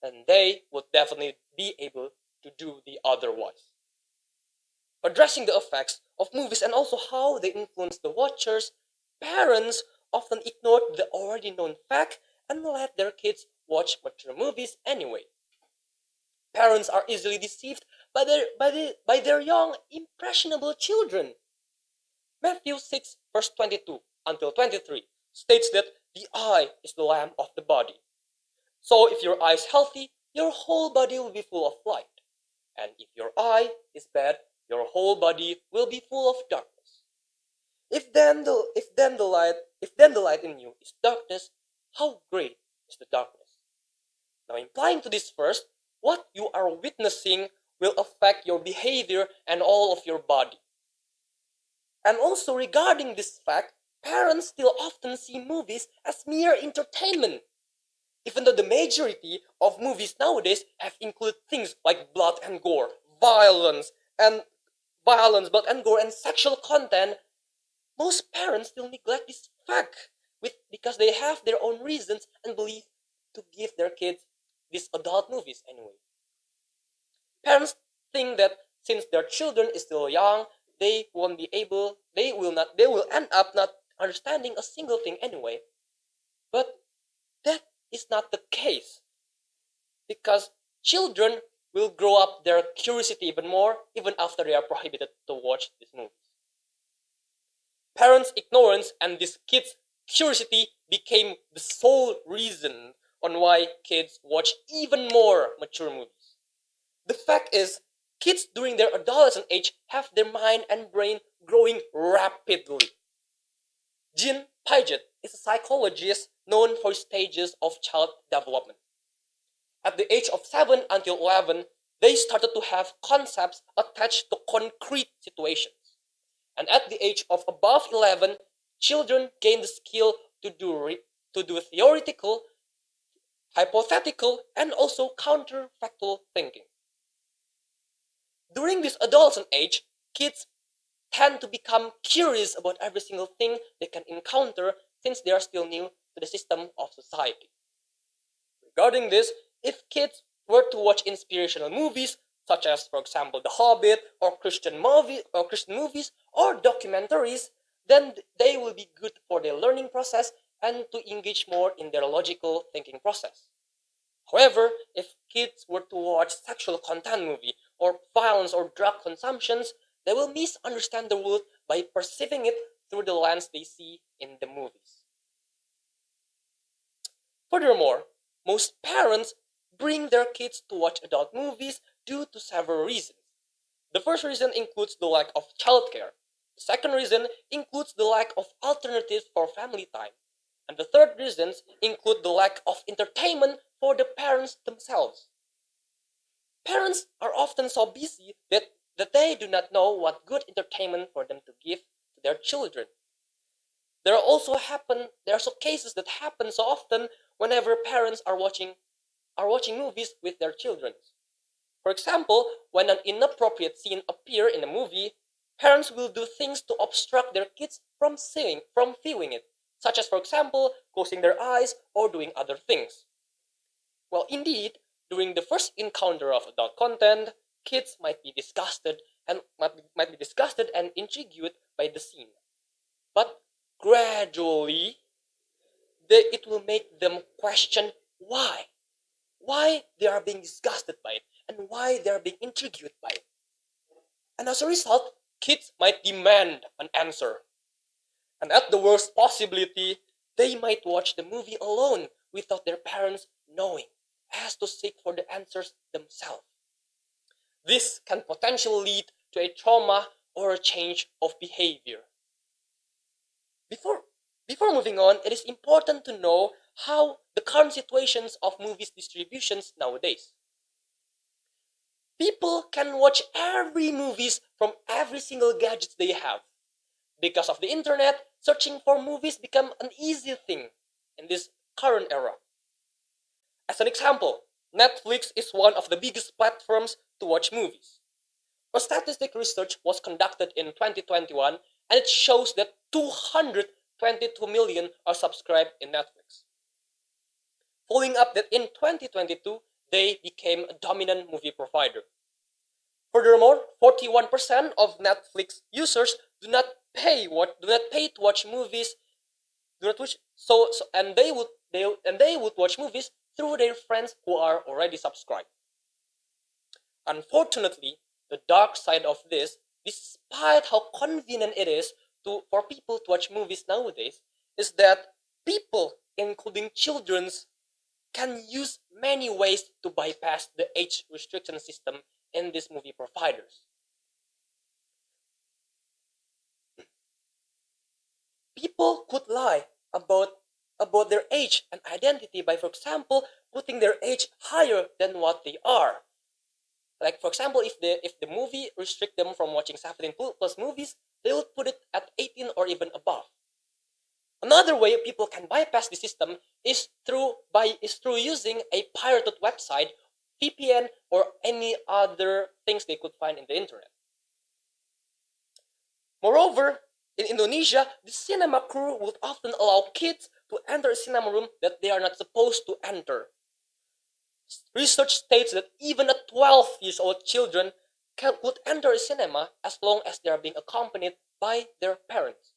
and they would definitely be able to do the otherwise. Addressing the effects of movies and also how they influence the watchers, parents often ignore the already known fact and let their kids watch mature movies anyway. Parents are easily deceived by their young, impressionable children. Matthew 6, verse 22 until 23 states that the eye is the lamp of the body. So if your eye is healthy, your whole body will be full of light. And if your eye is bad, your whole body will be full of darkness. If then the light in you is darkness, how great is the darkness? Now implying to this verse, what you are witnessing will affect your behavior and all of your body. And also regarding this fact, parents still often see movies as mere entertainment. Even though the majority of movies nowadays have included things like blood and gore, violence, blood and gore, and sexual content, most parents still neglect this fact because they have their own reasons and belief to give their kids these adult movies anyway. Parents think that since their children is still young, they will end up not understanding a single thing anyway. But that is not the case, because children will grow up their curiosity even more even after they are prohibited to watch these movies. Parents' ignorance and this kids' curiosity became the sole reason on why kids watch even more mature movies. The fact is, kids during their adolescent age have their mind and brain growing rapidly. Jean Piaget is a psychologist known for his stages of child development. At the age of 7 until 11, they started to have concepts attached to concrete situations. And at the age of above 11, children gain the skill to do theoretical, hypothetical, and also counterfactual thinking. During this adolescent age, kids tend to become curious about every single thing they can encounter since they are still new to the system of society. Regarding this, if kids were to watch inspirational movies, such as, for example, The Hobbit or Christian movies or documentaries, then they will be good for their learning process and to engage more in their logical thinking process. However, if kids were to watch sexual content movie or violence or drug consumptions, they will misunderstand the world by perceiving it through the lens they see in the movies. Furthermore, most parents bring their kids to watch adult movies due to several reasons. The first reason includes the lack of childcare. The second reason includes the lack of alternatives for family time. And the third reasons include the lack of entertainment for the parents themselves. Parents are often so busy that they do not know what good entertainment for them to give to their children. There are also cases that happen so often whenever parents are watching movies with their children. For example, when an inappropriate scene appears in a movie, parents will do things to obstruct their kids from viewing it, such as, for example, closing their eyes or doing other things. Well, indeed, during the first encounter of adult content, kids might be disgusted and intrigued by the scene. But gradually, it will make them question why they are being disgusted by it and why they are being intrigued by it. And as a result, kids might demand an answer. And at the worst possibility, they might watch the movie alone without their parents knowing, as to seek for the answers themselves. This can potentially lead to a trauma or a change of behavior. Before moving on, it is important to know how the current situations of movies distributions nowadays. People can watch every movies from every single gadget they have. Because of the internet, searching for movies become an easy thing in this current era. As an example, Netflix is one of the biggest platforms to watch movies. A statistic research was conducted in 2021 and it shows that 222 million are subscribed in Netflix. Following up that in 2022, they became a dominant movie provider. Furthermore, 41% of Netflix users do not pay to watch movies. Do not watch, and they would watch movies through their friends who are already subscribed. Unfortunately, the dark side of this, despite how convenient it is for people to watch movies nowadays, is that people, including children, can use many ways to bypass the age restriction system in these movie providers. People could lie about their age and identity by, for example, putting their age higher than what they are. Like, for example, if the movie restrict them from watching 17 plus movies, they would put it at 18 or even above. Another way people can bypass the system is through using a pirated website, VPN, or any other things they could find in the internet. Moreover, in Indonesia, the cinema crew would often allow kids to enter a cinema room that they are not supposed to enter. Research states that even a 12-year-old children could enter a cinema as long as they are being accompanied by their parents.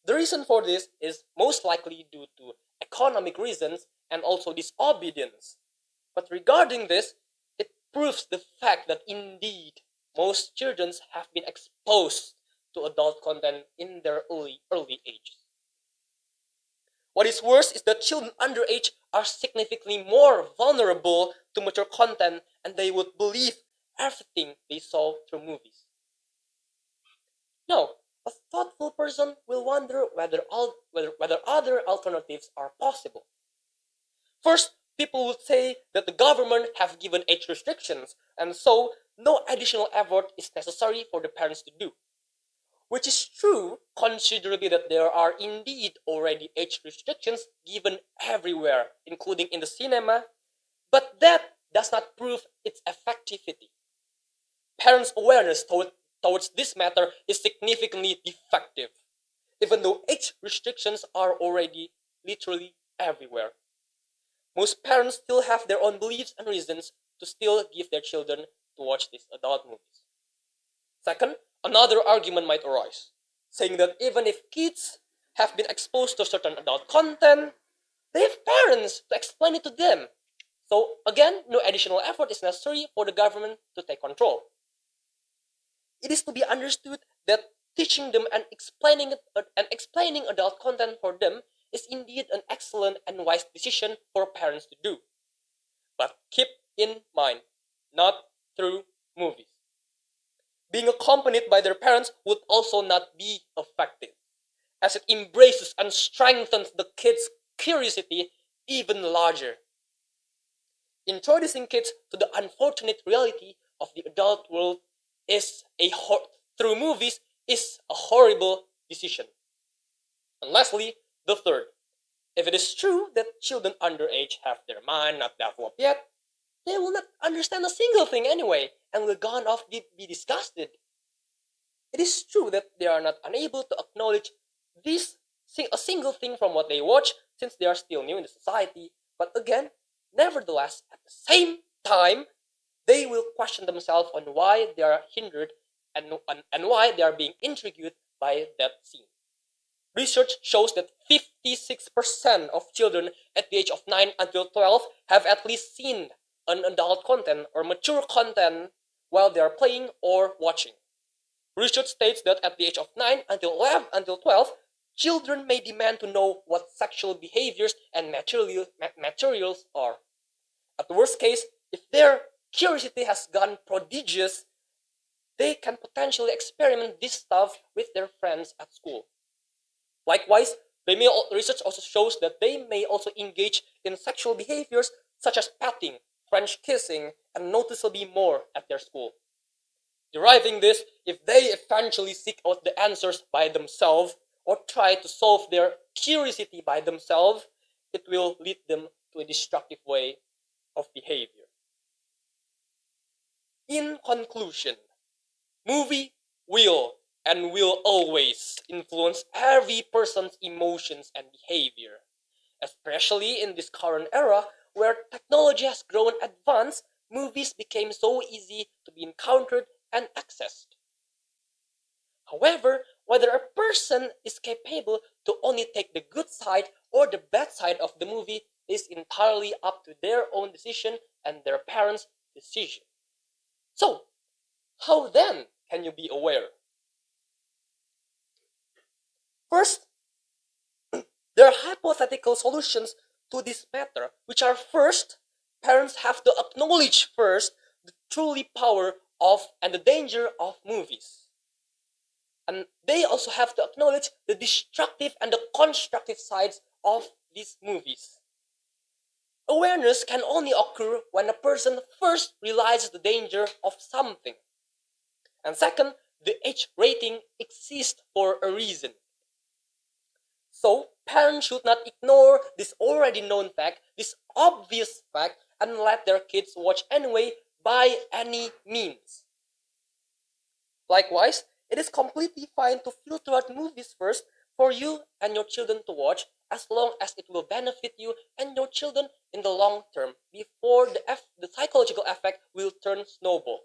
The reason for this is most likely due to economic reasons and also disobedience. But regarding this, it proves the fact that indeed most children have been exposed to adult content in their early ages. What is worse is that children underage are significantly more vulnerable to mature content, and they would believe everything they saw through movies. Now, a thoughtful person will wonder whether other alternatives are possible. First, people would say that the government have given age restrictions, and so no additional effort is necessary for the parents to do. Which is true, considerably that there are indeed already age restrictions given everywhere, including in the cinema, but that does not prove its effectivity. Parents' awareness towards this matter is significantly defective, even though age restrictions are already literally everywhere. Most parents still have their own beliefs and reasons to still give their children to watch these adult movies. Second, another argument might arise, saying that even if kids have been exposed to certain adult content, they have parents to explain it to them. So again, no additional effort is necessary for the government to take control. It is to be understood that teaching them and explaining adult content for them is indeed an excellent and wise decision for parents to do. But keep in mind, not through movies. Being accompanied by their parents would also not be effective, as it embraces and strengthens the kids' curiosity even larger. Introducing kids to the unfortunate reality of the adult world through movies is a horrible decision. And lastly, the third. If it is true that children underage have their mind not developed yet, they will not understand a single thing anyway, and will gone off be disgusted. It is true that they are not unable to acknowledge a single thing from what they watch, since they are still new in the society, but again, nevertheless, at the same time, they will question themselves on why they are hindered and why they are being intrigued by that scene. Research shows that 56% of children at the age of 9 until 12 have at least seen an adult content or mature content while they are playing or watching. Research states that at the age of 9 until 12, children may demand to know what sexual behaviors and materials are. At the worst case, if their curiosity has gone prodigious, they can potentially experiment this stuff with their friends at school. Likewise, research also shows that they may also engage in sexual behaviors such as petting, French kissing, and noticeably more at their school. Deriving this, if they eventually seek out the answers by themselves or try to solve their curiosity by themselves, it will lead them to a destructive way of behavior. In conclusion, movie will and will always influence every person's emotions and behavior, especially in this current era where technology has grown advanced, movies became so easy to be encountered and accessed. However, whether a person is capable to only take the good side or the bad side of the movie is entirely up to their own decision and their parents' decision. So, how then can you be aware? First, there are hypothetical solutions to this matter, which are first, parents have to acknowledge first the truly power of and the danger of movies. And they also have to acknowledge the destructive and the constructive sides of these movies. Awareness can only occur when a person first realizes the danger of something. And second, the age rating exists for a reason. So, parents should not ignore this already known fact, this obvious fact, and let their kids watch anyway by any means. Likewise, it is completely fine to filter out movies first for you and your children to watch, as long as it will benefit you and your children in the long term before the psychological effect will turn snowball.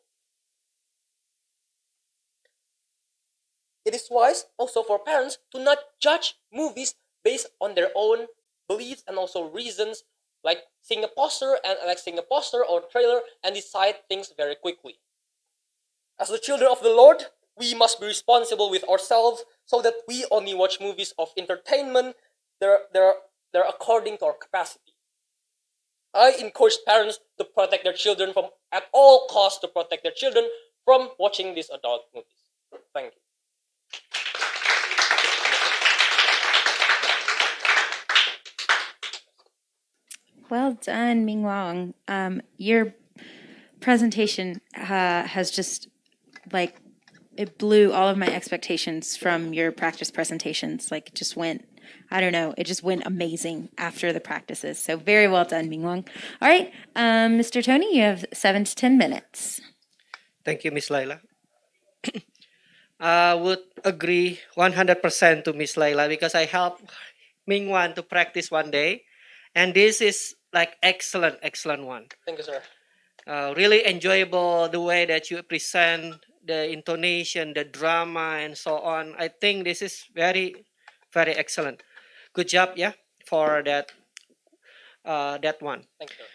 It is wise also for parents to not judge movies based on their own beliefs and also reasons, like seeing a poster or trailer and decide things very quickly. As the children of the Lord, we must be responsible with ourselves so that we only watch movies of entertainment they're according to our capacity. I encourage parents to protect their children from, at all costs, to protect their children from watching these adult movies. Thank you. Well done, Ming Wong. Your presentation has just like it blew all of my expectations from your practice presentations. Like it just went, I don't know, it just went amazing after the practices. So very well done, Ming Wong. All right, Mr. Tony, you have 7 to 10 minutes. Thank you, Miss Laila. I would agree 100% to Miss Laila because I helped Ming Wan to practice one day, and this is like excellent one. Thank you, sir. Really enjoyable the way that you present the intonation, the drama, and so on. I think this is very excellent. Good job, yeah, for that one. Thank you.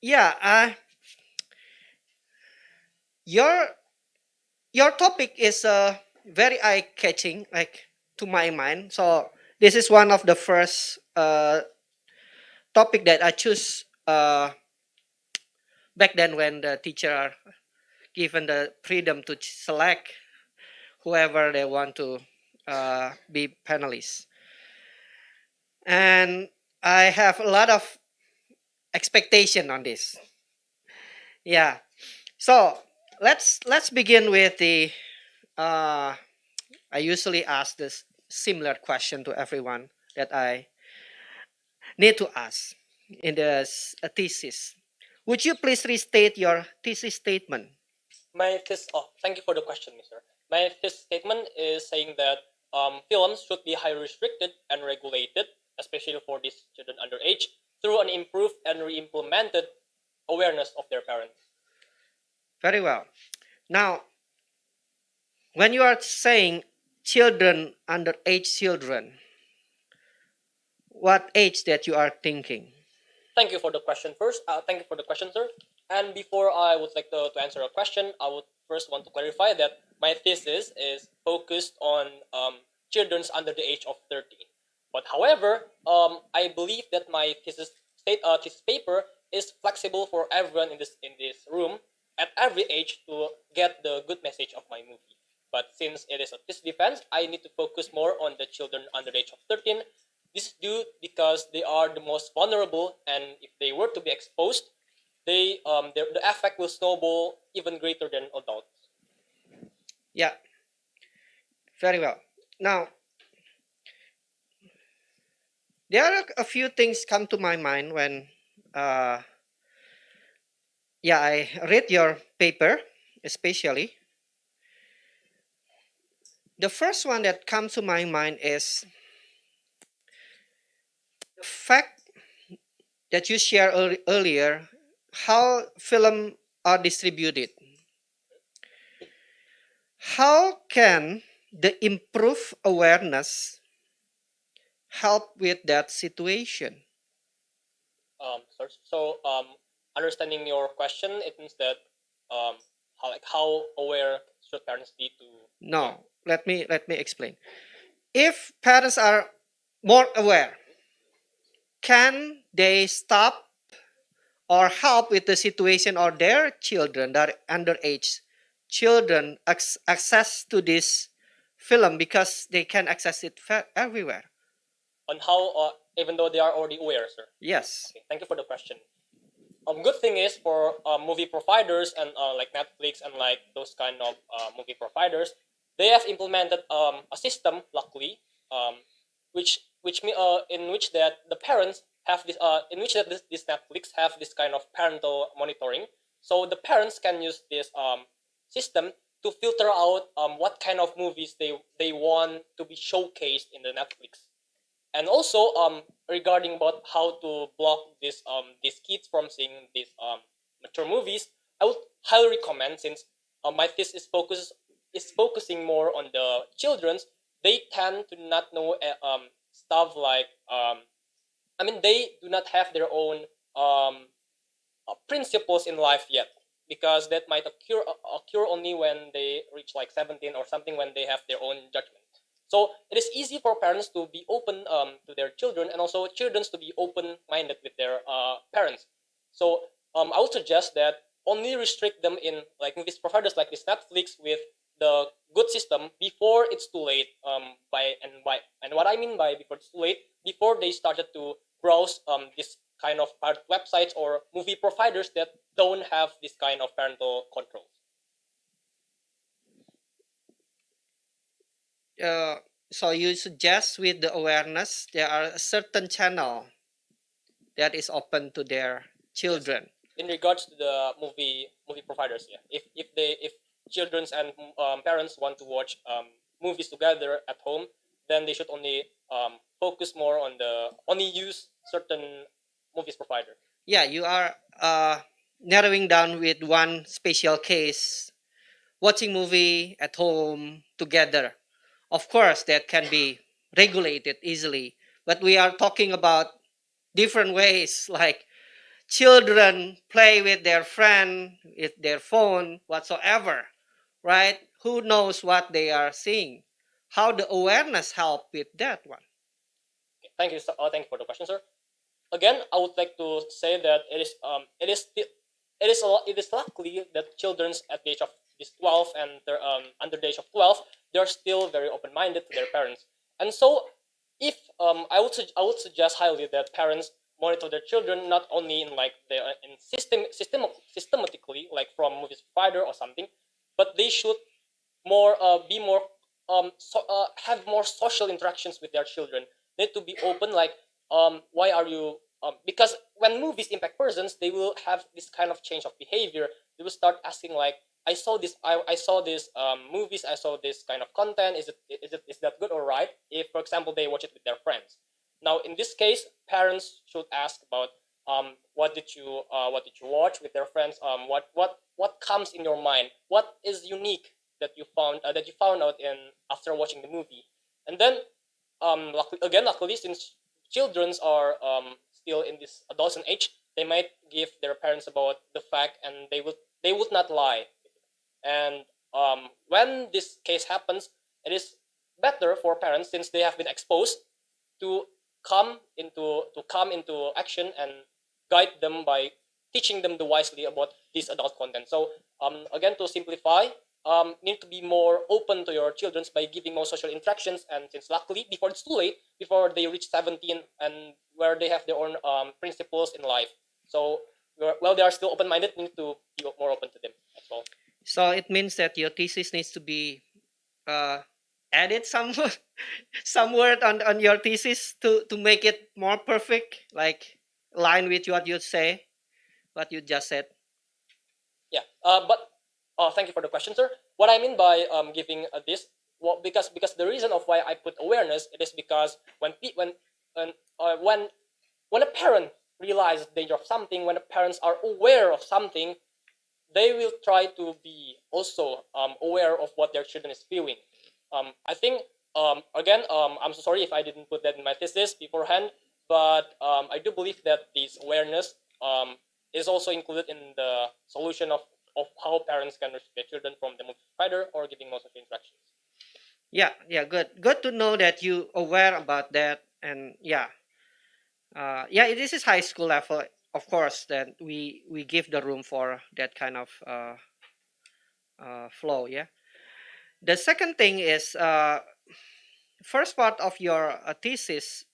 Yeah. Your topic is very eye catching, like to my mind. So this is one of the first topic that I choose back then when the teacher are given the freedom to select whoever they want to be panelists. And I have a lot of expectation on this. Yeah. So let's begin with the I usually ask this similar question to everyone that I need to ask in the thesis. Would you please restate your thesis statement? Thank you for the question, Mister. My thesis statement is saying that films should be highly restricted and regulated, especially for these children underage, through an improved and re-implemented awareness of their parents. Very well. Now, when you are saying children, underage children, what age that you are thinking? Thank you for the question first. Thank you for the question, sir. And before I would like to answer a question, I would first want to clarify that my thesis is focused on children under the age of 13. But however, I believe that my thesis paper is flexible for everyone in this room at every age to get the good message of my movie. But since it is a thesis defense, I need to focus more on the children under the age of 13. This is due because they are the most vulnerable, and if they were to be exposed, the effect will snowball even greater than adults. Yeah, very well. Now, there are a few things come to my mind when, I read your paper, especially. The first one that comes to my mind is the fact that you shared earlier, how film are distributed. How can the improved awareness help with that situation? Understanding your question, it means that how aware should parents be to? No, let me explain. If parents are more aware, can they stop or help with the situation or their children, their underage children, access to this film because they can access it everywhere? On how, even though they are already aware, sir. Yes. Okay, thank you for the question. Good thing is for movie providers and like Netflix and like those kind of movie providers, they have implemented a system, luckily, in which that the parents have this in which that this Netflix have this kind of parental monitoring. So the parents can use this system to filter out what kind of movies they want to be showcased in the Netflix. And also regarding about how to block these kids from seeing these mature movies, I would highly recommend, since my thesis is focusing more on the children's. They tend to not know stuff like they do not have their own principles in life yet, because that might occur only when they reach like 17 or something, when they have their own judgment. So it is easy for parents to be open to their children, and also children to be open-minded with their parents. So I would suggest that only restrict them in like movies providers like this Netflix with the good system before it's too late. And what I mean by before it's too late, before they started to browse this kind of pirate websites or movie providers that don't have this kind of parental controls. So you suggest with the awareness there are a certain channel that is open to their children. Yes. In regards to the movie providers, yeah. If children and parents want to watch movies together at home, then they should only focus more on only use certain movies provider. Yeah, you are narrowing down with one special case, watching movie at home together. Of course, that can be regulated easily, but we are talking about different ways, like children play with their friend, with their phone, whatsoever, right? Who knows what they are seeing? How the awareness help with that one? Okay, thank you. Thank you for the question, sir. Again, I would like to say that it is likely that children at the age of this 12 and they're under the age of 12, they're still very open-minded to their parents. And so if I would suggest highly that parents monitor their children not only in like systematically, like from movies provider or something, but they should more be more have more social interactions with their children. They need to be open, like why are you because when movies impact persons, they will have this kind of change of behavior. They will start asking like, I saw this movies, I saw this kind of content, is that good or right? If for example they watch it with their friends. Now in this case, parents should ask about what did you watch with their friends, what comes in your mind, what is unique that you found out in after watching the movie. And then luckily, since children are still in this adolescent age, they might give their parents about the fact, and they would not lie. And when this case happens, it is better for parents, since they have been exposed, to come into action and guide them by teaching them the wisely about this adult content. So again, to simplify, need to be more open to your children by giving more social interactions. And since luckily, before it's too late, before they reach 17 and where they have their own principles in life. So while they are still open-minded, we need to be more open to them. That's all. So it means that your thesis needs to be added some word on your thesis to make it more perfect, like line with what you say, what you just said. Yeah, but thank you for the question, sir. What I mean by giving this, well, because the reason of why I put awareness, it is because when a parent realize the danger of something, when the parents are aware of something, they will try to be also aware of what their children is feeling. I think again, I'm so sorry if I didn't put that in my thesis beforehand, but I do believe that this awareness is also included in the solution of how parents can restrict their children from the movie provider or giving most of the instructions. Yeah, good to know that you aware about that. And yeah, this is high school level, of course, that we give the room for that kind of flow. Yeah. The second thing is, first part of your thesis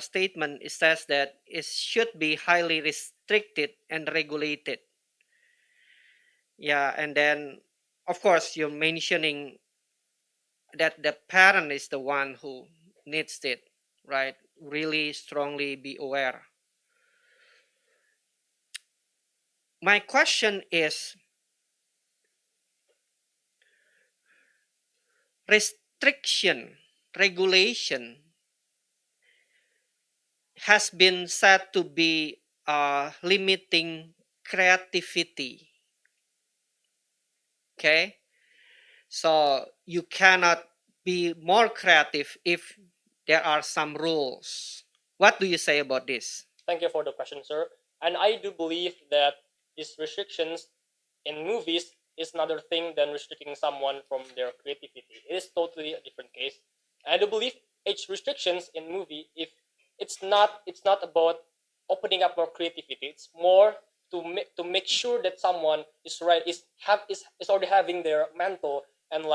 statement, it says that it should be highly restricted and regulated. Yeah, and then of course you're mentioning that the parent is the one who needs it, right? Really strongly be aware. My question is, restriction, regulation has been said to be limiting creativity. Okay, so you cannot be more creative if there are some rules. What do you say about this? Thank you for the question, sir. And I do believe that these restrictions in movies is another thing than restricting someone from their creativity. It is totally a different case. And I do believe age restrictions in movie, if it's not about opening up more creativity. It's more to make sure that someone is right is already having their mental and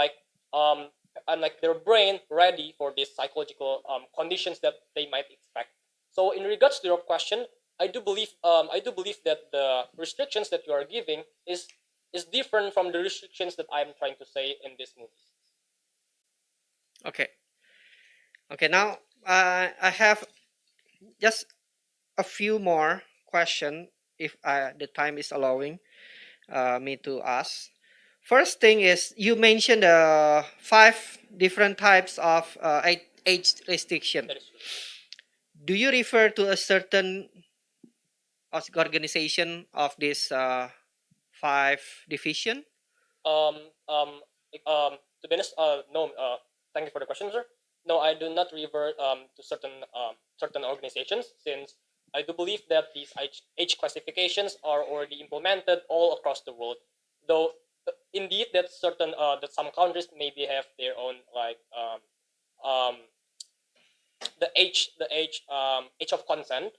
um like their brain ready for these psychological conditions that they might expect. So in regards to your question, I do believe that the restrictions that you are giving is different from the restrictions that I'm trying to say in this movie. Okay. Okay. Now I have just a few more questions if the time is allowing me to ask. First thing is, you mentioned 5 different types of age restriction. That is true. Do you refer to a certain organization of this 5 division? Um, um, to be honest, no. Thank you for the question, sir. No, I do not revert to certain organizations, since I do believe that these age classifications are already implemented all across the world. Though indeed that some countries maybe have their own um, age of consent.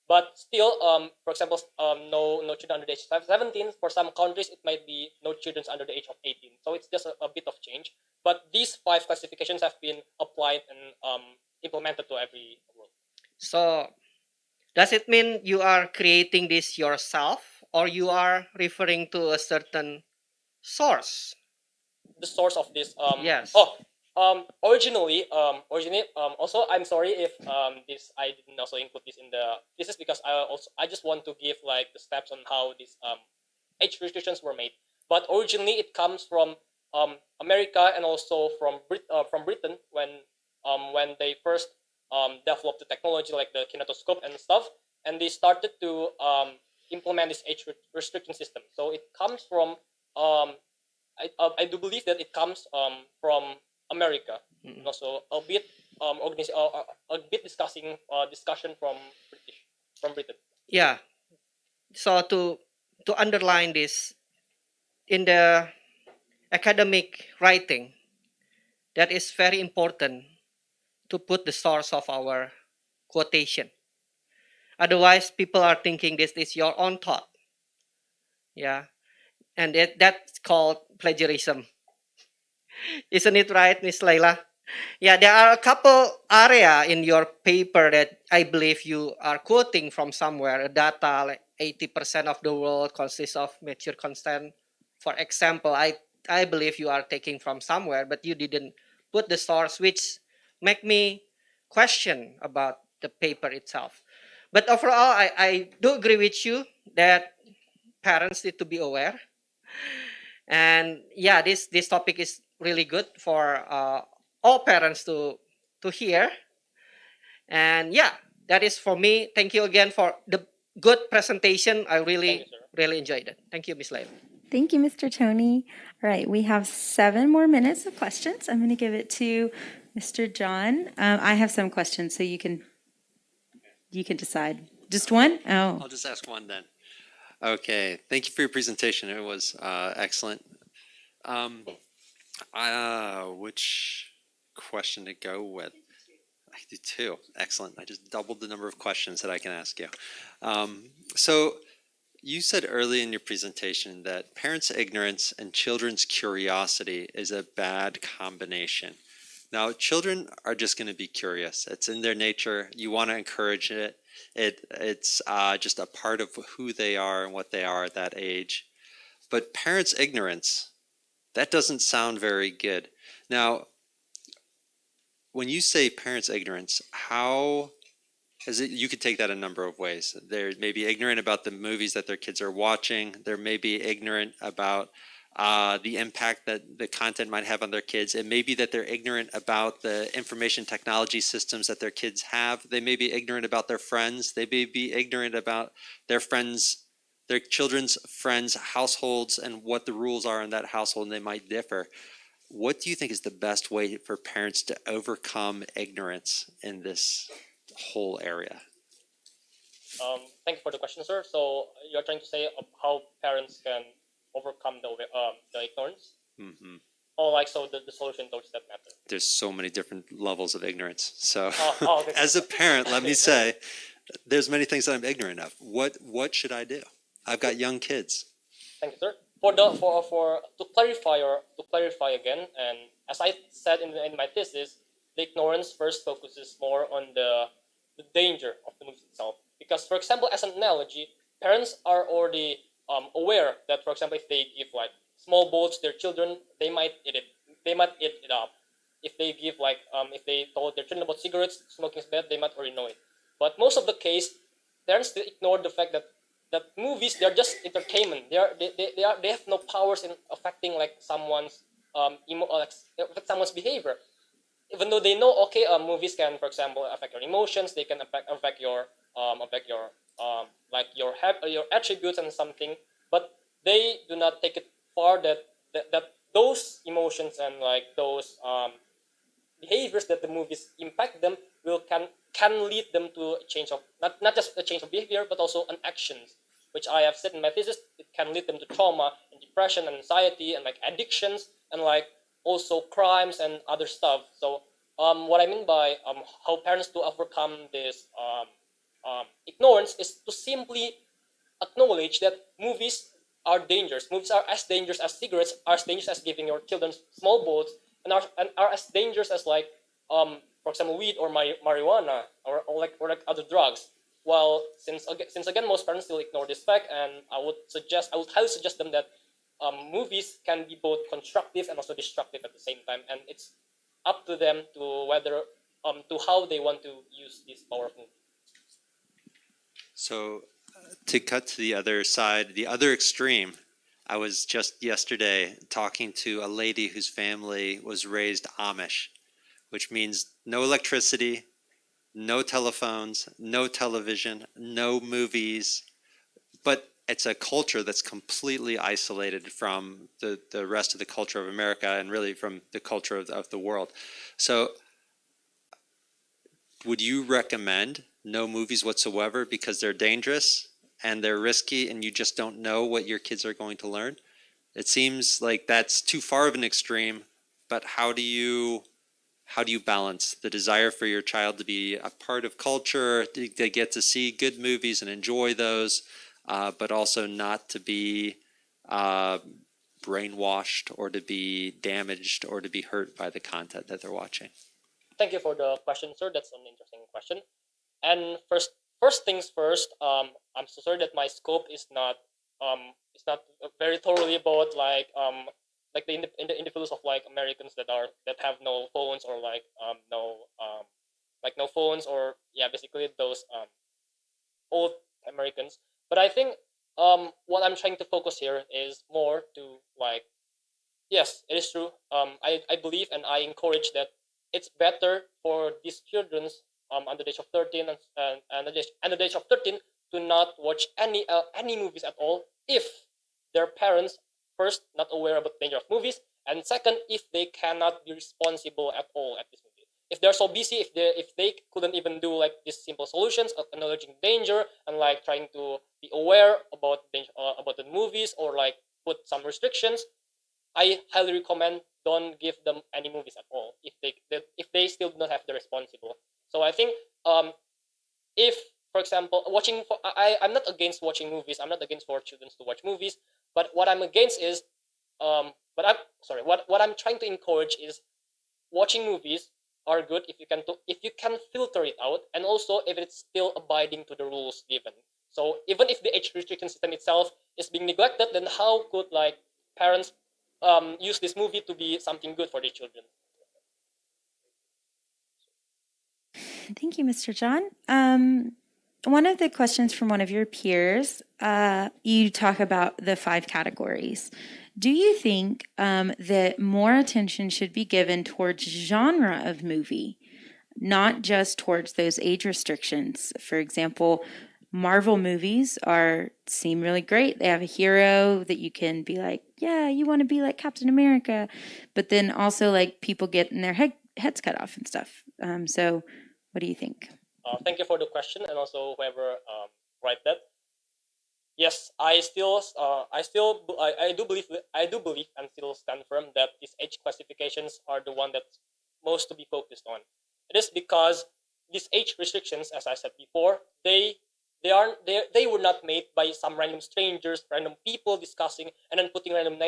But still, for example, no children under the age of 17. For some countries, it might be no children under the age of 18. So it's just a bit of change. But these 5 classifications have been applied and implemented to every world. So does it mean you are creating this yourself, or you are referring to a certain source? The source of this. Yes. Originally, also I'm sorry if this I didn't also include this in the. This is because I just want to give like the steps on how these age restrictions were made. But originally it comes from America and also from Britain when they first developed the technology like the kinetoscope and stuff, and they started to implement this restriction system. So it comes from I do believe that it comes from America, and also a bit a bit discussion from Britain. Yeah. So to underline this, in the academic writing, that is very important to put the source of our quotation. Otherwise, people are thinking this is your own thought. Yeah. And that's called plagiarism. Isn't it right, Miss Layla? Yeah, there are a couple area in your paper that I believe you are quoting from somewhere. Data like 80% of the world consists of mature consent. For example, I believe you are taking from somewhere, but you didn't put the source, which make me question about the paper itself. But overall, I do agree with you that parents need to be aware. And yeah, this topic is really good for all parents to hear. And yeah, that is for me. Thank you again for good presentation. I Thank you, really, sir. really enjoyed it. Thank you, Miss Layla. Thank you, Mr. Tony. All right, we have 7 more minutes of questions. I'm going to give it to Mr. John. I have some questions, so you can decide. Just one? Oh. I'll just ask one then. Okay, thank you for your presentation. It was excellent. Which question to go with? I do two. Excellent. I just doubled the number of questions that I can ask you. So you said early in your presentation that parents' ignorance and children's curiosity is a bad combination. Now, children are just going to be curious. It's in their nature. You want to encourage it. It's just a part of who they are and what they are at that age. But parents' ignorance, that doesn't sound very good. Now, when you say parents' ignorance, how is it? You could take that a number of ways. They may be ignorant about the movies that their kids are watching. They may be ignorant about the impact that the content might have on their kids. It may be that they're ignorant about the information technology systems that their kids have. They may be ignorant about their friends. They may be ignorant about their friends, their children's friends' households and what the rules are in that household, and they might differ. What do you think is the best way for parents to overcome ignorance in this whole area? Thank you for the question, sir. So you're trying to say how parents can overcome the ignorance? Mm-hmm. Or like so the solution towards that matter? There's so many different levels of ignorance. So Okay. as a parent, let me say, there's many things that I'm ignorant of. What should I do? I've got young kids. Thank you, sir. For to clarify again, and as I said in my thesis, the ignorance first focuses more on the danger of the movie itself. Because, for example, as an analogy, parents are already aware that, for example, if they give like small bowls to their children, they might eat it. They might eat it up. If they give like if they told their children about cigarettes, smoking is bad, they might already know it. But most of the case, parents still ignore the fact that movies, they're just entertainment. They have no powers in affecting like someone's affect someone's behavior. Even though they know, okay, movies can, for example, affect your emotions. They can affect your like your attributes and something. But they do not take it far that those emotions and like those behaviors that the movies impact them can lead them to a change of not just a change of behavior but also an actions, which I have said in my thesis. It can lead them to trauma and depression and anxiety and like addictions and like also crimes and other stuff. So what I mean by how parents to overcome this ignorance is to simply acknowledge that movies are dangerous. Movies are as dangerous as cigarettes, are as dangerous as giving your children small bowls, and are as dangerous as like for example weed or marijuana or like other drugs. Well, since again most parents still ignore this fact, and I would highly suggest them that movies can be both constructive and also destructive at the same time, and it's up to them to whether to how they want to use this powerful. So to cut to the other side, the other extreme, I was just yesterday talking to a lady whose family was raised Amish, which means no electricity, no telephones, no television, no movies, but it's a culture that's completely isolated from the rest of the culture of America and really from the culture of the world. So would you recommend no movies whatsoever because they're dangerous and they're risky and you just don't know what your kids are going to learn? It seems like that's too far of an extreme, but how do you balance the desire for your child to be a part of culture, to get to see good movies and enjoy those, but also not to be brainwashed or to be damaged or to be hurt by the content that they're watching? Thank you for the question, sir. That's an interesting question. And first things first. I'm so sorry that my scope is not very thoroughly about like the individuals of like Americans that have no phones or like no phones or yeah basically those old Americans. But I think what I'm trying to focus here is more to like yes, it is true. I believe and I encourage that it's better for these children under the age of 13 and under the age of 13 to not watch any movies at all if their parents, first, not aware about the danger of movies, and second, if they cannot be responsible at all at this movie. If they're so busy, if they couldn't even do like these simple solutions of acknowledging danger and like trying to be aware about about the movies or like put some restrictions, I highly recommend don't give them any movies at all if they still do not have the responsible. So I think if, for example, I'm not against watching movies. I'm not against for children to watch movies. But what I'm against is, but I'm sorry. What I'm trying to encourage is watching movies are good if you can filter it out, and also if it's still abiding to the rules given. So even if the age restriction system itself is being neglected, then how could like parents use this movie to be something good for their children? Thank you, Mr. John. One of the questions from one of your peers, you talk about the 5 categories. Do you think that more attention should be given towards genre of movie, not just towards those age restrictions? For example, Marvel movies seem really great. They have a hero that you can be like, yeah, you want to be like Captain America, but then also like people getting their heads cut off and stuff. So what do you think? Thank you for the question, and also whoever write that. Yes, I do believe and still stand firm that these age classifications are the one that's most to be focused on. It is because these age restrictions, as I said before, they were not made by some random strangers, random people discussing, and then putting random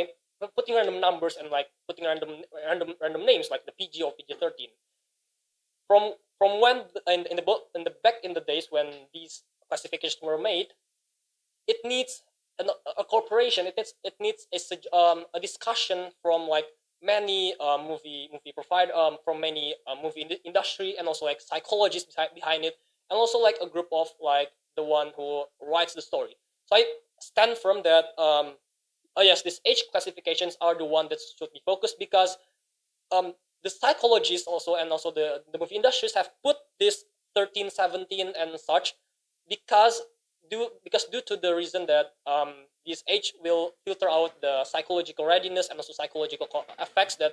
numbers and like putting random names like the PG or PG-13. From when in the back in the days when these classifications were made, it needs a corporation. It needs a discussion from like many movie provider from many movie industry, and also like psychologists behind it, and also like a group of like the one who writes the story. So I stand firm that yes, these age classifications are the one that should be focused, because the psychologists also and also the movie industries have put this 13, 17 and such because due to the reason that this age will filter out the psychological readiness and also psychological effects that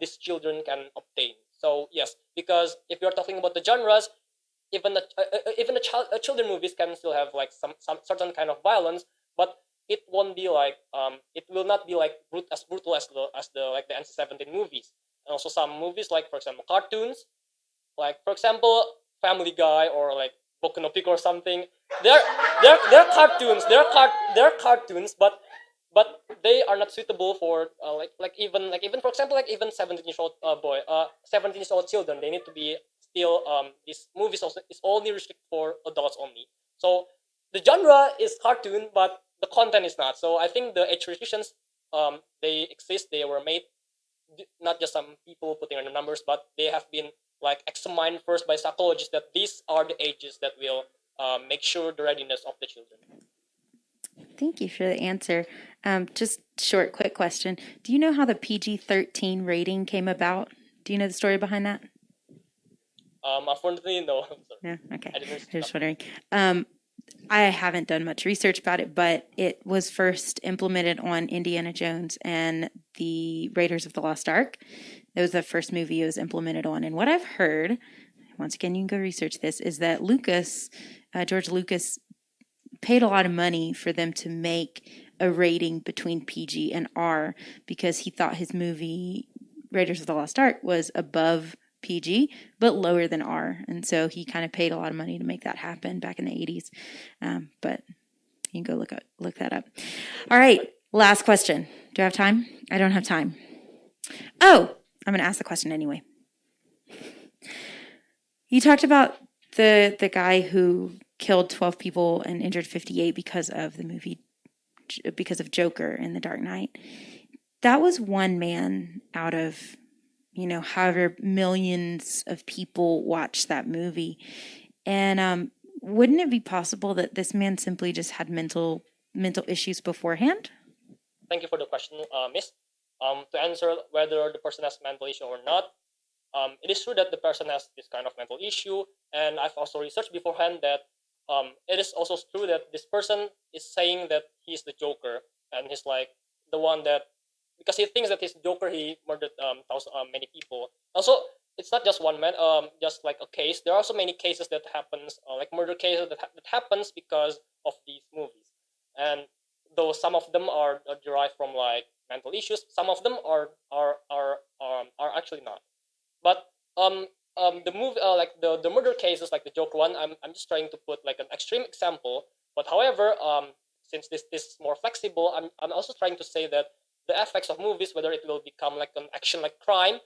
these children can obtain. So yes, because if you're talking about the genres, even children movies can still have like some certain kind of violence, but it won't be like it will not be like as brutal as the like the NC-17 movies. And also some movies like, for example, cartoons, like for example Family Guy or like Boku no Pico or something. They're cartoons. They're cartoons, but they are not suitable for even for example like even 17-year-old 17-year-old children. They need to be still these movies also is only restricted for adults only. So the genre is cartoon, but the content is not. So I think the age restrictions they exist. They were made not just some people putting on the numbers, but they have been like examined first by psychologists that these are the ages that will make sure the readiness of the children. Thank you for the answer. Just short, quick question. Do you know how the PG-13 rating came about? Do you know the story behind that? Unfortunately, no. No? Okay. I didn't. I'm just wondering. I haven't done much research about it, but it was first implemented on Indiana Jones and the Raiders of the Lost Ark. That was the first movie it was implemented on. And what I've heard, once again, you can go research this, is that George Lucas paid a lot of money for them to make a rating between PG and R because he thought his movie Raiders of the Lost Ark was above PG, but lower than R. And so he kind of paid a lot of money to make that happen back in the 80s. But you can go look that up. All right, last question. Do I have time? I don't have time. Oh, I'm going to ask the question anyway. You talked about the guy who killed 12 people and injured 58 because of the movie, because of Joker in The Dark Knight. That was one man out of however millions of people watched that movie. And wouldn't it be possible that this man simply just had mental issues beforehand? Thank you for the question, Miss. To answer whether the person has mental issue or not, it is true that the person has this kind of mental issue, and I've also researched beforehand that it is also true that this person is saying that he's the Joker, and he's like the one that, because he thinks that he's the Joker, he murdered many people. Also, it's not just one man, just like a case. There are also many cases that happens, like murder cases that happens because of these movies. And though some of them are derived from like mental issues, some of them are actually not. But the movie, like the murder cases, like the Joker one, I'm just trying to put like an extreme example. But however, since this is more flexible, I'm also trying to say that the effects of movies, whether it will become like an action like crime,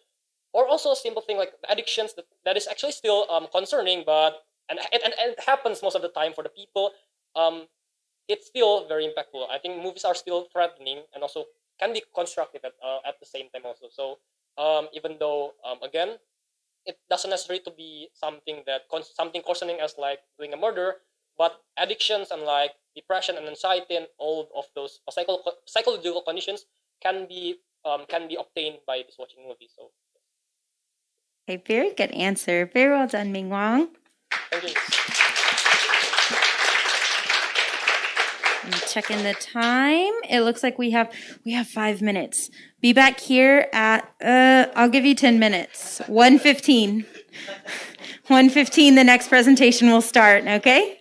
or also a simple thing like addictions, that is actually still concerning, but and it happens most of the time for the people. Um, it's still very impactful. I think movies are still threatening and also can be constructive at the same time also. So even though again, it doesn't necessarily to be something that something concerning as like doing a murder, but addictions and like depression and anxiety and all of those psychological conditions can be obtained by this watching movies. So Okay, very good answer. Very well done, Ming Wong. thank you. I'm checking the time. It looks like we have 5 minutes. Be back here at I'll give you 10 minutes. 1:15. 1:15 the next presentation will start, okay?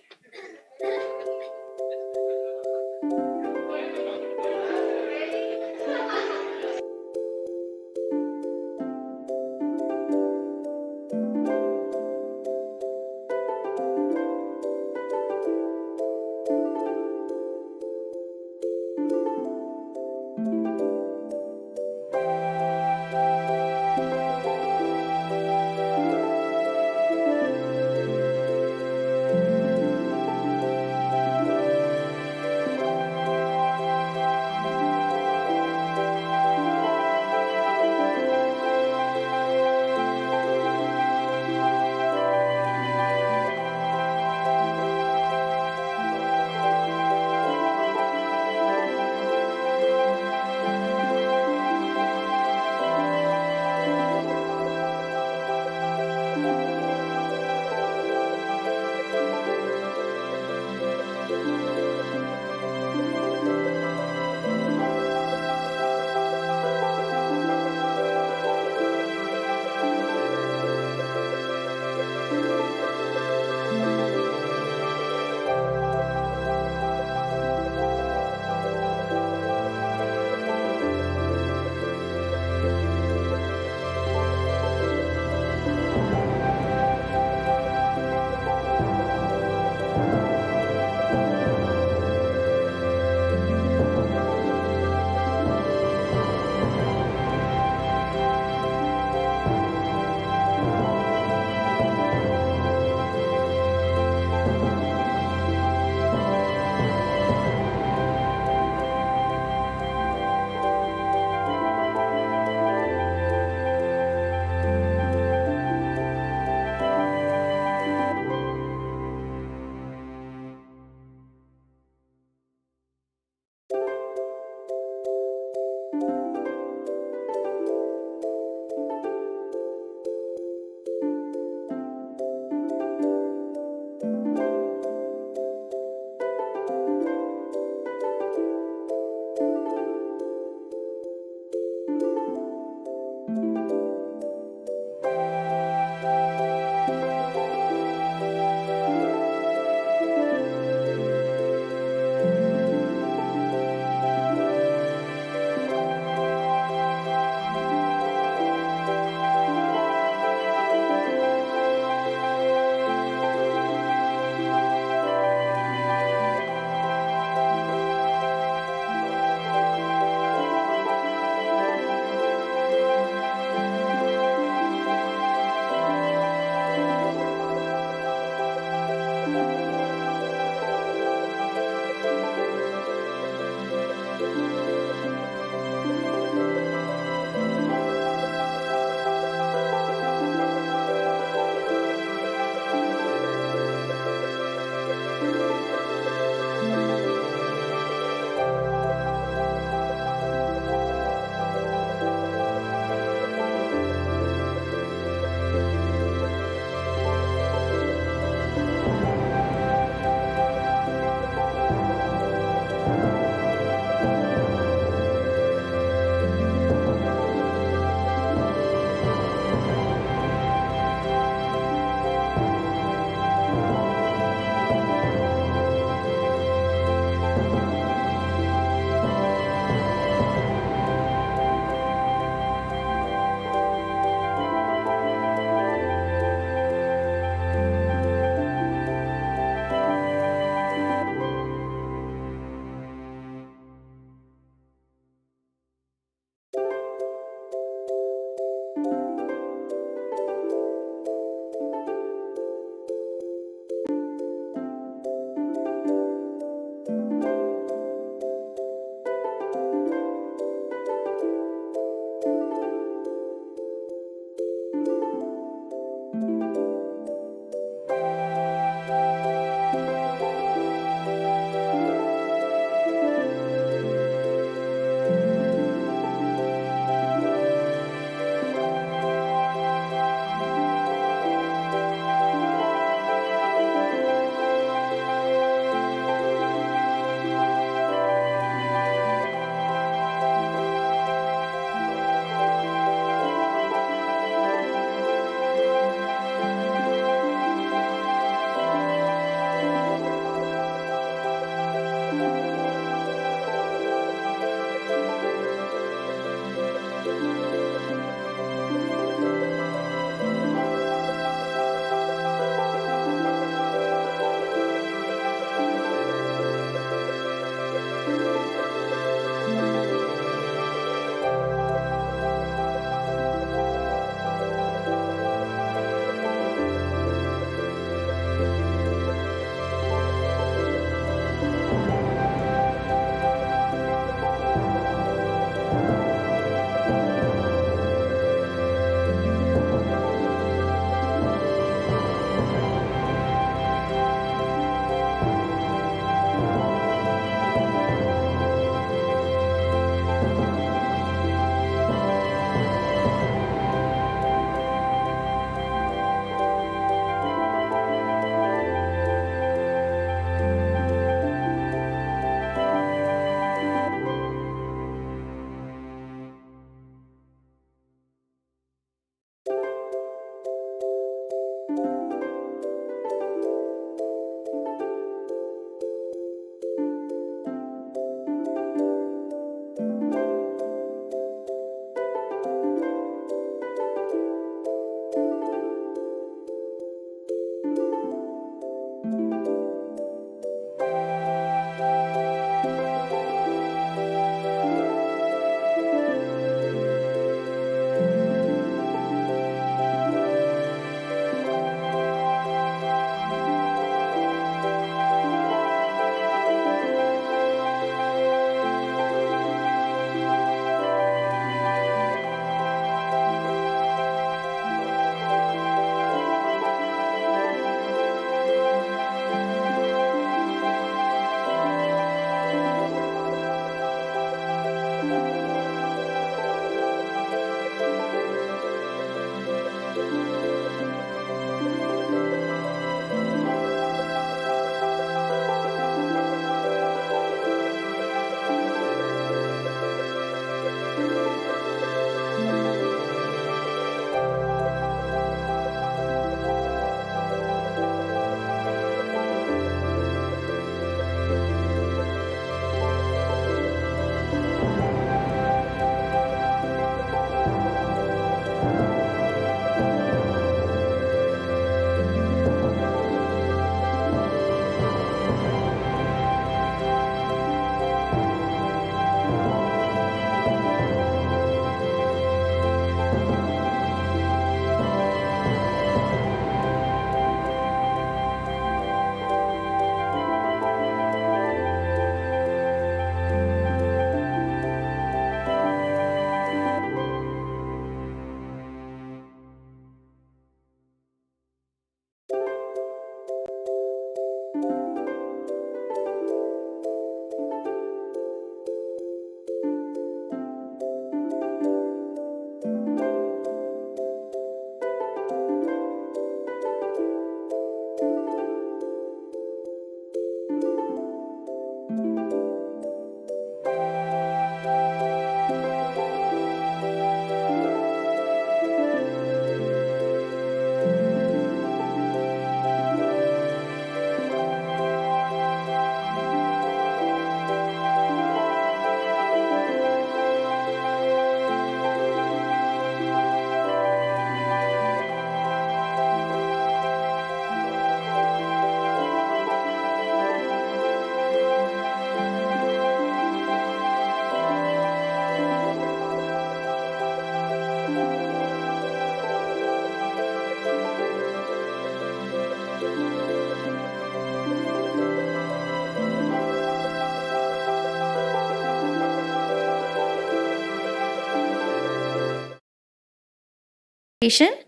presentation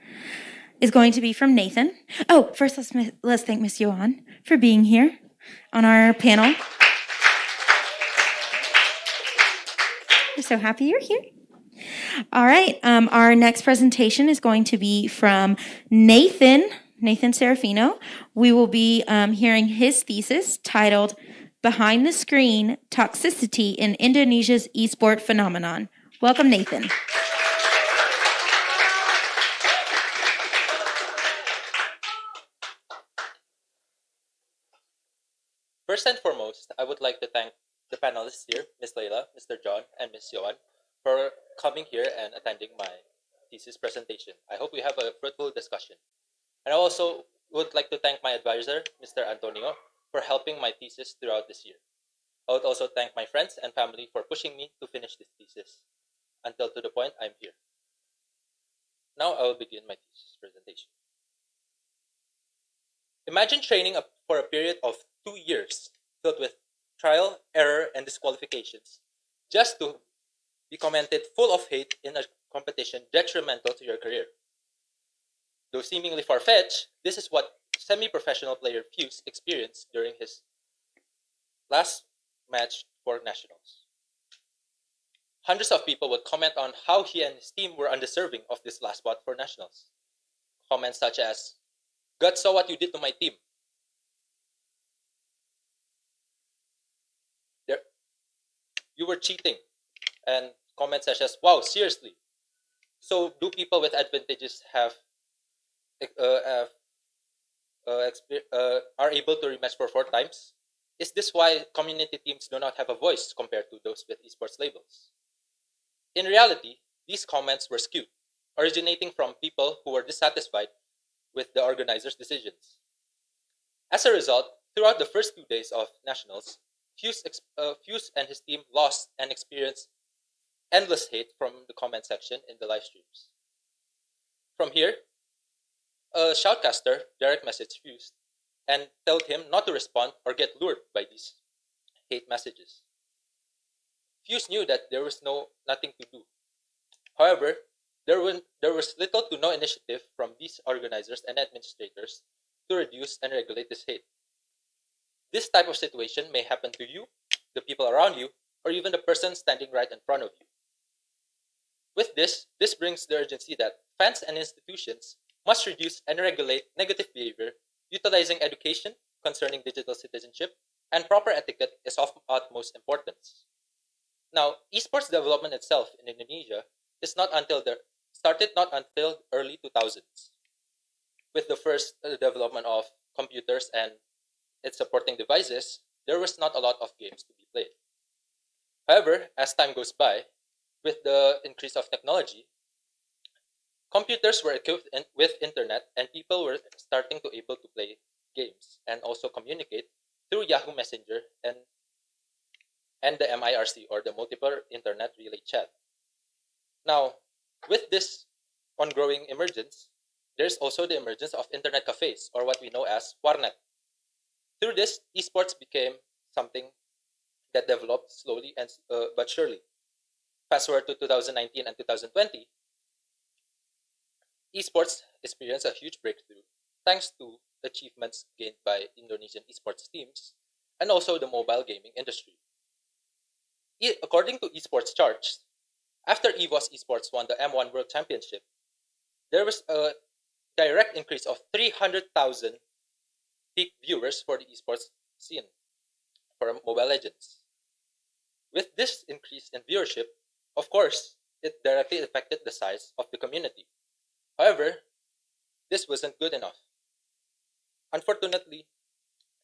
is going to be from Nathan. Oh, first let's thank Miss Johan for being here on our panel. We're so happy you're here. All right, our next presentation is going to be from Nathan Serafino. We will be hearing his thesis titled Behind the Screen, Toxicity in Indonesia's Esport Phenomenon. Welcome, Nathan. First and foremost, I would like to thank the panelists here, Ms. Leila, Mr. John, and Ms. Joan, for coming here and attending my thesis presentation. I hope we have a fruitful discussion. And I also would like to thank my advisor, Mr. Antonio, for helping my thesis throughout this year. I would also thank my friends and family for pushing me to finish this thesis until to the point I'm here. Now I will begin my thesis presentation. Imagine training for a period of 2 years filled with trial, error, and disqualifications just to be commented full of hate in a competition detrimental to your career. Though seemingly far-fetched, this is what semi-professional player Fuse experienced during his last match for nationals. Hundreds of people would comment on how he and his team were undeserving of this last spot for nationals. Comments such as, "God saw what you did to my team. You were cheating." And comments such as, "Wow, seriously. So do people with advantages are able to rematch for 4 times? Is this why community teams do not have a voice compared to those with esports labels?" In reality, these comments were skewed, originating from people who were dissatisfied with the organizers' decisions. As a result, throughout the first 2 days of nationals, Fuse and his team lost and experienced endless hate from the comment section in the live streams. From here, a shoutcaster direct messaged Fuse and told him not to respond or get lured by these hate messages. Fuse knew that there was nothing to do. However, there was little to no initiative from these organizers and administrators to reduce and regulate this hate. This type of situation may happen to you, the people around you, or even the person standing right in front of you. With this brings the urgency that fans and institutions must reduce and regulate negative behavior, utilizing education concerning digital citizenship, and proper etiquette is of utmost importance. Now, esports development itself in Indonesia started not until early 2000s, with the first development of computers and its supporting devices. There was not a lot of games to be played. However, as time goes by, with the increase of technology, computers were equipped with internet and people were starting to able to play games and also communicate through Yahoo Messenger and the MIRC, or the Multiple Internet Relay Chat. Now, with this ongoing emergence, there's also the emergence of internet cafes, or what we know as warnet. Through this, esports became something that developed slowly and but surely. Fast forward to 2019 and 2020, esports experienced a huge breakthrough thanks to achievements gained by Indonesian esports teams and also the mobile gaming industry. According to esports charts, after EVOS Esports won the M1 World Championship, there was a direct increase of 300,000 peak viewers for the esports scene for Mobile Legends. With this increase in viewership, of course, it directly affected the size of the community. However, this wasn't good enough. Unfortunately,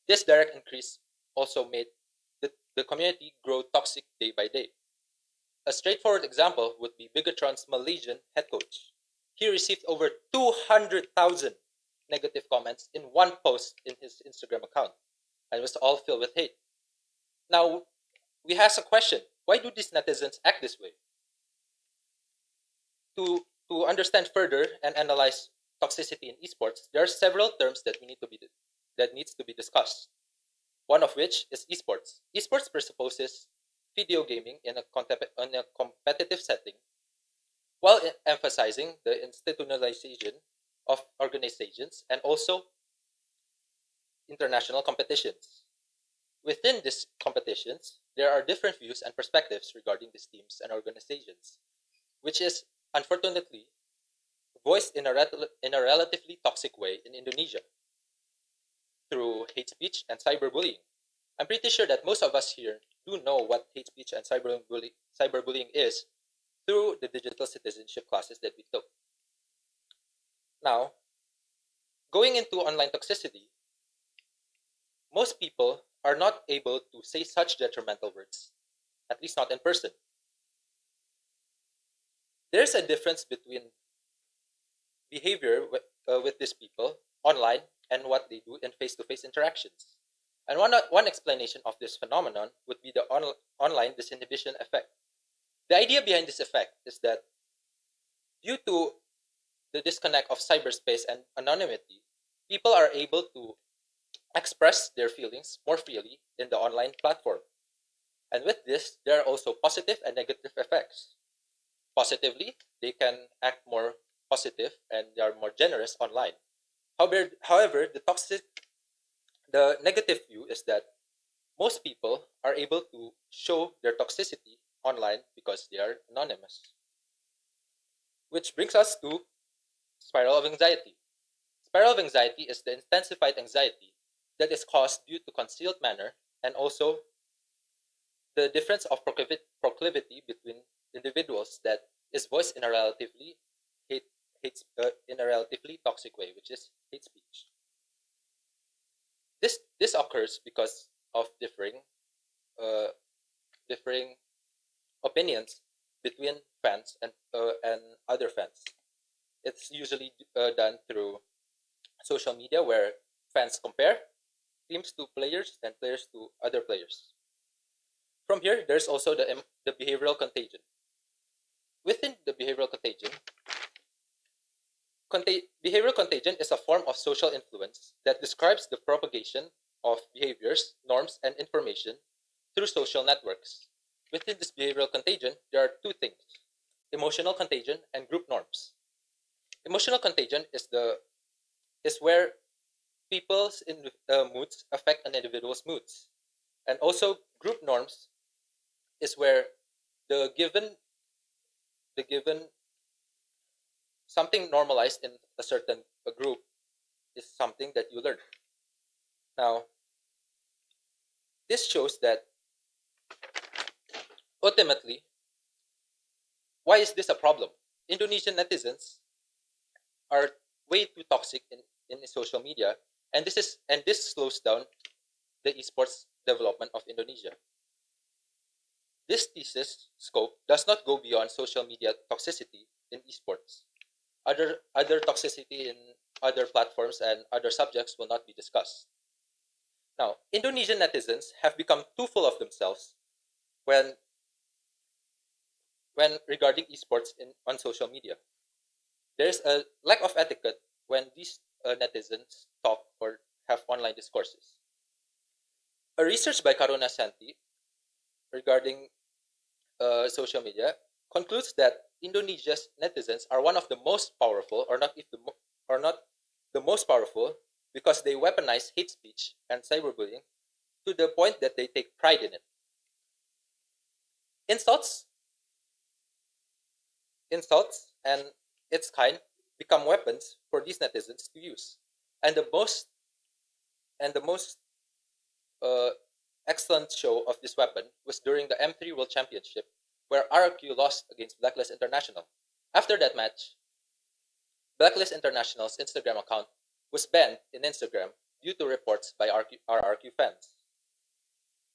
this direct increase also made the community grow toxic day by day. A straightforward example would be Bigatron's Malaysian head coach. He received over 200,000 negative comments in one post in his Instagram account, and it was all filled with hate. Now, we ask a question: why do these netizens act this way? To understand further and analyze toxicity in esports, there are several terms that needs to be discussed. One of which is esports. Esports presupposes video gaming in a competitive setting, while emphasizing the institutionalization of organizations and also international competitions. Within these competitions, there are different views and perspectives regarding these teams and organizations, which is unfortunately voiced in a relatively toxic way in Indonesia through hate speech and cyberbullying. I'm pretty sure that most of us here do know what hate speech and cyberbullying is through the digital citizenship classes that we took. Now, going into online toxicity, most people are not able to say such detrimental words, at least not in person. There's a difference between behavior with these people online and what they do in face-to-face interactions. And one explanation of this phenomenon would be the online disinhibition effect. The idea behind this effect is that due to the disconnect of cyberspace and anonymity, people are able to express their feelings more freely in the online platform. And with this, there are also positive and negative effects. Positively, they can act more positive and they are more generous online. However, the negative view is that most people are able to show their toxicity online because they are anonymous. Which brings us to spiral of anxiety. Spiral of anxiety is the intensified anxiety that is caused due to concealed manner and also the difference of proclivity between individuals that is voiced in a relatively toxic way, which is hate speech. This occurs because of differing opinions between fans and other fans. It's usually done through social media where fans compare teams to players and players to other players. From here, there's also the behavioral contagion. Within the behavioral contagion, behavioral contagion is a form of social influence that describes the propagation of behaviors, norms, and information through social networks. Within this behavioral contagion, there are two things: emotional contagion and group norms. Emotional contagion is where people's moods affect an individual's moods, and also group norms is where the given something normalized in a certain group is something that you learn. Now, this shows that ultimately, why is this a problem? Indonesian netizens are way too toxic in social media, and this slows down the esports development of Indonesia. This thesis scope does not go beyond social media toxicity in esports. Other toxicity in other platforms and other subjects will not be discussed. Now, Indonesian netizens have become too full of themselves when regarding esports on social media. There's a lack of etiquette when these netizens talk or have online discourses. A research by Karuna Santi regarding social media concludes that Indonesia's netizens are one of the most powerful, or not the most powerful, because they weaponize hate speech and cyberbullying to the point that they take pride in it. Insults and its kind become weapons for these netizens to use, and the most excellent show of this weapon was during the M3 World Championship, where RRQ lost against Blacklist International. After that match, Blacklist International's Instagram account was banned in Instagram due to reports by RRQ fans.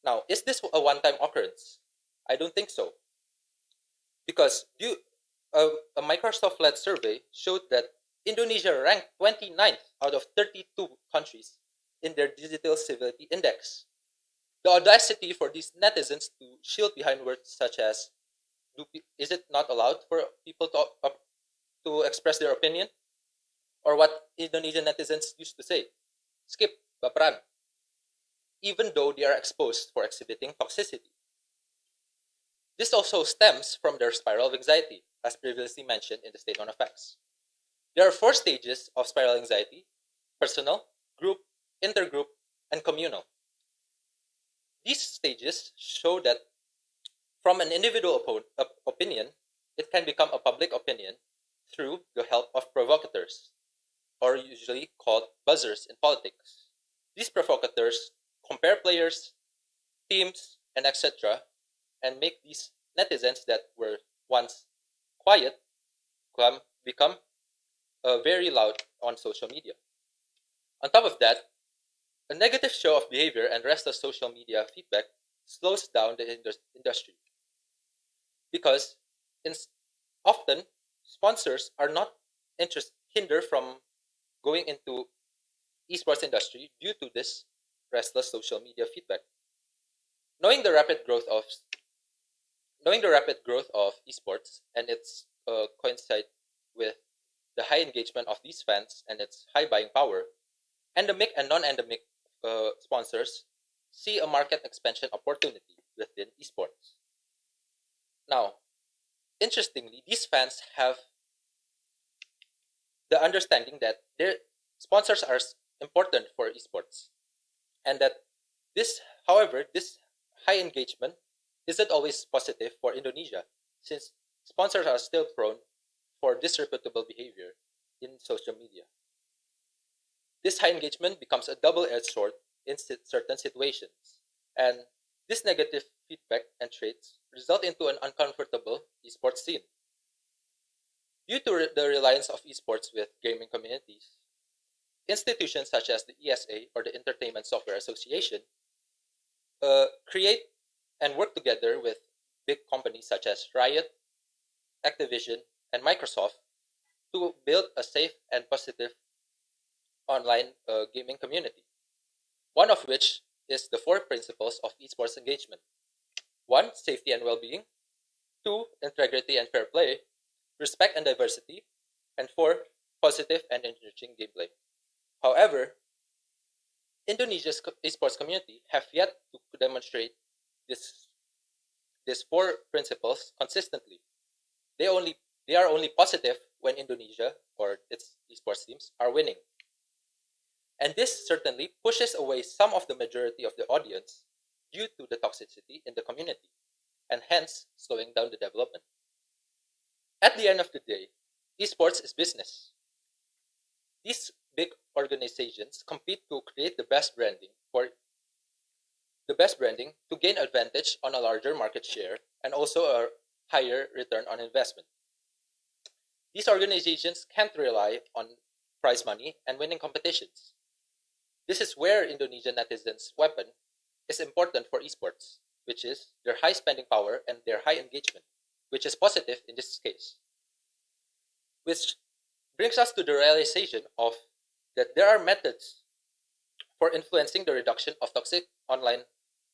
Now, is this a one-time occurrence? I don't think so. Because a Microsoft-led survey showed that Indonesia ranked 29th out of 32 countries in their Digital Civility Index. The audacity for these netizens to shield behind words such as, is it not allowed for people to express their opinion? Or what Indonesian netizens used to say, skip, baperan, even though they are exposed for exhibiting toxicity. This also stems from their spiral of anxiety, as previously mentioned in the statement of facts. There are 4 stages of spiral anxiety: personal, group, intergroup, and communal. These stages show that from an individual opinion, it can become a public opinion through the help of provocateurs, or usually called buzzers in politics. These provocateurs compare players, teams, and etc., and make these netizens that were once quiet become very loud on social media. On top of that, a negative show of behavior and restless social media feedback slows down the industry because often sponsors are not hindered from going into esports industry due to this restless social media feedback. Knowing the rapid growth of esports and its coincide with the high engagement of these fans and its high buying power, endemic and non-endemic sponsors see a market expansion opportunity within esports. Now, interestingly, these fans have the understanding that their sponsors are important for esports, and that this high engagement isn't always positive for Indonesia, since sponsors are still prone for disreputable behavior in social media. This high engagement becomes a double-edged sword in certain situations, and this negative feedback and traits result into an uncomfortable esports scene. Due to the reliance of esports with gaming communities, institutions such as the ESA or the Entertainment Software Association create and work together with big companies such as Riot, Activision, and Microsoft to build a safe and positive online gaming community. One of which is the 4 principles of esports engagement. 1, safety and well-being. 2, integrity and fair play. Respect and diversity. And 4, positive and enriching gameplay. However, Indonesia's esports community have yet to demonstrate these 4 principles consistently. They are only positive when Indonesia or its esports teams are winning. And this certainly pushes away some of the majority of the audience due to the toxicity in the community, and hence slowing down the development. At the end of the day, esports is business. These big organizations compete to create the best branding to gain advantage on a larger market share and also a higher return on investment. These organizations can't rely on prize money and winning competitions. This is where Indonesian netizens' weapon is important for esports, which is their high spending power and their high engagement, which is positive in this case. Which brings us to the realization of that there are methods for influencing the reduction of toxic online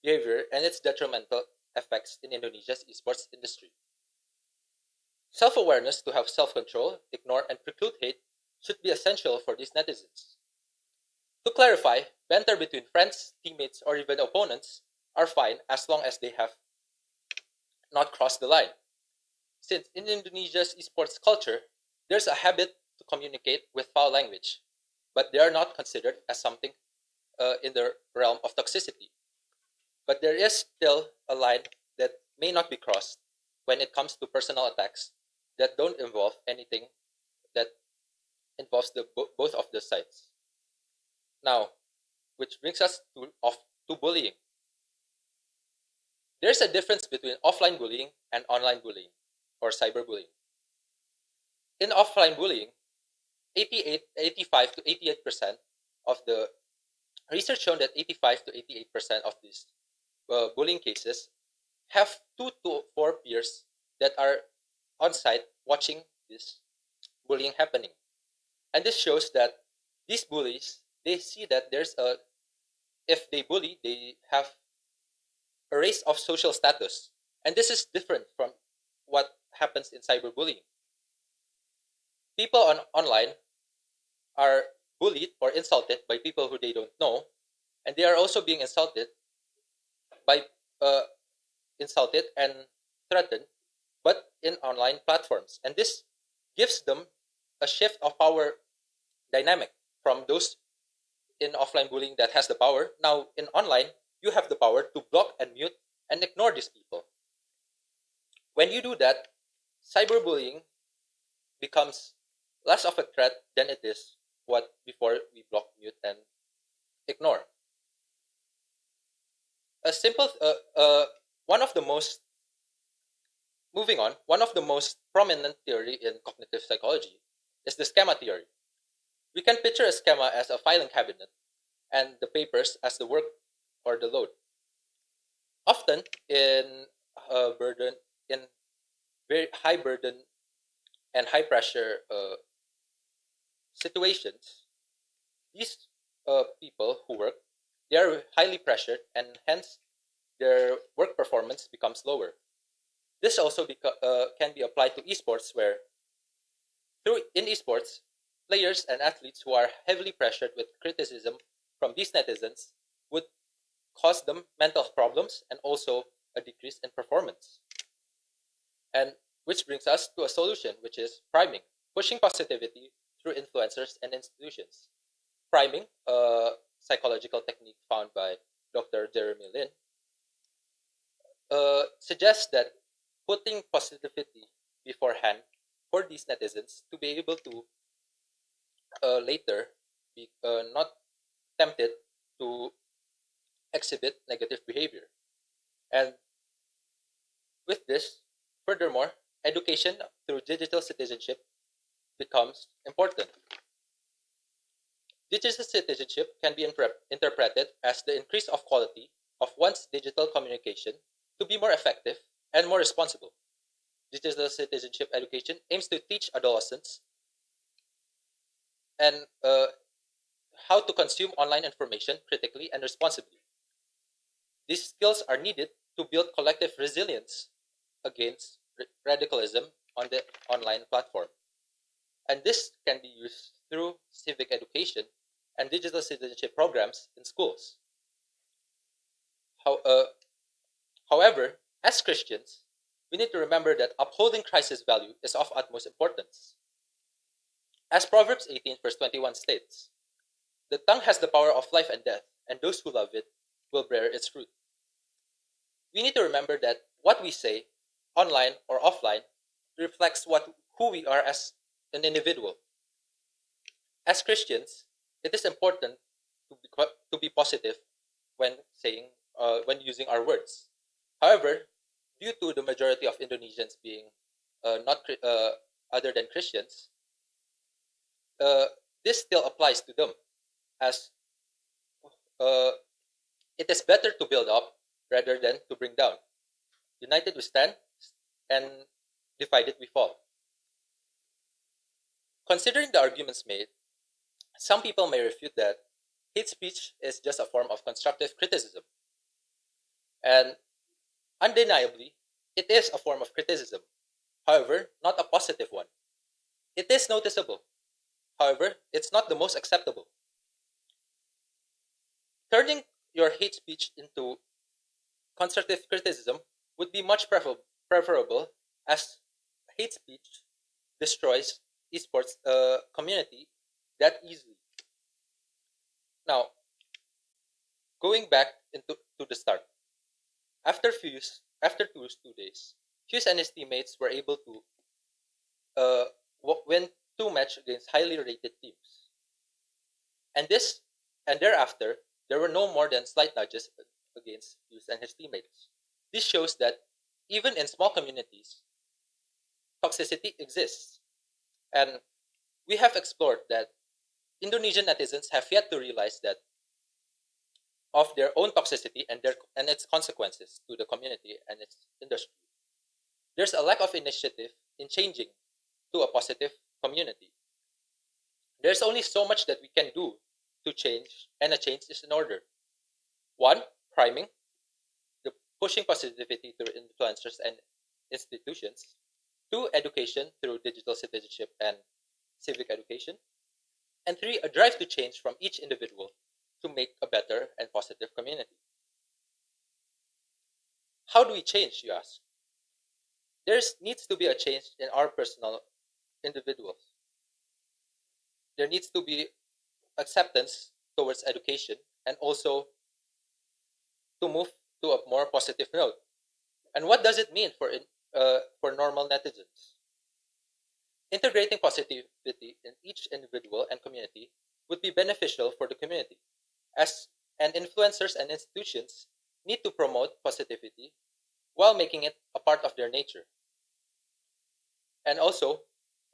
behavior and its detrimental effects in Indonesia's esports industry. Self-awareness to have self-control, ignore, and preclude hate should be essential for these netizens. To clarify, banter between friends, teammates, or even opponents are fine as long as they have not crossed the line. Since in Indonesia's esports culture, there's a habit to communicate with foul language, but they are not considered as something in the realm of toxicity. But there is still a line that may not be crossed when it comes to personal attacks that don't involve anything that involves both of the sides. Now, which brings us to bullying. There's a difference between offline bullying and online bullying, or cyberbullying. In offline bullying, 85 to 88% of the research shown that 85 to 88% of these bullying cases have 2 to 4 peers that are on site watching this bullying happening. And this shows that these bullies, they see that if they bully, they have a race of social status. And this is different from what happens in cyberbullying. People online are bullied or insulted by people who they don't know, and they are also being insulted and threatened, but in online platforms. And this gives them a shift of power dynamic from those in offline bullying that has the power. Now, in online, you have the power to block and mute and ignore these people. When you do that, cyberbullying becomes less of a threat than it is what before we block, mute, and ignore. A simple, one of the most, moving on, one of the most prominent theory in cognitive psychology is the schema theory. We can picture a schema as a filing cabinet and the papers as the work or the load. Often in very high burden and high pressure situations, these people who work, they are highly pressured and hence their work performance becomes lower. This also can be applied to esports, where in esports, players and athletes who are heavily pressured with criticism from these netizens would cause them mental problems and also a decrease in performance. And which brings us to a solution, which is priming, pushing positivity through influencers and institutions. Priming, a psychological technique found by Dr. Jeremy Lin, suggests that putting positivity beforehand for these netizens to be able to later be not tempted to exhibit negative behavior. And with this, furthermore, education through digital citizenship becomes important. Digital citizenship can be interpreted as the increase of quality of one's digital communication to be more effective and more responsible. Digital citizenship education aims to teach adolescents and how to consume online information critically and responsibly. These skills are needed to build collective resilience against radicalism on the online platform. And this can be used through civic education and digital citizenship programs in schools. However, as Christians, we need to remember that upholding Christ's value is of utmost importance. As Proverbs 18, verse 21 states, "The tongue has the power of life and death, and those who love it will bear its fruit." We need to remember that what we say, online or offline, reflects who we are as an individual. As Christians, it is important to be positive when using our words. However, due to the majority of Indonesians being not other than Christians, this still applies to them, as it is better to build up rather than to bring down. United we stand, and divided we fall. Considering the arguments made, some people may refute that hate speech is just a form of constructive criticism. And undeniably, it is a form of criticism. However, not a positive one. It is noticeable. However, it's not the most acceptable. Turning your hate speech into constructive criticism would be much preferable, as hate speech destroys esports community that easily. Now, going back to the start, after 2 days, Fuse and his teammates were able to win 2 matches against highly rated teams, and thereafter there were no more than slight nudges against Fuse and his teammates. This shows that even in small communities, toxicity exists, and we have explored that Indonesian netizens have yet to realize that of their own toxicity and its consequences to the community and its industry. There's a lack of initiative in changing to a positive community. There's only so much that we can do to change, and a change is in order. 1, priming, the pushing positivity through influencers and institutions. 2, education through digital citizenship and civic education. And 3, a drive to change from each individual to make a better and positive community. How do we change, you ask? there needs to be a change in our personal individuals. There needs to be acceptance towards education and also to move to a more positive note. And what does it mean for normal netizens? Integrating positivity in each individual and community would be beneficial for the community, as and influencers and institutions need to promote positivity while making it a part of their nature. And also,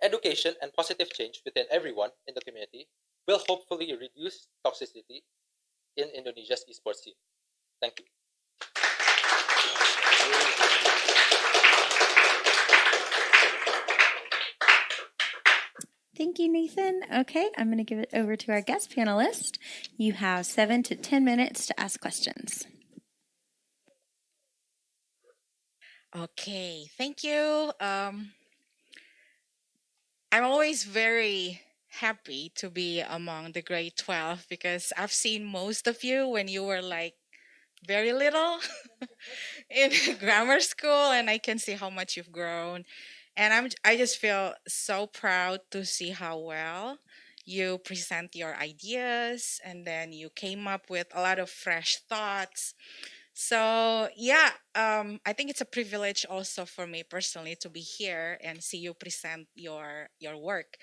education and positive change within everyone in the community will hopefully reduce toxicity in Indonesia's esports scene. Thank you. Thank you, Nathan. Okay, I'm going to give it over to our guest panelist. You have 7 to 10 minutes to ask questions. Okay, thank you. I'm always very happy to be among the grade 12 because I've seen most of you when you were like very little in grammar school, and I can see how much you've grown. And I just feel so proud to see how well you present your ideas, and then you came up with a lot of fresh thoughts. So yeah, I think it's a privilege also for me personally to be here and see you present your work.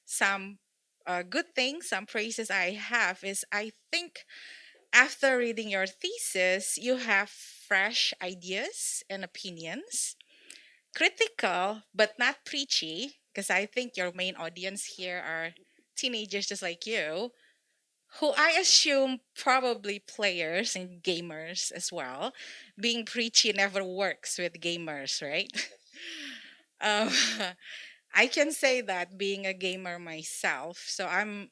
Some good things, some praises I have is I think after reading your thesis, you have fresh ideas and opinions, critical but not preachy, because I think your main audience here are teenagers just like you, who I assume probably players and gamers as well. Being preachy never works with gamers, right? um, I can say that being a gamer myself. So I'm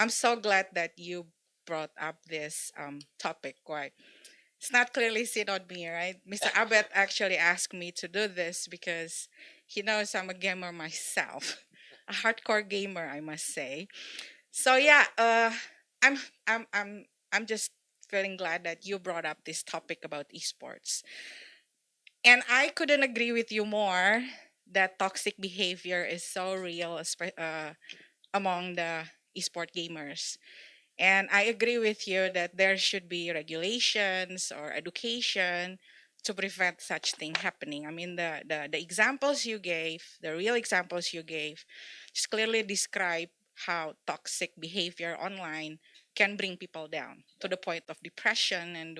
so glad that you brought up this topic. Why? It's not clearly seen on me, right? Mr. Abed actually asked me to do this because he knows I'm a gamer myself, a hardcore gamer, I must say. So yeah, I'm I'm I'm I'm just feeling glad that you brought up this topic about esports. And I couldn't agree with you more that toxic behavior is so real among the esport gamers. And I agree with you that there should be regulations or education to prevent such thing happening. I mean, the examples you gave, the real examples you gave, just clearly describe how toxic behavior online can bring people down to the point of depression and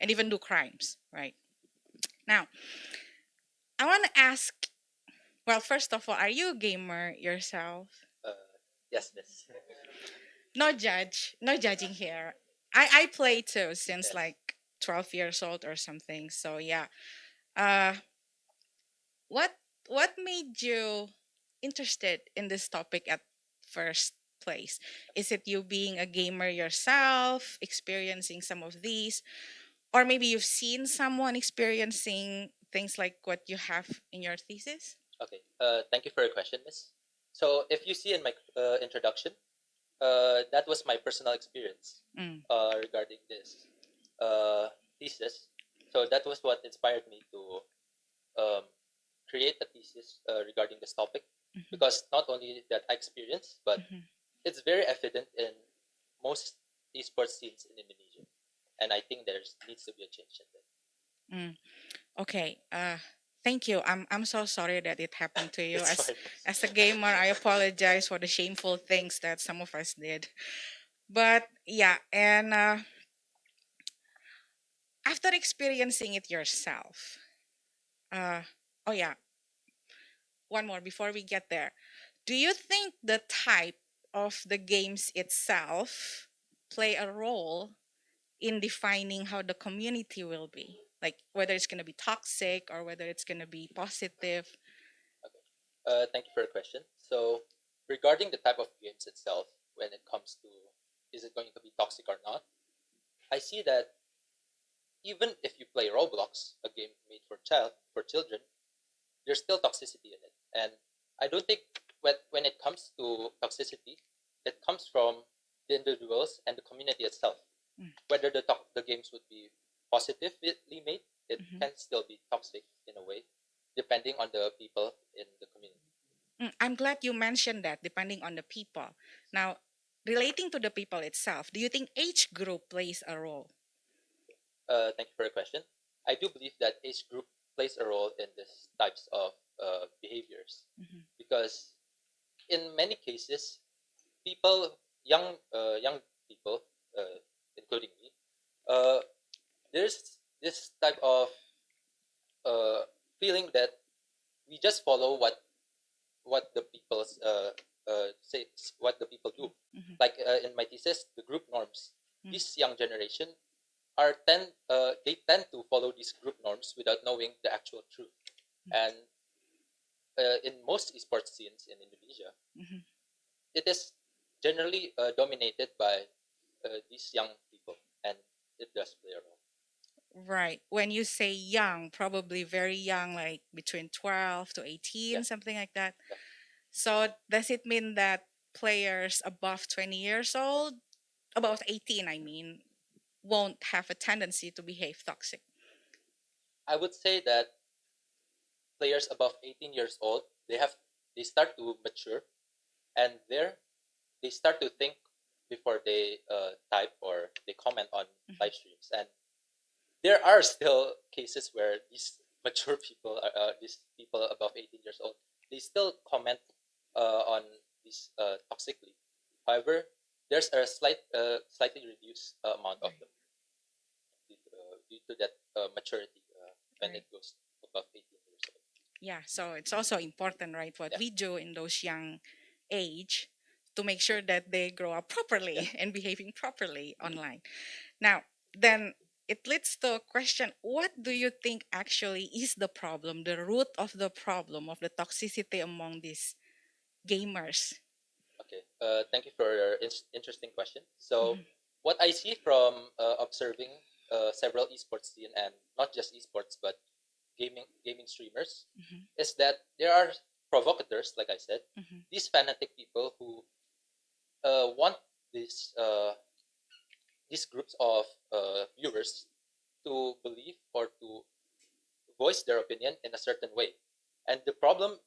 even do crimes, right? Now, I want to ask, well, first of all, are you a gamer yourself? Uh, yes, miss. No judging here. I play too since Yes. like 12 years old or something. So yeah. Uh what what made you interested in this topic at first place? Is it you being a gamer yourself, experiencing some of these, or maybe you've seen someone experiencing things like what you have in your thesis? Okay. Thank you for your question, miss. So, if you see in my introduction, that was my personal experience Mm. regarding this thesis. So that was what inspired me to um, create a thesis regarding this topic, Mhm. because not only that I experienced, but Mhm. it's very evident in most esports scenes in Indonesia, and I think there needs to be a change in that. Mm. Okay. Thank you. I'm so sorry that it happened to you. It's As fine. as a gamer, I apologize for the shameful things that some of us did. But yeah, and after experiencing it yourself, uh, oh yeah, one more before we get there. Do you think the type of the games itself play a role in defining how the community will be? Like whether it's going to be toxic or whether it's going to be positive? Okay. Thank you for your question. So, regarding the type of games itself, when it comes to is it going to be toxic or not, I see that even if you play Roblox, a game made for children, there's still toxicity in it. And I don't think when it comes to toxicity, it comes from the individuals and the community itself. Mm. Whether the games would be positively made it Mhm. can still be toxic in a way, depending on the people in the community. I'm glad you mentioned that, depending on the people. Now, relating to the people itself, do you think age group plays a role? Thank you for your question. I do believe that age group plays a role in these types of behaviors Mhm. because in many cases, young people, including me, uh, there's this type of feeling that we just follow what the people say, what the people do. Mhm. Like in my thesis, the group norms. Mm. This young generation they tend to follow these group norms without knowing the actual truth. And in most esports scenes in Indonesia, Mhm. it is generally dominated by these young people, and it does play a role. Right. When you say young, probably very young, like between 12 to 18, Yeah. something like that. Yeah. So, does it mean that players above 20 years old, above 18, I mean, won't have a tendency to behave toxic? I would say that players above 18 years old they start to mature, and they start to think before they type or they comment on live streams. And there are still cases where these mature people, these people above 18 years old, they still comment on these toxically. However, there's a slightly reduced amount of them due to that maturity when Right. it goes above 18 years old. Yeah, so it's also important, right, what Yeah. we do in those young age to make sure that they grow up properly and behaving properly online. Now, then it leads to a question, what do you think actually is the problem, the root of the problem of the toxicity among these gamers? Okay. Thank you for your interesting question. So, Mhm. what I see from observing several esports scene and not just esports but gaming streamers Mhm. is that there are provocateurs, like I said, Mhm. these fanatic people who want this these groups of viewers to believe or to voice their opinion in a certain way, and the problem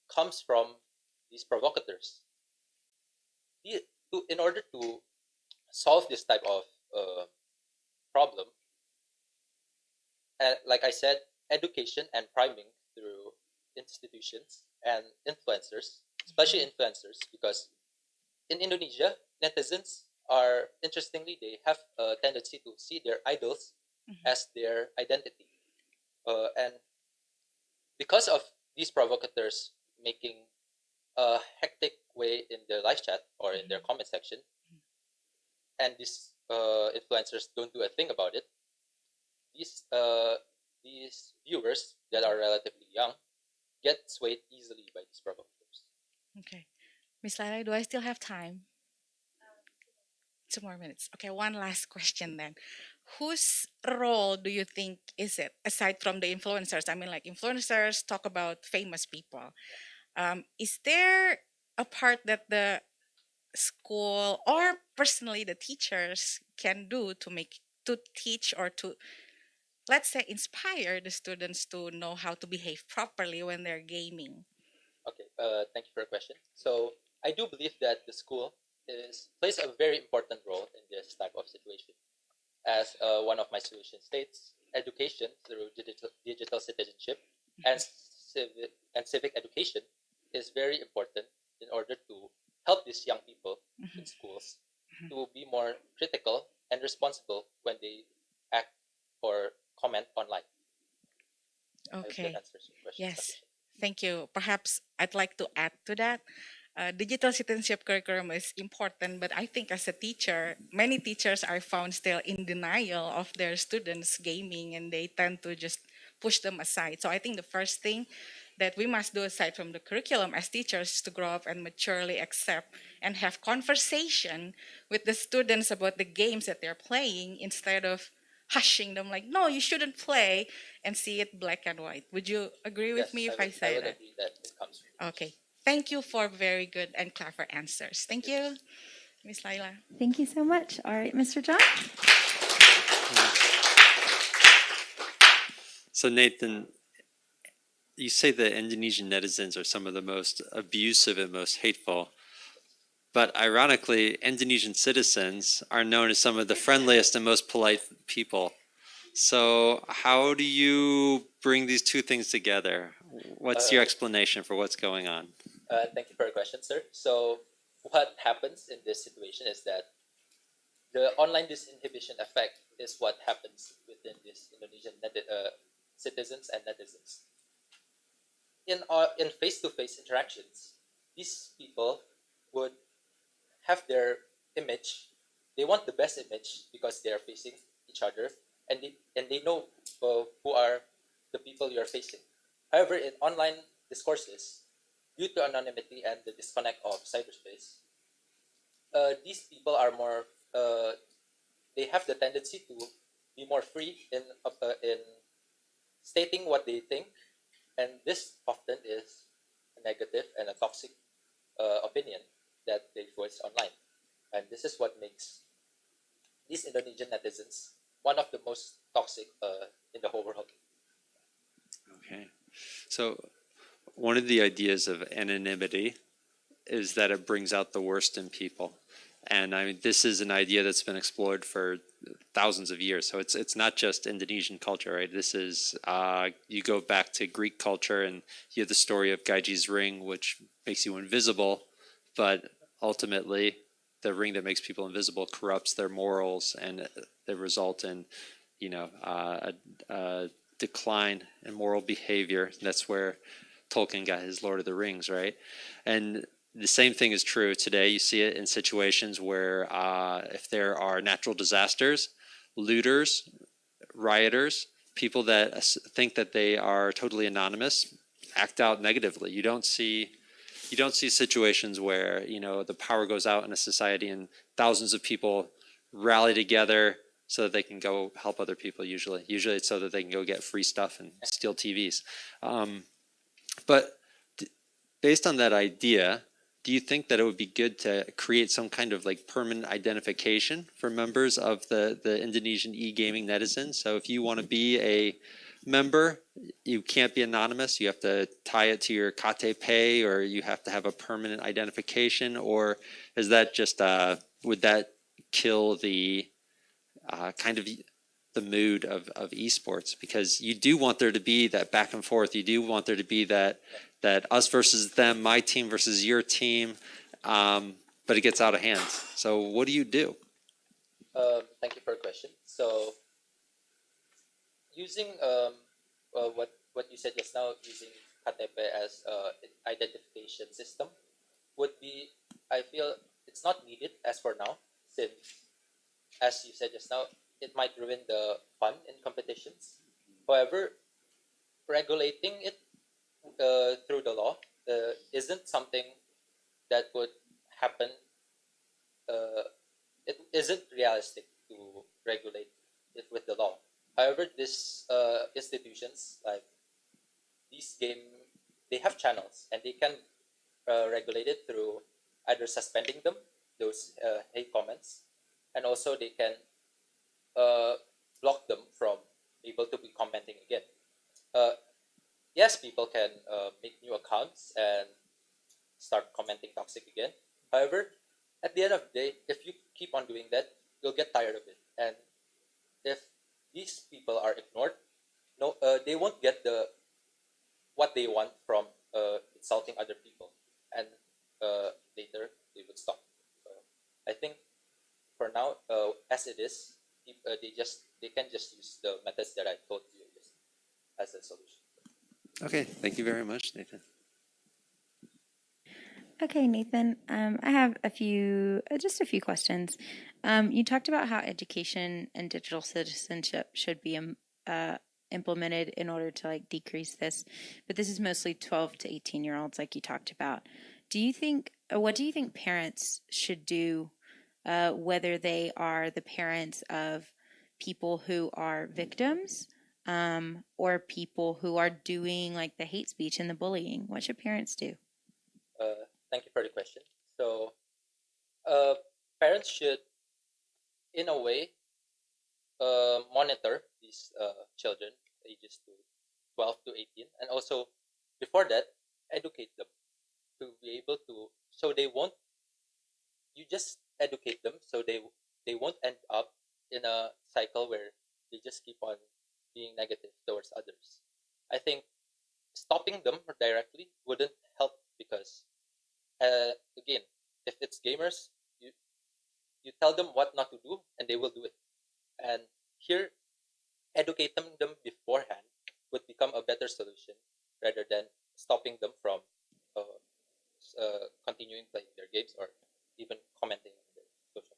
comes from these provocateurs. In order to solve this type of problem, like I said, education and priming through institutions and influencers, especially influencers, because in Indonesia, netizens are interestingly they have a tendency to see their idols Mhm. as their identity, and because of these provocateurs making a hectic way in their live chat or in their comment section, and these influencers don't do a thing about it, these these viewers that are relatively young get swayed easily by these provocateurs. Okay. Miss Lila, do I still have time? 2 more minutes. Okay, one last question then. Whose role do you think is it, aside from the influencers? I mean, like influencers talk about famous people. Is there a part that the school or personally the teachers can do to teach or to, let's say, inspire the students to know how to behave properly when they're gaming? Okay, thank you for your question. So I do believe that the school plays a very important role in this type of situation. As one of my solution states, education through digital citizenship and civic education is very important in order to help these young people in schools to be more critical and responsible when they act or comment online. I hope that Okay. answers your question Yes. sufficiently. Thank you. Perhaps I'd like to add to that. Digital citizenship curriculum is important, but I think as a teacher, many teachers are found still in denial of their students gaming and they tend to just push them aside. So I think the first thing that we must do aside from the curriculum as teachers is to grow up and maturely accept and have conversation with the students about the games that they're playing instead of hushing them like, no, you shouldn't play, and see it black and white. Would you agree with Yes, me if I I say would that? agree that it comes from the Okay. Thank you for very good and clever answers. Thank Thank you, Miss Laila. Thank you so much. All right, Mr. John. So Nathan, you say the Indonesian netizens are some of the most abusive and most hateful, but ironically, Indonesian citizens are known as some of the friendliest and most polite people. So how do you bring these two things together? What's your explanation for what's going on? Thank you for your question, sir. So, what happens in this situation is that the online disinhibition effect is what happens within these Indonesian citizens and netizens. In face-to-face interactions, these people would have their image. They want the best image because they are facing each other, and they know who are the people you are facing. However, in online discourses, due to anonymity and the disconnect of cyberspace, these people are more. They have the tendency to be more free in stating what they think, and this often is a negative and a toxic opinion that they voice online. And this is what makes these Indonesian netizens one of the most toxic in the whole world. Okay. So one of the ideas of anonymity is that it brings out the worst in people. And I mean, this is an idea that's been explored for thousands of years. So it's not just Indonesian culture, right? This is you go back to Greek culture, and you have the story of Gaiji's ring, which makes you invisible, but ultimately, the ring that makes people invisible corrupts their morals, and they result in, a decline in moral behavior. That's where Tolkien got his Lord of the Rings, right? And the same thing is true today. You see it in situations where if there are natural disasters, looters, rioters, people that think that they are totally anonymous act out negatively. You don't see situations where the power goes out in a society and thousands of people rally together so that they can go help other people. Usually it's so that they can go get free stuff and steal TVs. But based on that idea, do you think that it would be good to create some kind of like permanent identification for members of the Indonesian e-gaming netizens? So if you want to be a member, you can't be anonymous. You have to tie it to your KTP, or you have to have a permanent identification, or is that just would that kill the kind of the mood of esports? Because you do want there to be that back and forth. You do want there to be that us versus them, my team versus your team, but it gets out of hand. So what do you do? Thank you for your question. So, using what you said just now, using KTP as identification system would be, I feel it's not needed as for now, since as you said just now, it might ruin the fun in competitions. However, regulating it through the law isn't something that would happen. It isn't realistic to regulate it with the law. However, these institutions like these game, they have channels, and they can regulate it through either suspending them, those hate comments, and also they can block them from able to be commenting again. Yes, people can make new accounts and start commenting toxic again. However, at the end of the day, if you keep on doing that, you'll get tired of it. And if these people are ignored, no, they won't get what they want from insulting other people, and later they would stop. So I think for now, as it is, they can just use the methods that I told you just as a solution. Okay, thank you very much, Nathan. Okay, Nathan, I have just a few questions. You talked about how education and digital citizenship should be implemented in order to like decrease this, but this is mostly 12 to 18-year-olds, like you talked about. What do you think parents should do, whether they are the parents of people who are victims, or people who are doing like the hate speech and the bullying? What should parents do? Thank you for the question. So, parents should, in a way, monitor these children ages to 12 to 18, and also before that, educate them to be able to, so they won't, you just educate them so they won't end up in a cycle where they just keep on being negative towards others. I think stopping them directly wouldn't help because again, if it's gamers, you tell them what not to do and they will do it. And here, educating them beforehand would become a better solution rather than stopping them from uh, continuing playing their games or even commenting on their social.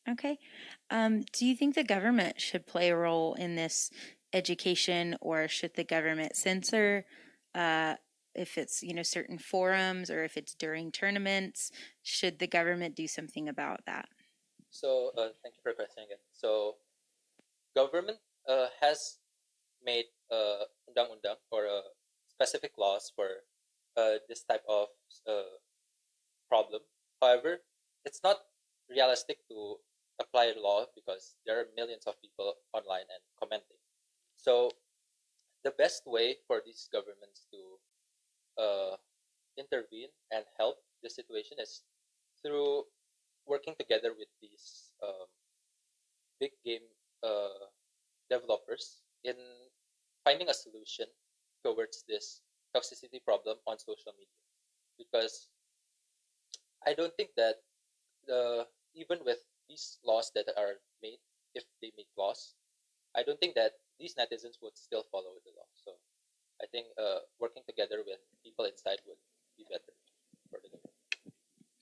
Okay. Do you think the government should play a role in this education, or should the government censor if it's, certain forums, or if it's during tournaments? Should the government do something about that? So thank you for the question again. So government has made undang-undang or specific laws for this type of problem. However, it's not realistic to apply law because there are millions of people online and commenting. So the best way for these governments to intervene and help the situation is through working together with these big game developers in finding a solution towards this toxicity problem on social media. Because I don't think that even with these laws that are made, if they make laws, I don't think that these netizens would still follow the law. So I think working together with people inside would be better for the government.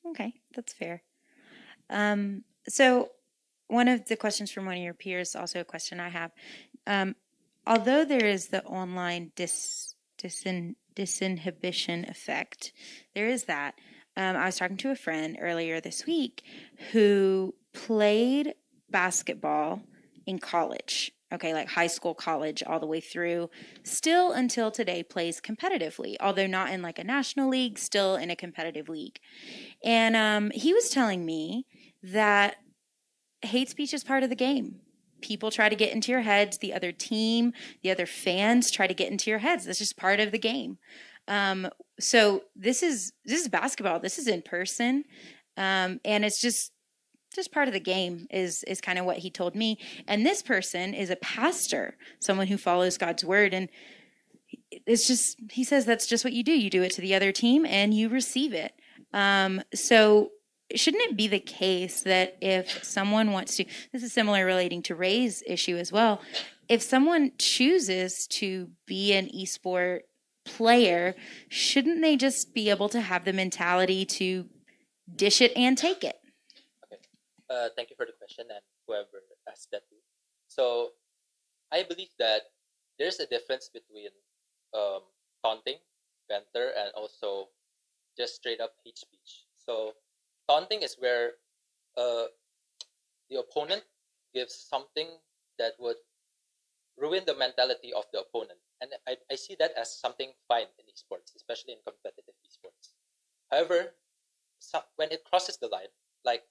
Okay, that's fair. So one of the questions from one of your peers, also a question I have. Although there is the online disinhibition effect, there is that. I was talking to a friend earlier this week who played basketball in college. Okay, like high school, college, all the way through, still until today plays competitively, although not in like a national league, still in a competitive league. And he was telling me that hate speech is part of the game. People try to get into your heads. The other team, the other fans try to get into your heads. That's just part of the game. So this is basketball. This is in person, and it's just part of the game. Is kind of what he told me. And this person is a pastor, someone who follows God's word, and it's just, he says that's just what you do. You do it to the other team, and you receive it. So shouldn't it be the case that if someone wants to, this is similar relating to Ray's issue as well, if someone chooses to be an esport player, shouldn't they just be able to have the mentality to dish it and take it? Okay. Thank you for the question and whoever asked that too. So I believe that there's a difference between taunting, banter, and also just straight up hate speech. So taunting is where the opponent gives something that would ruin the mentality of the opponent. And I see that as something fine in esports, especially in competitive esports. However, when it crosses the line, like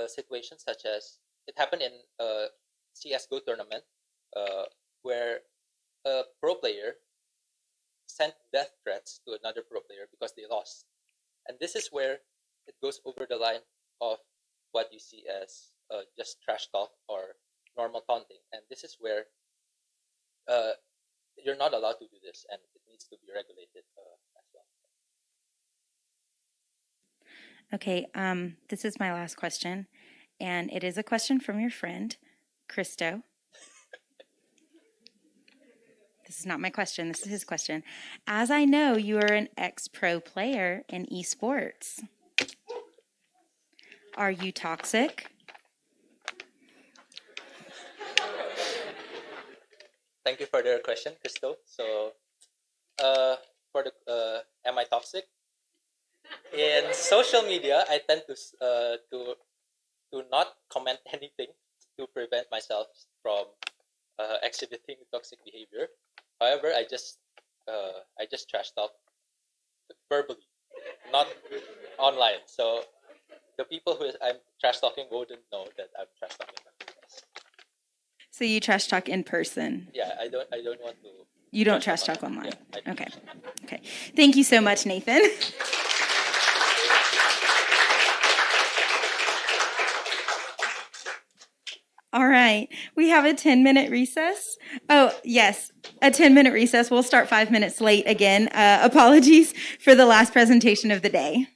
situations such as it happened in a CSGO tournament where a pro player sent death threats to another pro player because they lost. And this is where it goes over the line of what you see as just trash talk or normal taunting. And this is where you're not allowed to do this, and it needs to be regulated as well. Okay, this is my last question, and it is a question from your friend, Christo. This is not my question, this is his question. As I know, you are an ex-pro player in esports. Are you toxic? Thank you for the question, Christo. So, for the am I toxic? In social media, I tend to not comment anything to prevent myself from exhibiting toxic behavior. However, I just trash talk verbally, not online. So the people who I'm trash talking wouldn't know that I'm trash talking. So you trash talk in person. Yeah, I don't want to. You don't trash talk online. Yeah, I don't. Okay. Okay. Thank you so much, Nathan. All right. We have a 10-minute recess. Oh, yes, a 10-minute recess. We'll start 5 minutes late again. Apologies for the last presentation of the day.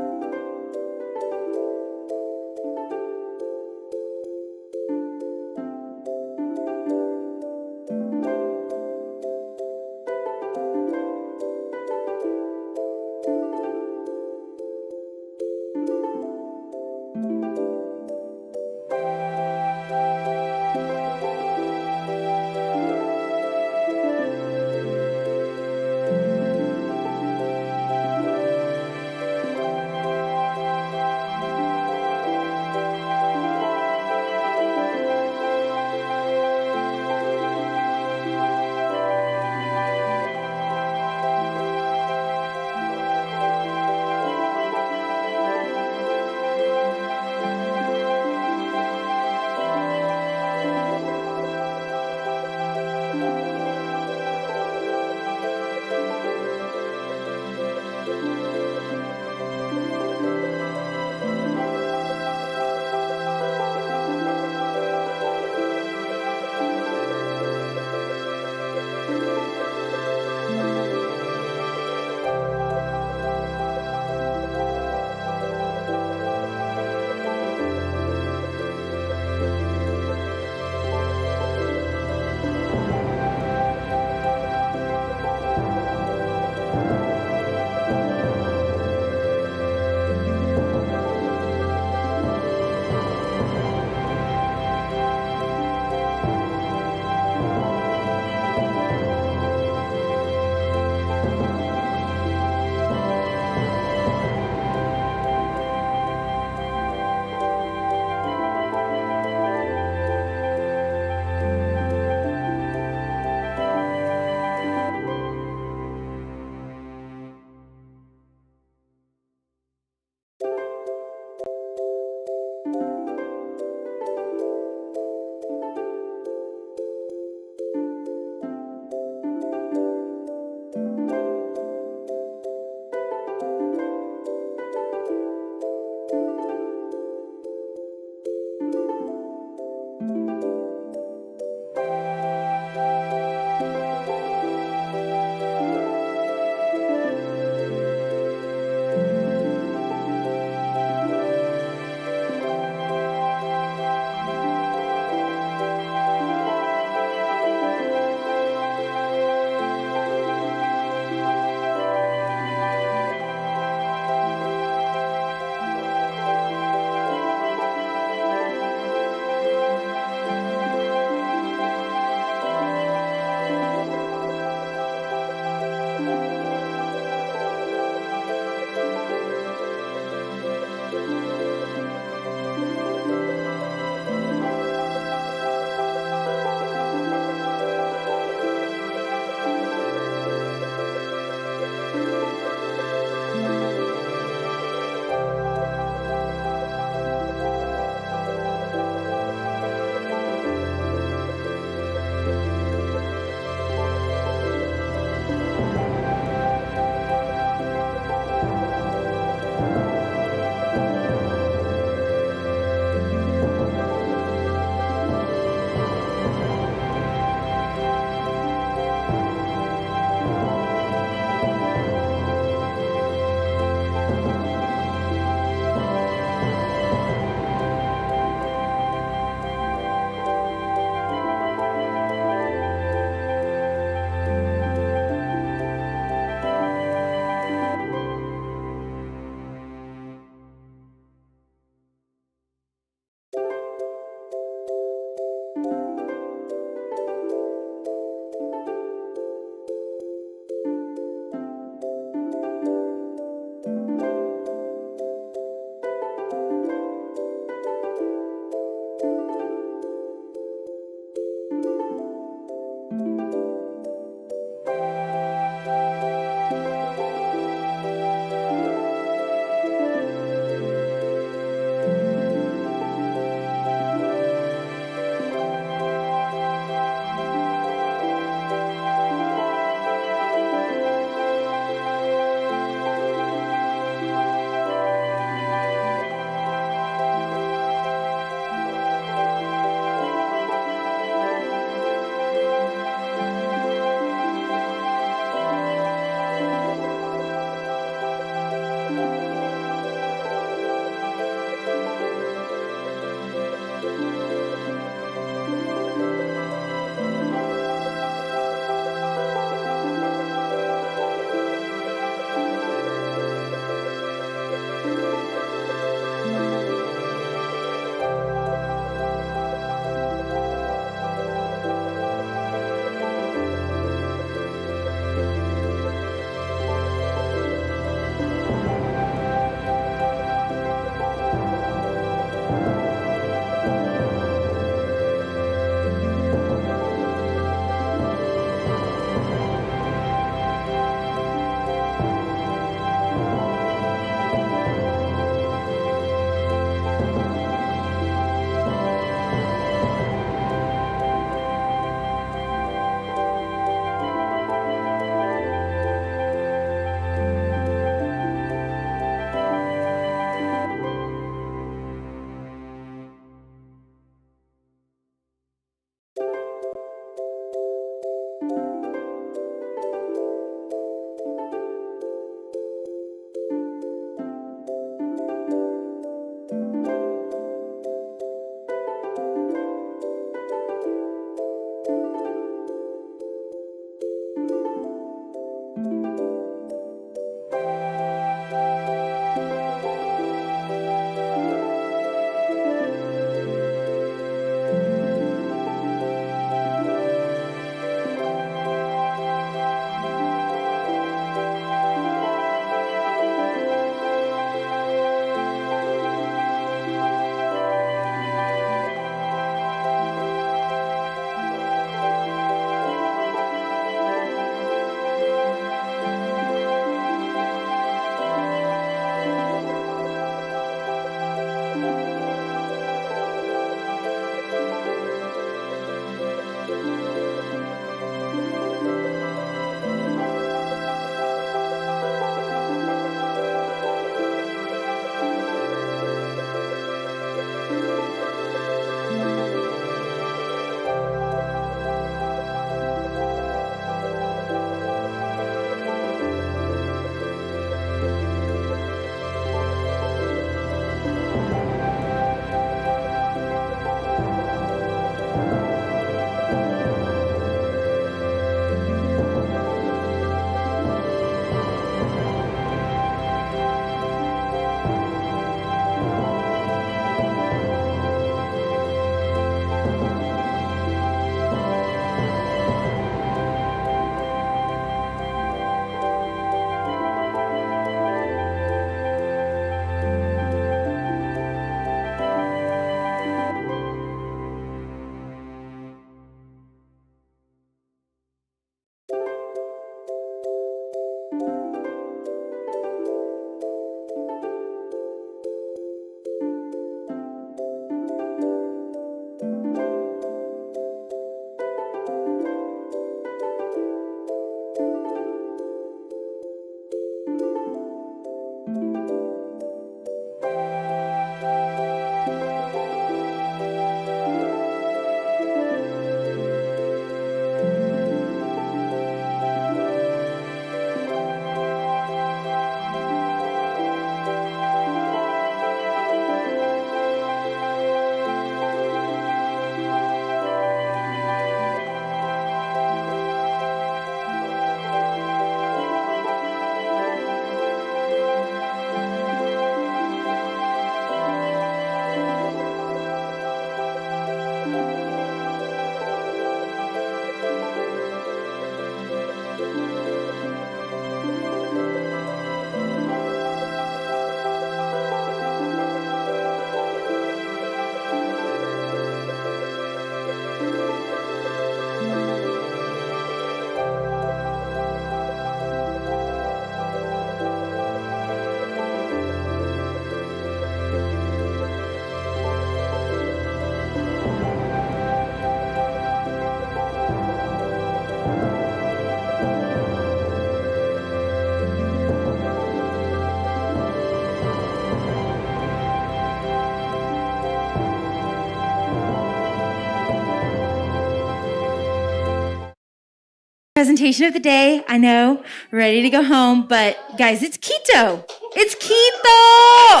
presentation of the day. I know, ready to go home, but guys, it's keto. It's keto.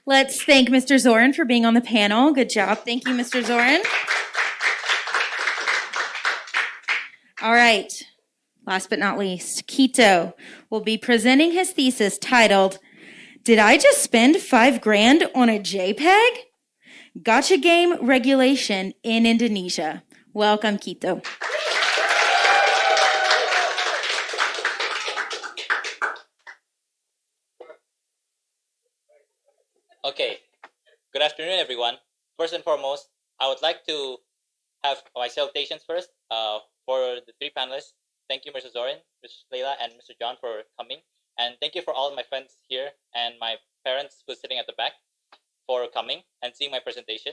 Let's thank Mr. Zoran for being on the panel. Good job. Thank you, Mr. Zoran. All right. Last but not least, Keto will be presenting his thesis titled, "Did I just spend $5,000 on a JPEG? Gacha game regulation in Indonesia." Welcome, Keto. Okay, good afternoon, everyone. First and foremost, I would like to have my salutations first for the three panelists. Thank you, Mr. Zoran, Ms. Leila, and Mr. John for coming. And thank you for all of my friends here and my parents who's sitting at the back for coming and seeing my presentation.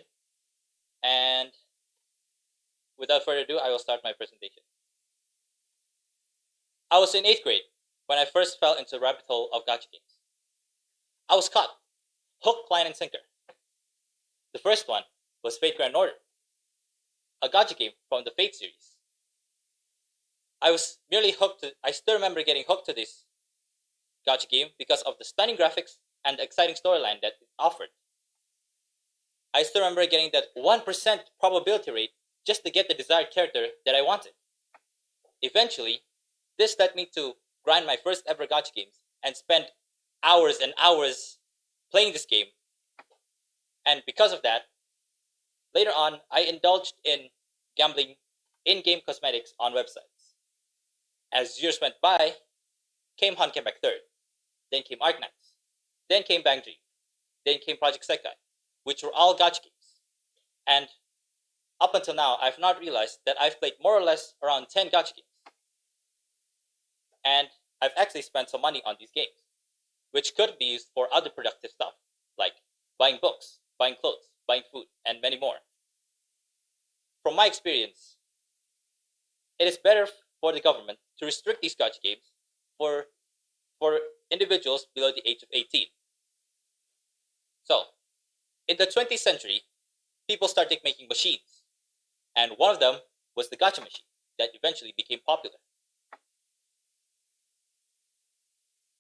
And without further ado, I will start my presentation. I was in 8th grade when I first fell into the rabbit hole of gacha games. I was caught, hook, line, and sinker. The first one was Fate Grand Order, a gacha game from the Fate series. I was merely hooked to, I still remember getting hooked to this gacha game because of the stunning graphics and the exciting storyline that it offered. I still remember getting that 1% probability rate just to get the desired character that I wanted. Eventually, this led me to grind my first ever gacha games and spend hours and hours playing this game. And because of that, later on, I indulged in gambling in-game cosmetics on websites. As years went by, came Hunt Came Back Third, then came Arknights, then came Bang Dream, then came Project Sekai, which were all gacha games. And up until now, I've not realized that I've played more or less around 10 gacha games. And I've actually spent some money on these games, which could be used for other productive stuff, like buying books, buying clothes, buying food, and many more. From my experience, it is better for the government to restrict these gacha games for individuals below the age of 18. So, in the 20th century, people started making machines, and one of them was the gacha machine that eventually became popular.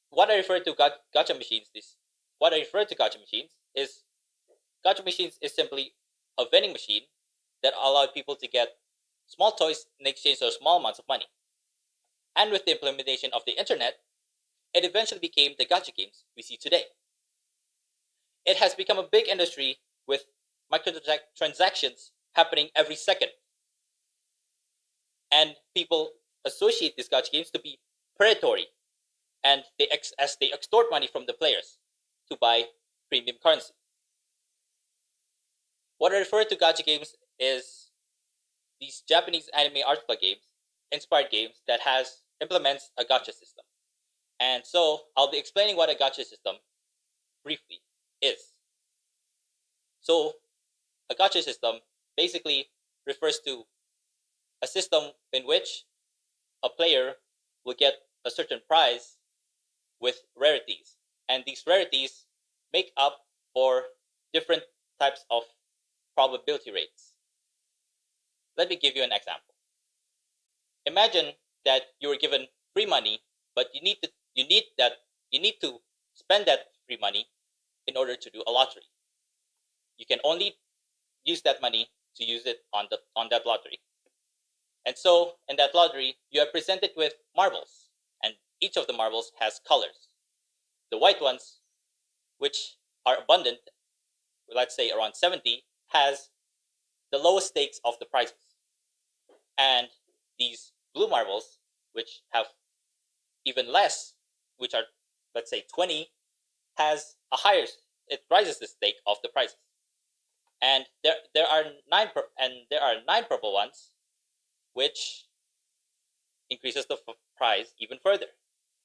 What I refer to gacha machines is gacha machines is simply a vending machine that allowed people to get small toys in exchange for small amounts of money. And with the implementation of the internet, it eventually became the gacha games we see today. It has become a big industry with microtransactions happening every second. And people associate these gacha games to be predatory, and they extort money from the players to buy premium currency. What I refer to gacha games is these Japanese anime arcade games, inspired games that implements a gacha system. And so I'll be explaining what a gacha system briefly is. So a gacha system basically refers to a system in which a player will get a certain prize with rarities, and these rarities make up for different types of probability rates. Let me give you an example. Imagine that you were given free money, but you need to spend that free money in order to do a lottery. You can only use that money to use it on that lottery. And so in that lottery, you are presented with marbles, and each of the marbles has colors. The white ones, which are abundant, let's say around 70, has the lowest stakes of the prizes. And these blue marbles, which have even less, which are, let's say, 20, has a higher, it rises the stake of the prizes. And there are nine purple ones, which increases the prize even further.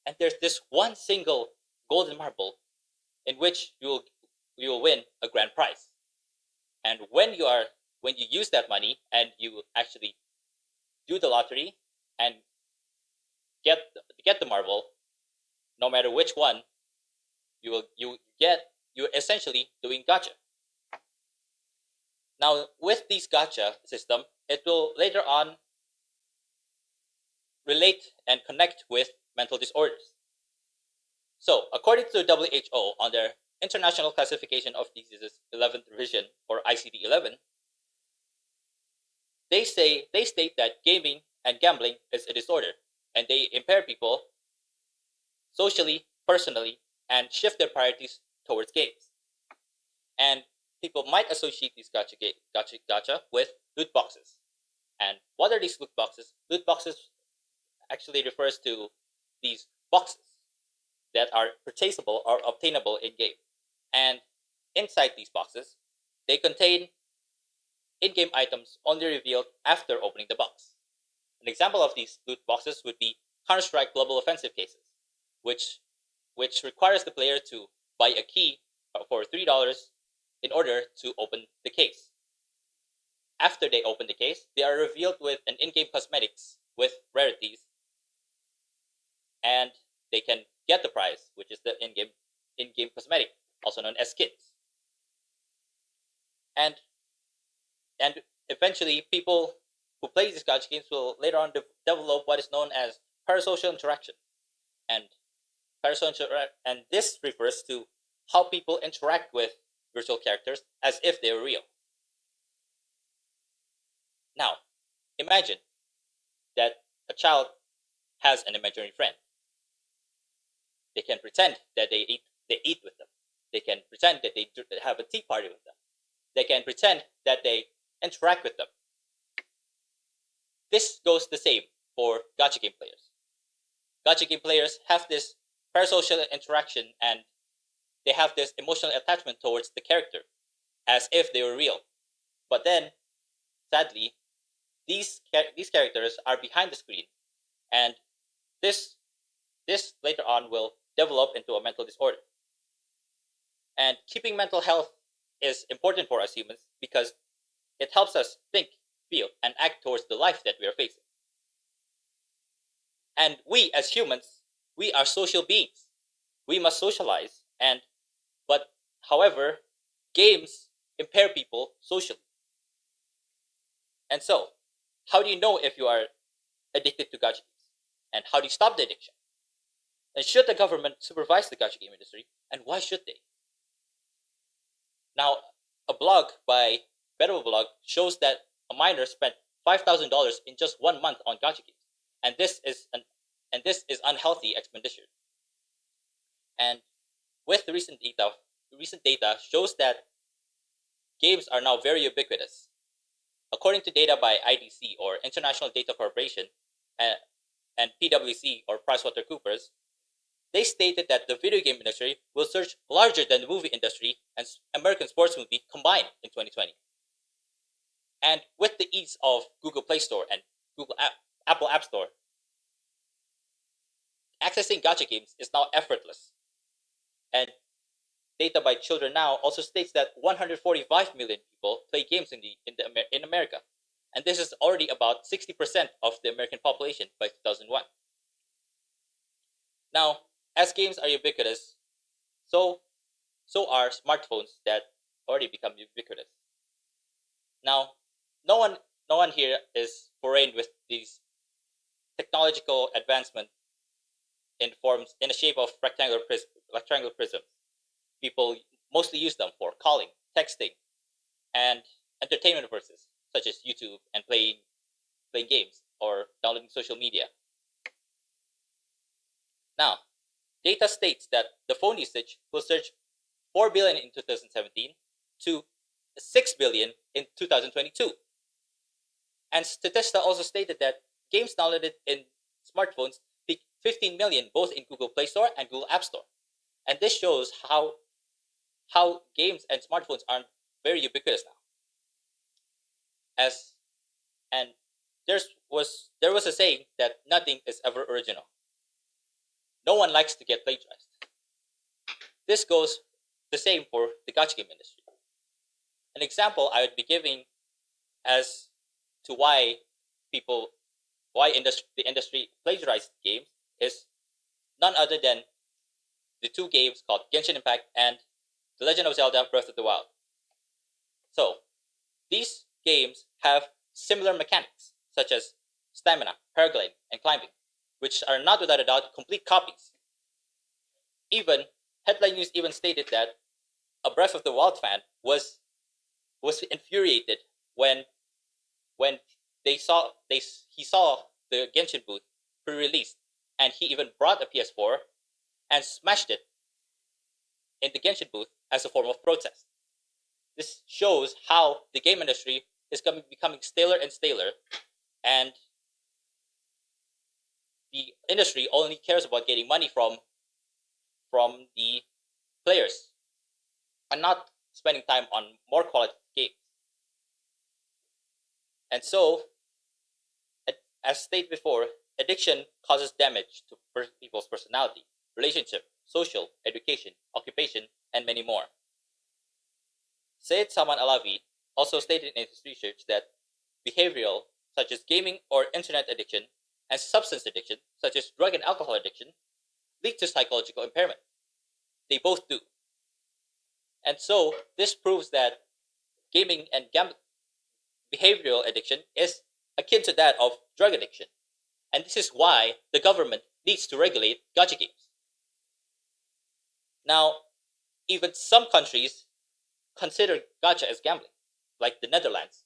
And there's this one single golden marble in which you will win a grand prize. And when you use that money and you actually do the lottery and get the marble, no matter which one you're essentially doing gacha. Now, with these gacha system, it will later on relate and connect with mental disorders. So, according to the WHO on their International Classification of Diseases 11th Revision, or ICD-11, they state that gaming and gambling is a disorder, and they impair people socially, personally, and shift their priorities towards games. And people might associate these gacha with loot boxes. And what are these loot boxes? Loot boxes actually refers to these boxes that are purchasable or obtainable in game. And inside these boxes, they contain in-game items only revealed after opening the box. An example of these loot boxes would be Counter-Strike Global Offensive cases, which requires the player to buy a key for $3 in order to open the case. After they open the case, they are revealed with an in-game cosmetics with rarities, and they can get the prize, which is the in-game cosmetic, also known as skins. And eventually, people who play these gacha games will later on develop what is known as parasocial interaction. And this refers to how people interact with virtual characters as if they were real. Now, imagine that a child has an imaginary friend. They can pretend that they eat with them. They can pretend that they have a tea party with them. They can pretend that they interact with them. This goes the same for gacha game players. Gacha game players have this parasocial interaction, and they have this emotional attachment towards the character as if they were real. But then, sadly, these characters are behind the screen, and this later on will develop into a mental disorder. And keeping mental health is important for us humans because it helps us think, feel, and act towards the life that we are facing. And we, as humans, we are social beings. We must socialize, however, games impair people socially. And so, how do you know if you are addicted to gacha games? And how do you stop the addiction? And should the government supervise the gacha game industry? And why should they? Now, a blog by Bettable Blog shows that a minor spent $5,000 in just 1 month on gacha games, and this is unhealthy expenditure. And with the recent data shows that games are now very ubiquitous. According to data by IDC, or International Data Corporation, and PwC, or PricewaterhouseCoopers, they stated that the video game industry will surge larger than the movie industry and American sports movie combined in 2020. And with the ease of Google Play Store and Apple App Store, accessing gacha games is now effortless. And data by Children Now also states that 145 million people play games in America, and this is already about 60% of the American population by 2001. Now, as games are ubiquitous, so are smartphones that already become ubiquitous. Now, no one here is foreign with these technological advancement in the shape of rectangular prisms. People mostly use them for calling, texting, and entertainment purposes, such as YouTube and playing games or downloading social media. Now, data states that the phone usage will surge 4 billion in 2017 to 6 billion in 2022. And Statista also stated that games downloaded in smartphones peaked 15 million both in Google Play Store and Google App Store. And this shows how games and smartphones are very ubiquitous now. There was a saying that nothing is ever original. No one likes to get plagiarized. This goes the same for the gacha game industry. An example I would be giving as to why the industry plagiarized games is none other than the two games called Genshin Impact and The Legend of Zelda Breath of the Wild. So, These games have similar mechanics, such as stamina, paragliding, and climbing, which are not without a doubt complete copies. Even headline news even stated that a Breath of the Wild fan was infuriated when he saw the Genshin booth pre-released, and he even brought a PS4 and smashed it in the Genshin booth as a form of protest. This shows how the game industry is becoming staler and staler, and the industry only cares about getting money from the players and not spending time on more quality games. And so, as stated before, addiction causes damage to people's personality, relationship, social, education, occupation, and many more. Syed Salman Alavi also stated in his research that behavioral, such as gaming or internet addiction, and substance addiction, such as drug and alcohol addiction, lead to psychological impairment. They both do. And so, this proves that gaming and behavioral addiction is akin to that of drug addiction. And this is why the government needs to regulate gacha games. Now, even some countries consider gacha as gambling, like the Netherlands,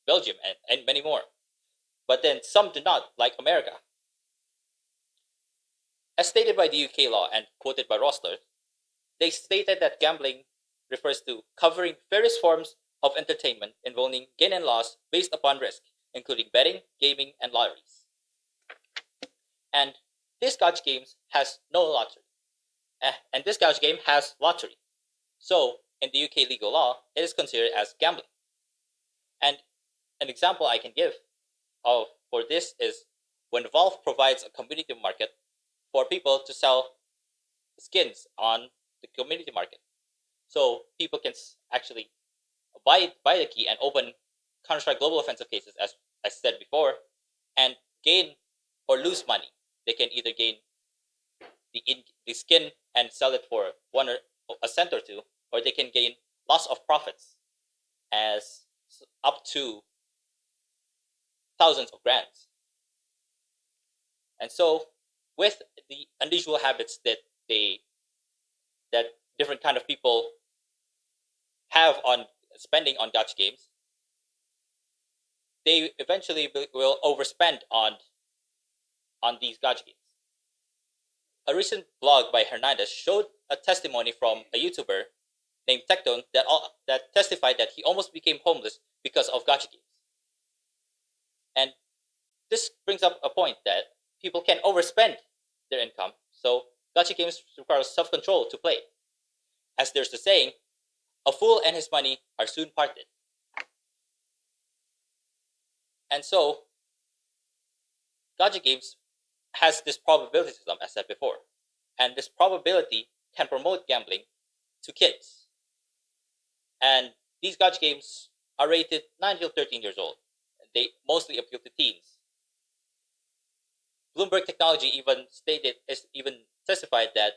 Belgium, and many more. But then some do not, like America. As stated by the UK law and quoted by Rostler, they stated that gambling refers to covering various forms of entertainment involving gain and loss based upon risk, including betting, gaming, and lotteries. And this gacha games has no lottery. And this gacha game has lottery. So, in the UK legal law, it is considered as gambling. And an example I can give for this is when Valve provides a community market for people to sell skins on the community market. So people can actually buy the key and open Counter-Strike Global Offensive cases, as I said before, and gain or lose money. They can either gain the skin and sell it for a cent or two, or they can gain loss of profits as up to thousands of grands. And so, with the unusual habits that different kind of people have on spending on gacha games, they eventually will overspend on these gacha games. A recent blog by Hernandez showed a testimony from a YouTuber named Tectone that testified that he almost became homeless because of gacha games. And this brings up a point that people can overspend their income, so gacha games require self-control to play. As there's the saying, a fool and his money are soon parted. And so, gacha games has this probability system, as said before. And this probability can promote gambling to kids. And these gacha games are rated 9 to 13 years old. They mostly appeal to teens. Bloomberg Technology even testified that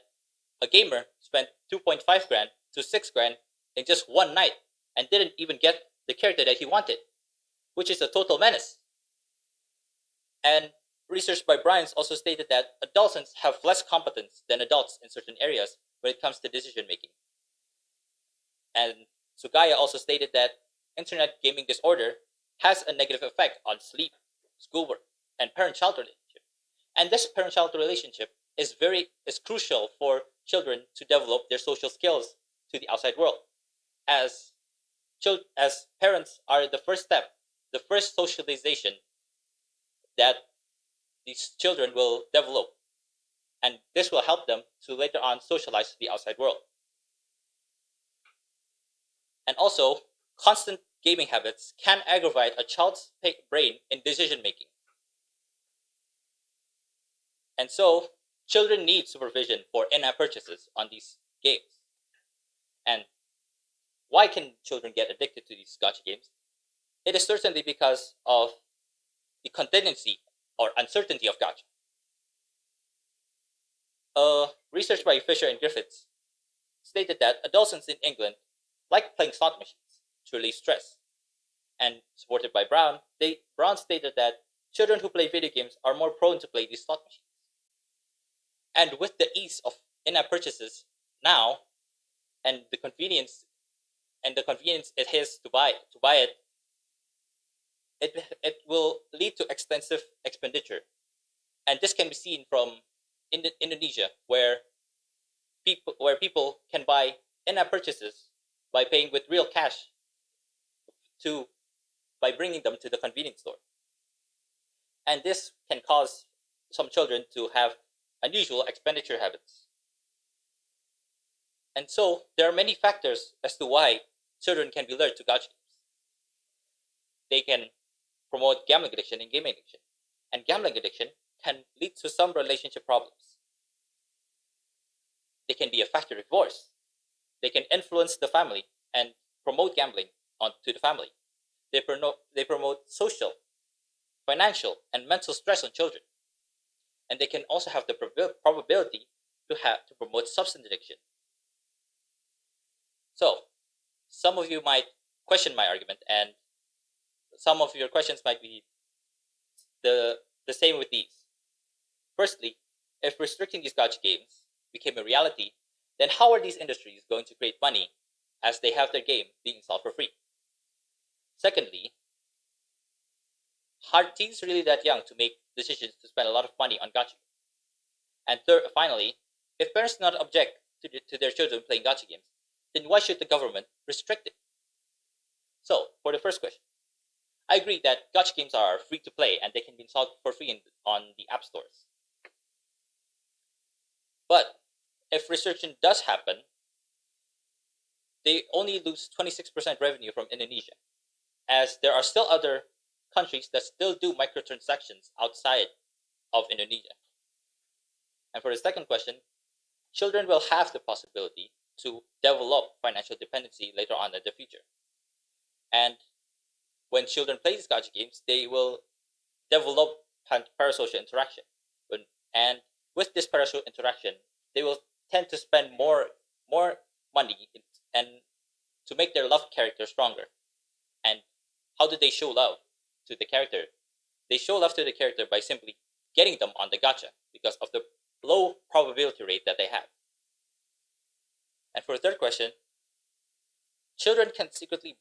a gamer spent 2.5 grand to 6 grand in just one night and didn't even get the character that he wanted, which is a total menace. And research by Bryans also stated that adolescents have less competence than adults in certain areas when it comes to decision making. And Sugaya also stated that internet gaming disorder has a negative effect on sleep, schoolwork, and parent-child relationship. And this parent-child relationship is crucial for children to develop their social skills to the outside world, as parents are the first step, the first socialization that these children will develop, and this will help them to later on socialize to the outside world. And also, constant gaming habits can aggravate a child's brain in decision making. And so, children need supervision for in-app purchases on these games. And why can children get addicted to these gacha games? It is certainly because of the contingency or uncertainty of gacha. Research by Fisher and Griffiths stated that adolescents in England like playing slot machines to release stress. and supported by Brown, Brown stated that children who play video games are more prone to play these slot machines. And with the ease of in-app purchases now, and the convenience it has to buy it will lead to extensive expenditure. And this can be seen from Indonesia, where people can buy in-app purchases by paying with real cash by bringing them to the convenience store. And this can cause some children to have unusual expenditure habits. And so there are many factors as to why children can be lured to gacha games. They can promote gambling addiction and gaming addiction. And gambling addiction can lead to some relationship problems. They can be a factor of divorce. They can influence the family and promote gambling onto the family. They promote social, financial, and mental stress on children. And they can also have the probability to promote substance addiction. So, some of you might question my argument, and some of your questions might be the same with these. Firstly, if restricting these gacha games became a reality, then how are these industries going to create money as they have their game being installed for free? Secondly, are teens really that young to make decisions to spend a lot of money on gacha? And finally, if parents do not object to their children playing gacha games, then why should the government restrict it? So, for the first question, I agree that gacha games are free to play and they can be installed for free on the app stores. But if restriction does happen, they only lose 26% revenue from Indonesia, as there are still other countries that still do microtransactions outside of Indonesia. And for the second question, children will have the possibility to develop financial dependency later on in the future. And when children play these gacha games, they will develop parasocial interaction. And with this parasocial interaction, they will tend to spend more money and to make their love character stronger. And how do they show love to the character? They show love to the character by simply getting them on the gacha because of the low probability rate that they have. And for the third question, children can secretly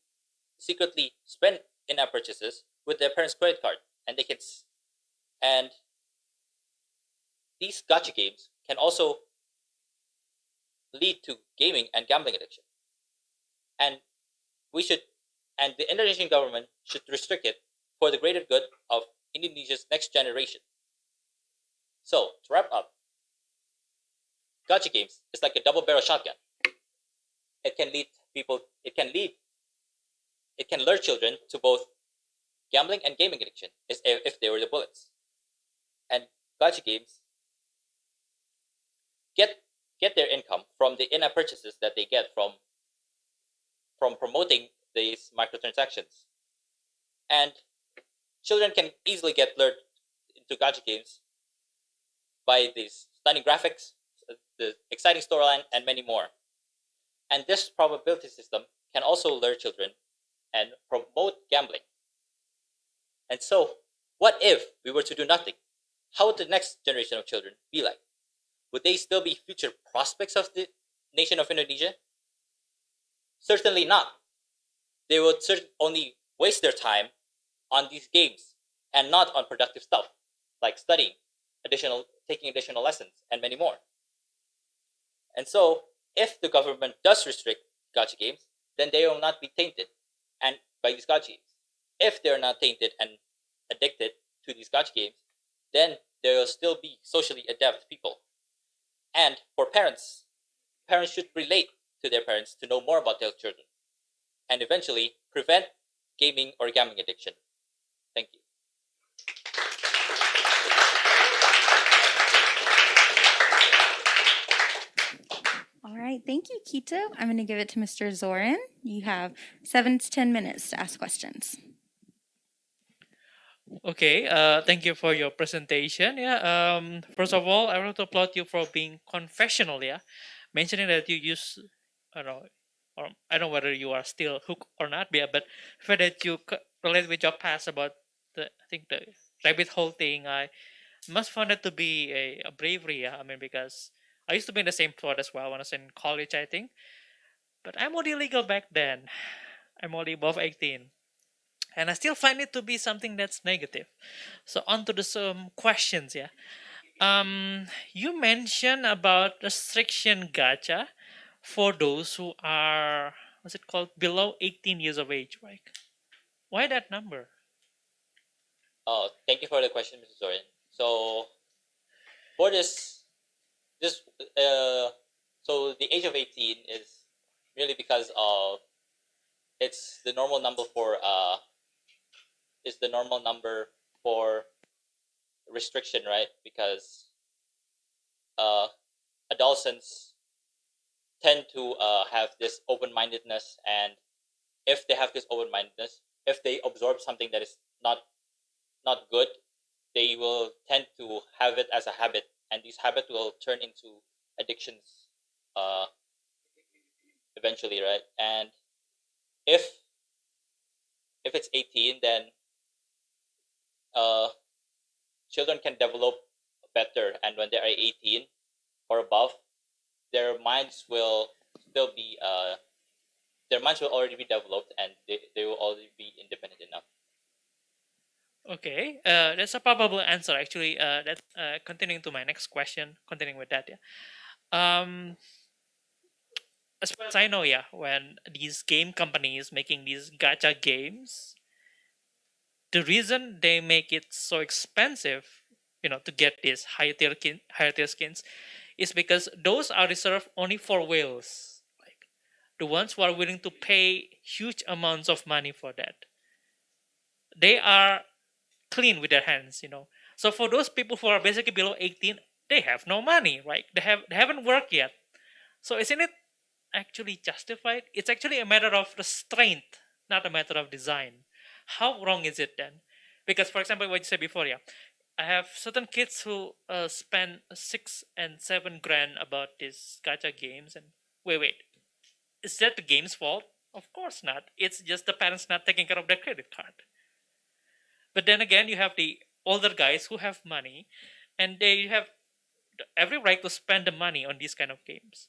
spend in-app purchases with their parents' credit card, and these gacha games can also lead to gaming and gambling addiction. And the Indonesian government should restrict it for the greater good of Indonesia's next generation. So, to wrap up, gacha games is like a double-barrel shotgun. It can lure children to both gambling and gaming addiction if they were the bullets. And gacha games get their income from the in-app purchases that they get from promoting these microtransactions. And children can easily get lured into gacha games by these stunning graphics, the exciting storyline, and many more. And this probability system can also lure children and promote gambling. And so, what if we were to do nothing? How would the next generation of children be like? Would they still be future prospects of the nation of Indonesia? Certainly not. They would only waste their time on these games and not on productive stuff like studying, taking additional lessons, and many more. And so, if the government does restrict gacha games, then they will not be tainted and by these gacha games. If they are not tainted and addicted to these gacha games, then there will still be socially adept people. And for parents should relate to their parents to know more about their children and eventually prevent gaming or gambling addiction. Thank you. All right, thank you, Kito. I'm going to give it to Mr. Zoran. You have 7 to 10 minutes to ask questions. Okay, thank you for your presentation. Yeah, first of all, I want to applaud you for being confessional. Yeah, mentioning that you I don't know, or I don't know whether you are still hooked or not. Yeah, but for that you related with your past about I think the rabbit hole thing. I must find it to be a bravery. Yeah? I mean, because I used to be in the same plot as well when I was in college, I think. But I'm only legal back then. I'm only above 18. And I still find it to be something that's negative. So on to the some questions, yeah. You mentioned about restriction gacha for those who are what's it called below 18 years of age, right? Why that number? Oh, thank you for the question, Mr. Zorin. So for this so the age of 18 is really because of it's the normal number for is the normal number for restriction, right? Because uh, adolescents tend to have this open-mindedness, and if they have this open-mindedness, if they absorb something that is not good, they will tend to have it as a habit, and this habit will turn into addictions uh, eventually, right? And if if it's 18, then uh, children can develop better, and when they are 18 or above, their minds will still be their minds will already be developed, and they will already be independent enough. Okay, that's a probable answer actually. That continuing to my next question, continuing with that, yeah. Um, as far as I know, yeah, when these game companies making these gacha games, the reason they make it so expensive, to get these higher tier skins, is because those are reserved only for whales, like the ones who are willing to pay huge amounts of money for that. They are clean with their hands. So for those people who are basically below 18, they have no money, right? They haven't worked yet. So isn't it actually justified? It's actually a matter of restraint, not a matter of design. How wrong is it then? Because, for example, what you said before, yeah, I have certain kids who spend 6 and 7 grand about these gacha games, and wait, is that the game's fault? Of course not. It's just the parents not taking care of their credit card. But then again, you have the older guys who have money, and they have every right to spend the money on these kind of games.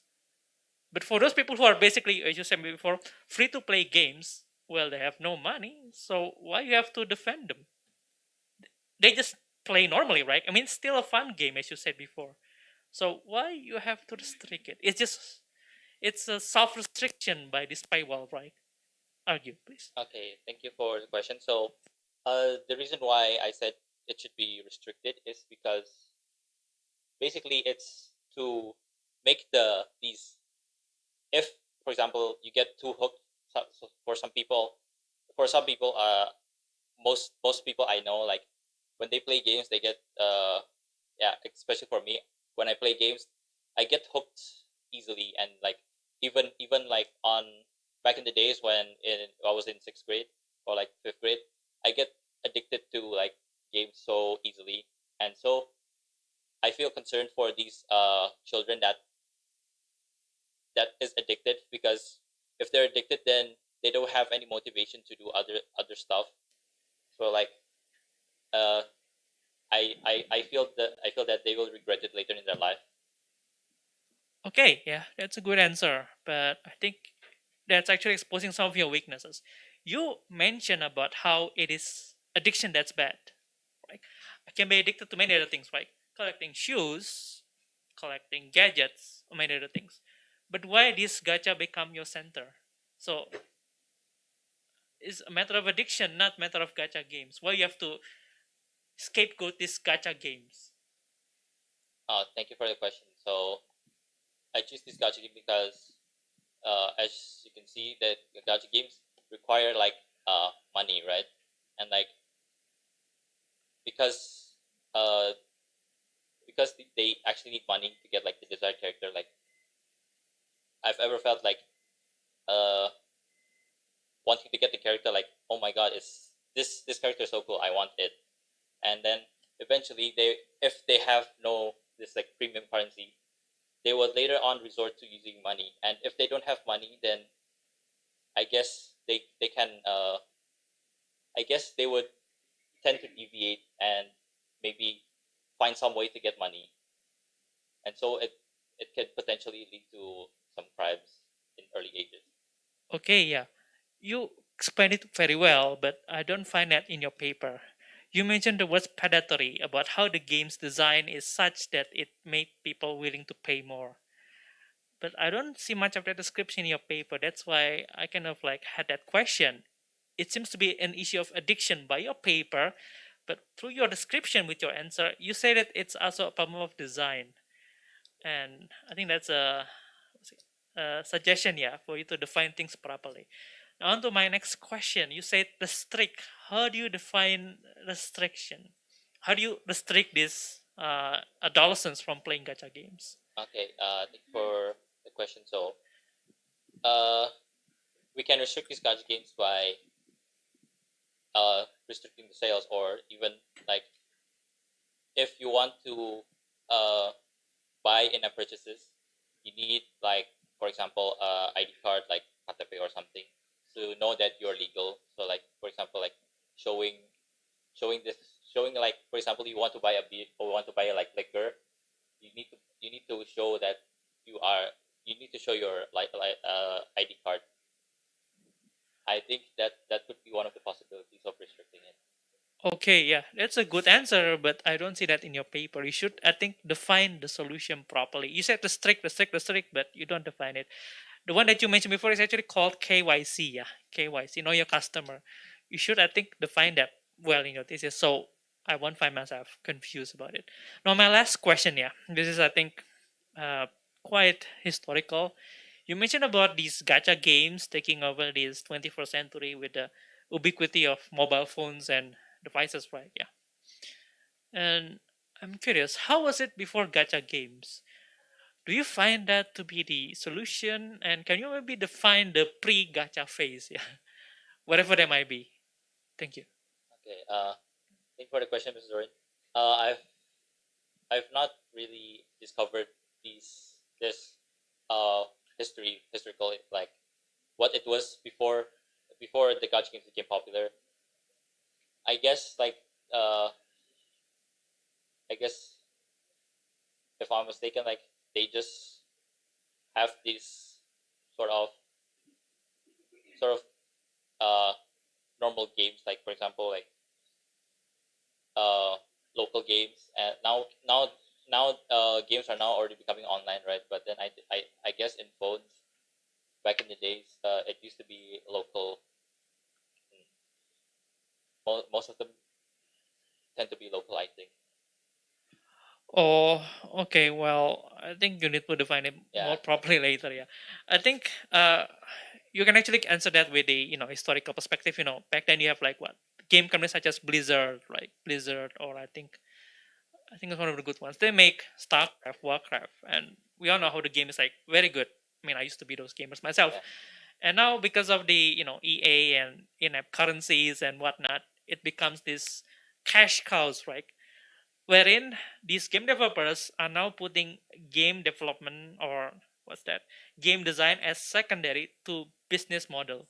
But for those people who are basically, as you said before, free to play games, well, they have no money, so why you have to defend them? They just play normally, right? I mean, it's still a fun game, as you said before. So why you have to restrict it? It's a self restriction by this paywall, right? Argue, please. Okay, thank you for the question. So, the reason why I said it should be restricted is because basically it's to make these if, for example, you get too hooked. So for some people, most people I know, like when they play games, they get yeah, especially for me, when I play games, I get hooked easily, and like even like on back in the days when I was in sixth grade or like fifth grade, I get addicted to like games so easily, and so I feel concerned for these children that is addicted, because if they're addicted, then they don't have any motivation to do other stuff. So like uh I feel that they will regret it later in their life. Okay, yeah, that's a good answer. But I think that's actually exposing some of your weaknesses. You mentioned about how it is addiction that's bad. Right? I can be addicted to many other things, right? Collecting shoes, collecting gadgets, or many other things. But why this gacha become your center? So it's a matter of addiction, not matter of gacha games. Why you have to scapegoat these gacha games? Thank you for the question. So I choose this gacha game because as you can see that the gacha games require like money, right? And like because uh they actually need money to get like the desired character. Like I've ever felt like uh wanting to get the character, like, oh my god, is this character is so cool, I want it. And then eventually they, if they have no this like premium currency, they will later on resort to using money. And if they don't have money, then I guess they can I guess they would tend to deviate and maybe find some way to get money, and so it could potentially lead to some crimes in early ages. Okay, yeah. You explained it very well, but I don't find that in your paper. You mentioned the word predatory about how the game's design is such that it made people willing to pay more. But I don't see much of that description in your paper. That's why I kind of like had that question. It seems to be an issue of addiction by your paper, but through your description with your answer, you say that it's also a problem of design. And I think that's a suggestion, yeah, for you to define things properly. Now, on to my next question. You said restrict. How do you define restriction? How do you restrict these adolescents from playing gacha games? Okay, thank you for the question. So, uh, we can restrict these gacha games by restricting the sales, or even like if you want to buy in-app purchases, you need like, for example, ID card like KTP or something to know that you're legal. So like, for example, like showing showing like, for example, you want to buy a beer or want to buy like liquor, you need to show that you need to show your ID card. I think that could be one of the possibilities of restricting it. Okay, yeah, that's a good answer, but I don't see that in your paper. You should, I think, define the solution properly. You said restrict, but you don't define it. The one that you mentioned before is actually called KYC, yeah, KYC, know your customer. You should, I think, define that well in your thesis. So I won't find myself confused about it. Now, my last question, yeah, this is, I think, uh, quite historical. You mentioned about these gacha games taking over this 21st century with the ubiquity of mobile phones and devices, right? Yeah. And I'm curious, how was it before gacha games? Do you find that to be the solution? And can you maybe define the pre-gacha phase? Yeah, whatever that might be. Thank you. Okay. Thank you for the question, Mr. Zorin. I've not really discovered this historical, like what it was before the gacha games became popular. I guess like I guess if I'm mistaken, like they just have these sort of sort of uh normal games, like for example like uh local games, and now games are now already becoming online, right? But then I guess in phones back in the days, it used to be local. Most of them tend to be local, I think. Oh, okay. Well, I think you need to define it more properly later. Yeah, I think you can actually answer that with the historical perspective. Back then you have like what game companies such as Blizzard, right? Blizzard, or I think it's one of the good ones. They make StarCraft, Warcraft, and we all know how the game is like very good. I mean, I used to be those gamers myself, and now because of the EA and in-app currencies and whatnot, it becomes this cash cows, right? Wherein these game developers are now putting game development, or what's that, game design as secondary to business model.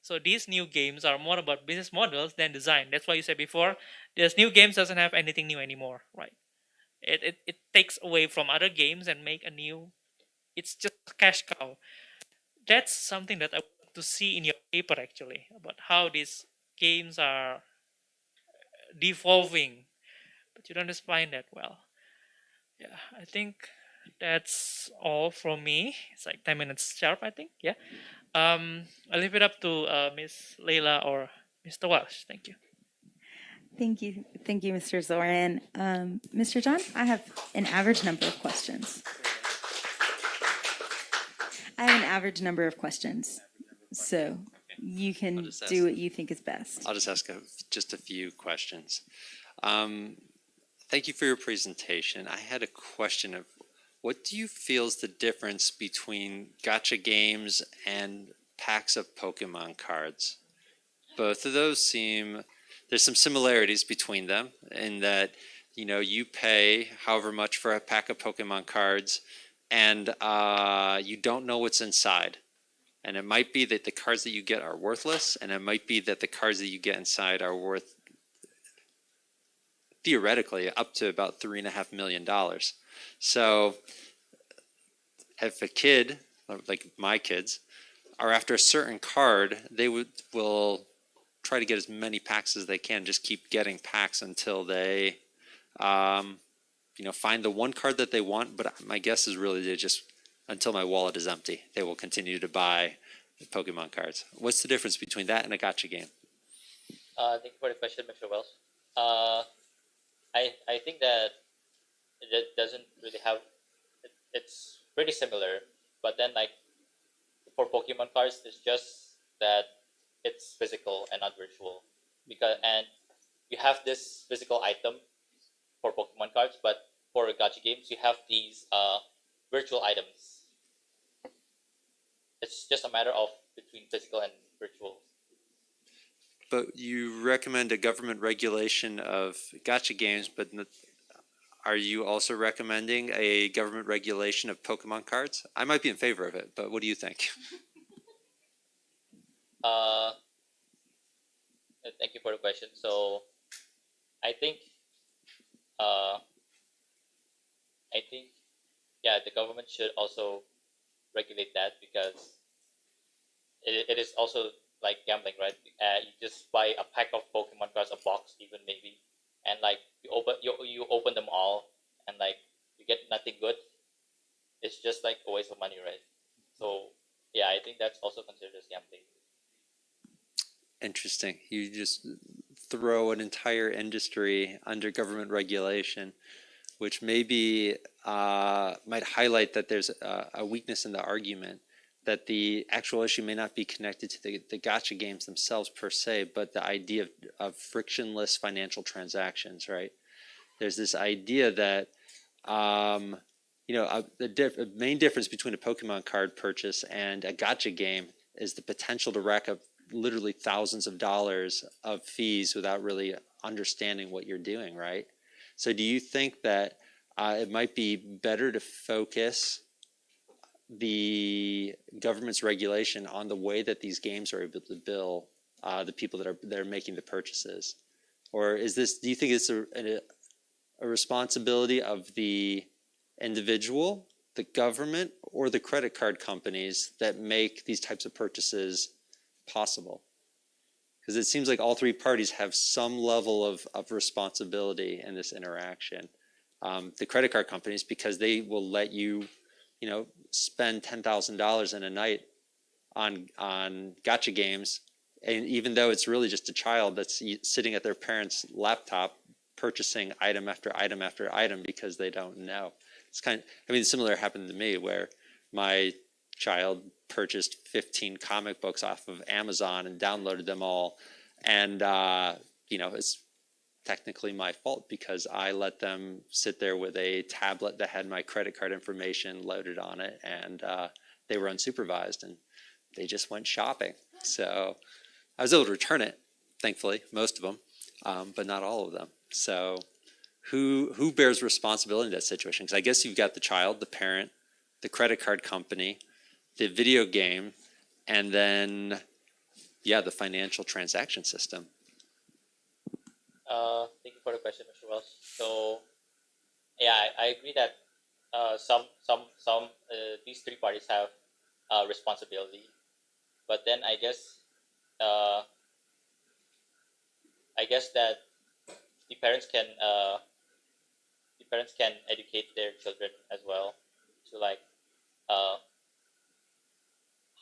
So these new games are more about business models than design. That's why you said before, this new games doesn't have anything new anymore, right? It takes away from other games and make a new. It's just a cash cow. That's something that I want to see in your paper actually about how these games are devolving, but you don't define that well. Yeah, I think that's all from me. It's like 10 minutes sharp, I think. Yeah. I'll leave it up to Miss Leila or Mr. Walsh. Thank you. Thank you, Mr. Zoran. Mr. John, I have an average number of questions. So you can do what you think is best. I'll just ask just a few questions. Thank you for your presentation. I had a question of what do you feel is the difference between gacha games and packs of Pokemon cards? Both of those there's some similarities between them in that, you pay however much for a pack of Pokemon cards and you don't know what's inside. And it might be that the cards that you get are worthless, and it might be that the cards that you get inside are worth, theoretically, up to about $3.5 million. So if a kid, like my kids, are after a certain card, they will try to get as many packs as they can, just keep getting packs until they find the one card that they want. But my guess is really they just, until my wallet is empty, they will continue to buy Pokemon cards. What's the difference between that and a gacha game? Thank you for the question, Mr. Wells. I think that it doesn't really have. It's pretty similar, but then like for Pokemon cards, it's just that it's physical and not virtual, and you have this physical item for Pokemon cards, but for gacha games, you have these virtual items. It's just a matter of between physical and virtual. But you recommend a government regulation of gacha games, but are you also recommending a government regulation of Pokemon cards? I might be in favor of it, but what do you think? Thank you for the question. So, I think, yeah, the government should also regulate that because it is also like gambling, right? You just buy a pack of Pokemon cards, a box, even maybe, and like you open them all, and like you get nothing good. It's just like a waste of money, right? So yeah, I think that's also considered as gambling. Interesting. You just throw an entire industry under government regulation, which maybe might highlight that there's a weakness in the argument, that the actual issue may not be connected to the gacha games themselves per se, but the idea of frictionless financial transactions, right? There's this idea that, the main difference between a Pokemon card purchase and a gacha game is the potential to rack up literally thousands of dollars of fees without really understanding what you're doing, right? So do you think that it might be better to focus the government's regulation on the way that these games are able to bill the people that are making the purchases? Or do you think it's a responsibility of the individual, the government, or the credit card companies that make these types of purchases possible? Because it seems like all three parties have some level of responsibility in this interaction. The credit card companies, because they will let you, spend $10,000 in a night on gacha games, and even though it's really just a child that's sitting at their parents' laptop purchasing item after item after item because they don't know. Similar happened to me where my child purchased 15 comic books off of Amazon and downloaded them all, and it's technically my fault because I let them sit there with a tablet that had my credit card information loaded on it, and they were unsupervised and they just went shopping. So I was able to return it, thankfully, most of them, but not all of them. So who bears responsibility in that situation? Because I guess you've got the child, the parent, the credit card company, the video game, and then, the financial transaction system. Thank you for the question, Mr. Wells. So, yeah, I agree that some these three parties have responsibility, but then I guess that the parents can educate their children as well to like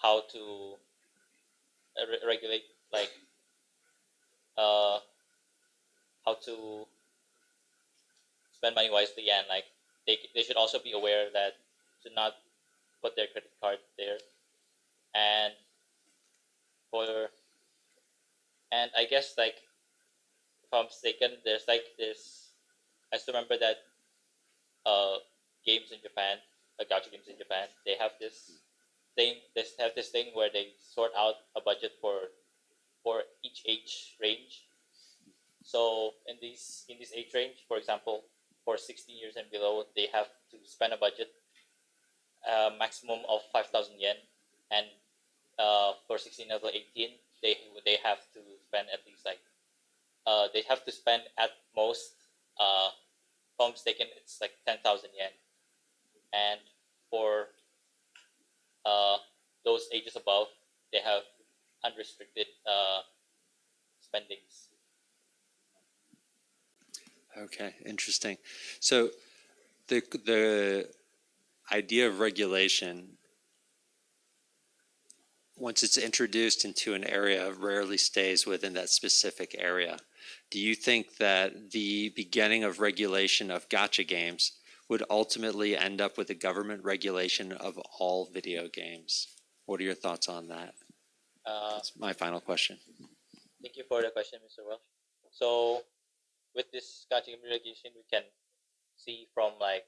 how to regulate, like how to spend money wisely, and like they should also be aware that to not put their credit card there, and I guess like if I'm mistaken, there's like this. I still remember that games in Japan, gacha games in Japan, they have this thing. They have this thing where they sort out a budget for each age range. So in this age range, for example, for 16 years and below, they have to spend a budget maximum of 5,000 yen, and for 16 level 18, they have to spend at least like they have to spend at most if I'm mistaken it's like 10,000 yen, and for those ages above they have unrestricted spendings. Okay, interesting. So the idea of regulation, once it's introduced into an area, rarely stays within that specific area. Do you think that the beginning of regulation of gacha games would ultimately end up with a government regulation of all video games? What are your thoughts on that? That's my final question. Thank you for the question, Mr. Welsh. So with this gacha game regulation, we can see from like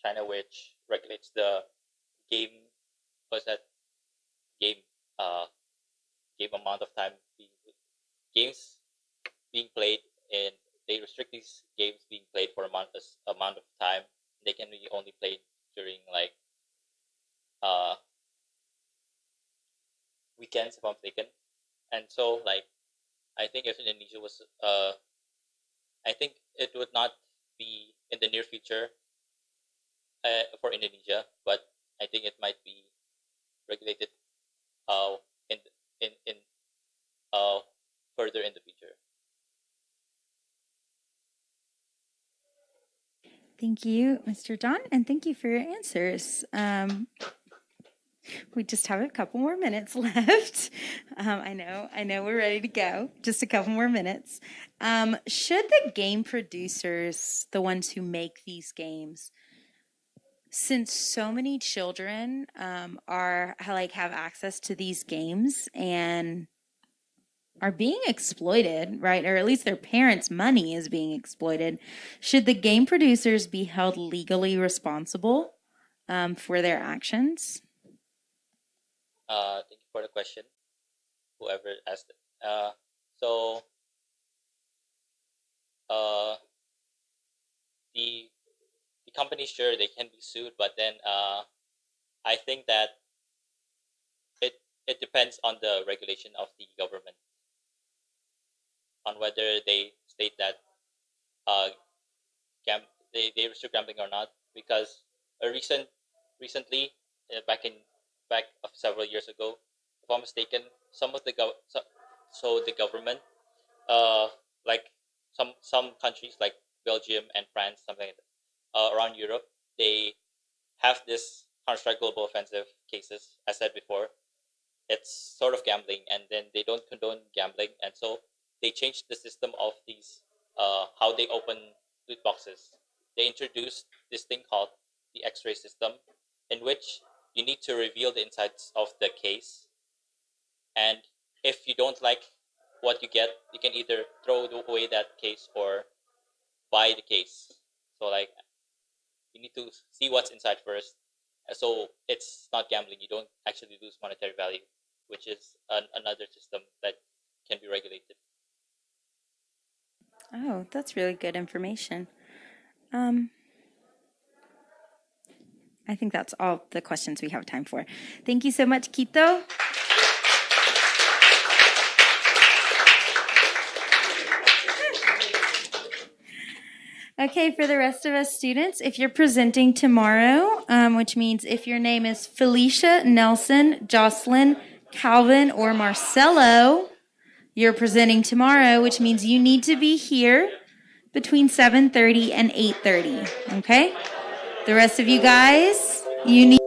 China, which regulates the game, what's that game game amount of time games being played, and they restrict these games being played for amount of time. They can be only played during like weekends, if I'm mistaken. And so like I think if Indonesia was I think it would not be in the near future for Indonesia, but I think it might be regulated in further in the future. Thank you, Mr. John, and thank you for your answers. We just have a couple more minutes left. I know we're ready to go. Just a couple more minutes. Should the game producers, the ones who make these games, since so many children have access to these games and are being exploited, right? Or at least their parents' money is being exploited. Should the game producers be held legally responsible for their actions? Thank you for the question, whoever asked it. So the company, sure, they can be sued, but then I think that it depends on the regulation of the government on whether they state that they restrict gambling or not. Because recently back of several years ago, if I'm mistaken, some of the the government like some countries like Belgium and France, something like that, around Europe, they have this Counter-Strike Global Offensive cases. As said before, it's sort of gambling, and then they don't condone gambling, and so they changed the system of these how they open loot boxes. They introduced this thing called the X-ray system, in which you need to reveal the insides of the case, and if you don't like what you get, you can either throw away that case or buy the case. So like you need to see what's inside first. So it's not gambling. You don't actually lose monetary value, which is another system that can be regulated. Oh, that's really good information. I think that's all the questions we have time for. Thank you so much, Quito. Okay, for the rest of us students, if you're presenting tomorrow, which means if your name is Felicia, Nelson, Jocelyn, Calvin, or Marcelo, you're presenting tomorrow, which means you need to be here between 7:30 and 8:30, okay? The rest of you guys, you need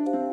you.